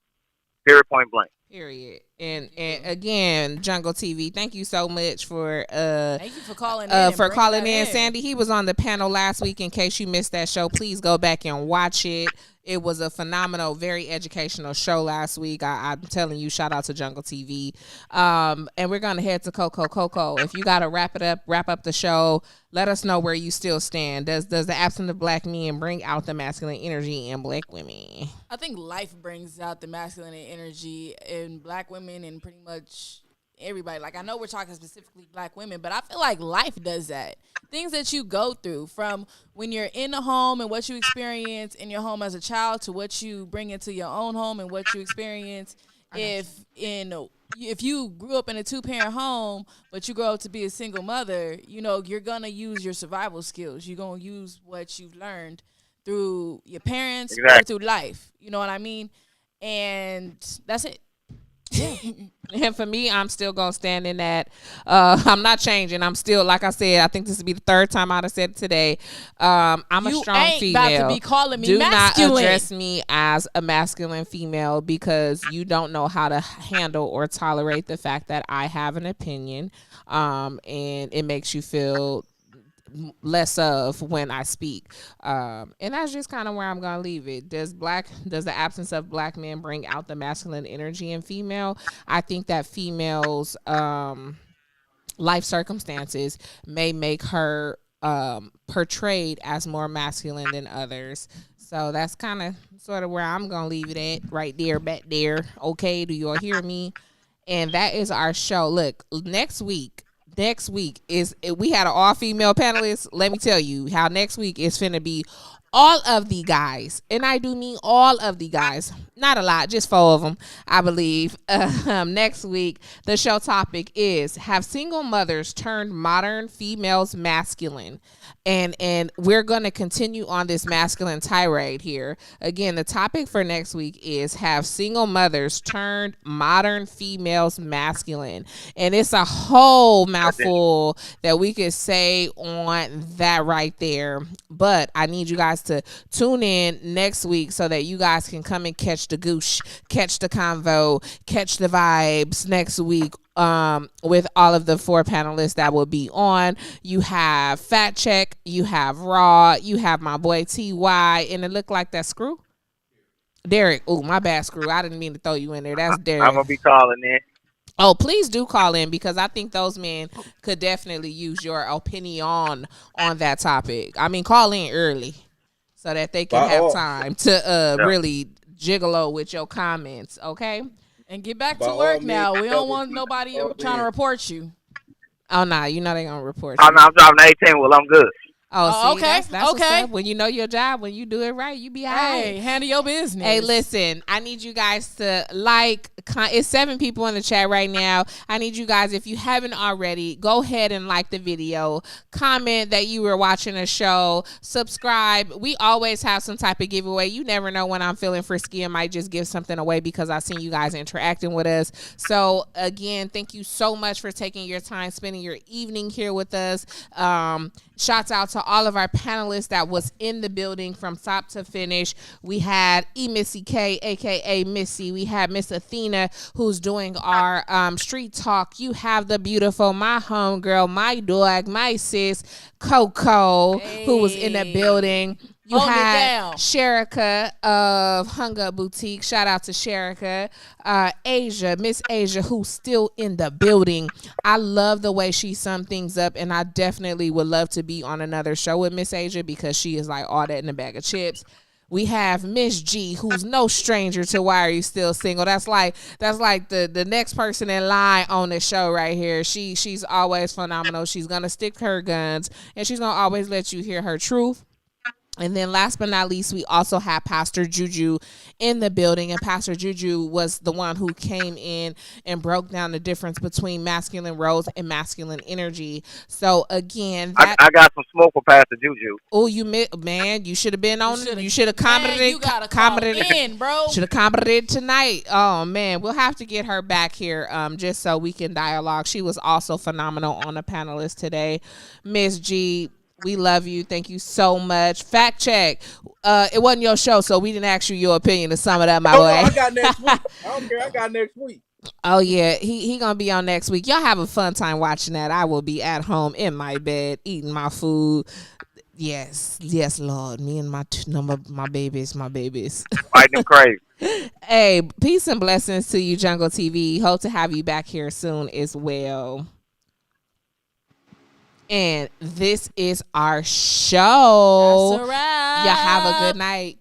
Period, point blank. Period. And again, Jungle TV, thank you so much for thank you for calling in. Sandy, he was on the panel last week. In case you missed that show, please go back and watch it. It was a phenomenal, very educational show last week. I'm telling you, shout out to Jungle TV. And we're gonna head to Coco. If you gotta wrap up the show, let us know where you still stand. Does the absence of black men bring out the masculine energy in black women? I think life brings out the masculine energy in black women and pretty much everybody. Like, I know we're talking specifically black women, but I feel like life does that. Things that you go through, from when you're in the home and what you experience in your home as a child to what you bring into your own home and what you experience if you grew up in a 2-parent home, but you grow up to be a single mother, you're going to use your survival skills. You're going to use what you've learned through your parents or through life. You know what I mean? And that's it. Yeah. And for me, I'm still gonna stand in that. I'm not changing. I'm still, like I said, I think this will be the third time I'd have said it today. I'm a strong female. About to be calling me Do masculine. not address me as a masculine female, because you don't know how to handle or tolerate the fact that I have an opinion, and it makes you feel less of when I speak, and that's just kind of where I'm gonna leave it. Does the absence of black men bring out the masculine energy in female? I think that females life circumstances may make her portrayed as more masculine than others. So that's kind of sort of where I'm gonna leave it at, right there, back there. Okay, do you all hear me? And that is our show. Look, next week is, we had an all-female panelist. Let me tell you how next week is finna be all of the guys, and I do mean all of the guys, not a lot, just 4 of them, I believe. Next week, the show topic is, have single mothers turned modern females masculine? And we're going to continue on this masculine tirade here. Again, the topic for next week is, have single mothers turned modern females masculine? And it's a whole mouthful that we could say on that right there. But I need you guys guys to tune in next week so that you guys can come and catch the goosh, catch the convo, catch the vibes next week with all of the 4 panelists that will be on. You have Fact Check, you have Raw, you have my boy TY, and it looked like that Screw. Derek. Oh, my bad, Screw. I didn't mean to throw you in there. That's Derek. I'm gonna be calling in. Oh, please do call in because I think those men could definitely use your opinion on that topic. I mean, call in early so that they can have time to really gigolo with your comments, okay? And get back to work now. We don't want nobody trying to report you. Oh, nah, you know they going to report Oh, you. no, I'm driving 18. Well, I'm good. Oh, see, okay. That's what's up. When you know your job, when you do it right, you be all right. Hey, handle your business. Hey, listen, I need you guys to it's 7 people in the chat right now. I need you guys, if you haven't already, go ahead and like the video, comment that you were watching a show, subscribe. We always have some type of giveaway. You never know when I'm feeling frisky and might just give something away because I've seen you guys interacting with us. So again, thank you so much for taking your time, spending your evening here with us. Shouts out to all of our panelists that was in the building from top to finish. We had EmissyK, aka Missy. We had Miss Athena, who's doing our street talk. You have the beautiful, my homegirl, my dog, my sis, Coco, who was in the building. You had Sherika of Hunger Boutique. Shout out to Sherika. Asia, Miss Asia, who's still in the building. I love the way she summed things up, and I definitely would love to be on another show with Miss Asia because she is like all that in a bag of chips. We have Miss G, who's no stranger to Why Are You Still Single. That's like the next person in line on the show right here. She's always phenomenal. She's gonna stick to her guns, and she's gonna always let you hear her truth. And then last but not least, we also have Pastor Juju in the building. And Pastor Juju was the one who came in and broke down the difference between masculine roles and masculine energy. So again, I got some smoke for Pastor Juju. Oh, you should have been on. You should have commented. You gotta comment in, bro. Should have commented tonight. Oh man, we'll have to get her back here, just so we can dialogue. She was also phenomenal on the panelist today, Miss G. We love you. Thank you so much. Fact check. It wasn't your show, so we didn't ask you your opinion to sum it up, my boy. I got next week. I don't care. I got next week. Oh yeah, he gonna be on next week. Y'all have a fun time watching that. I will be at home in my bed eating my food. Yes, Lord. Me and my babies. Fighting crazy. Hey, peace and blessings to you, Jungle TV. Hope to have you back here soon as well. And this is our show. That's a wrap. Y'all have a good night.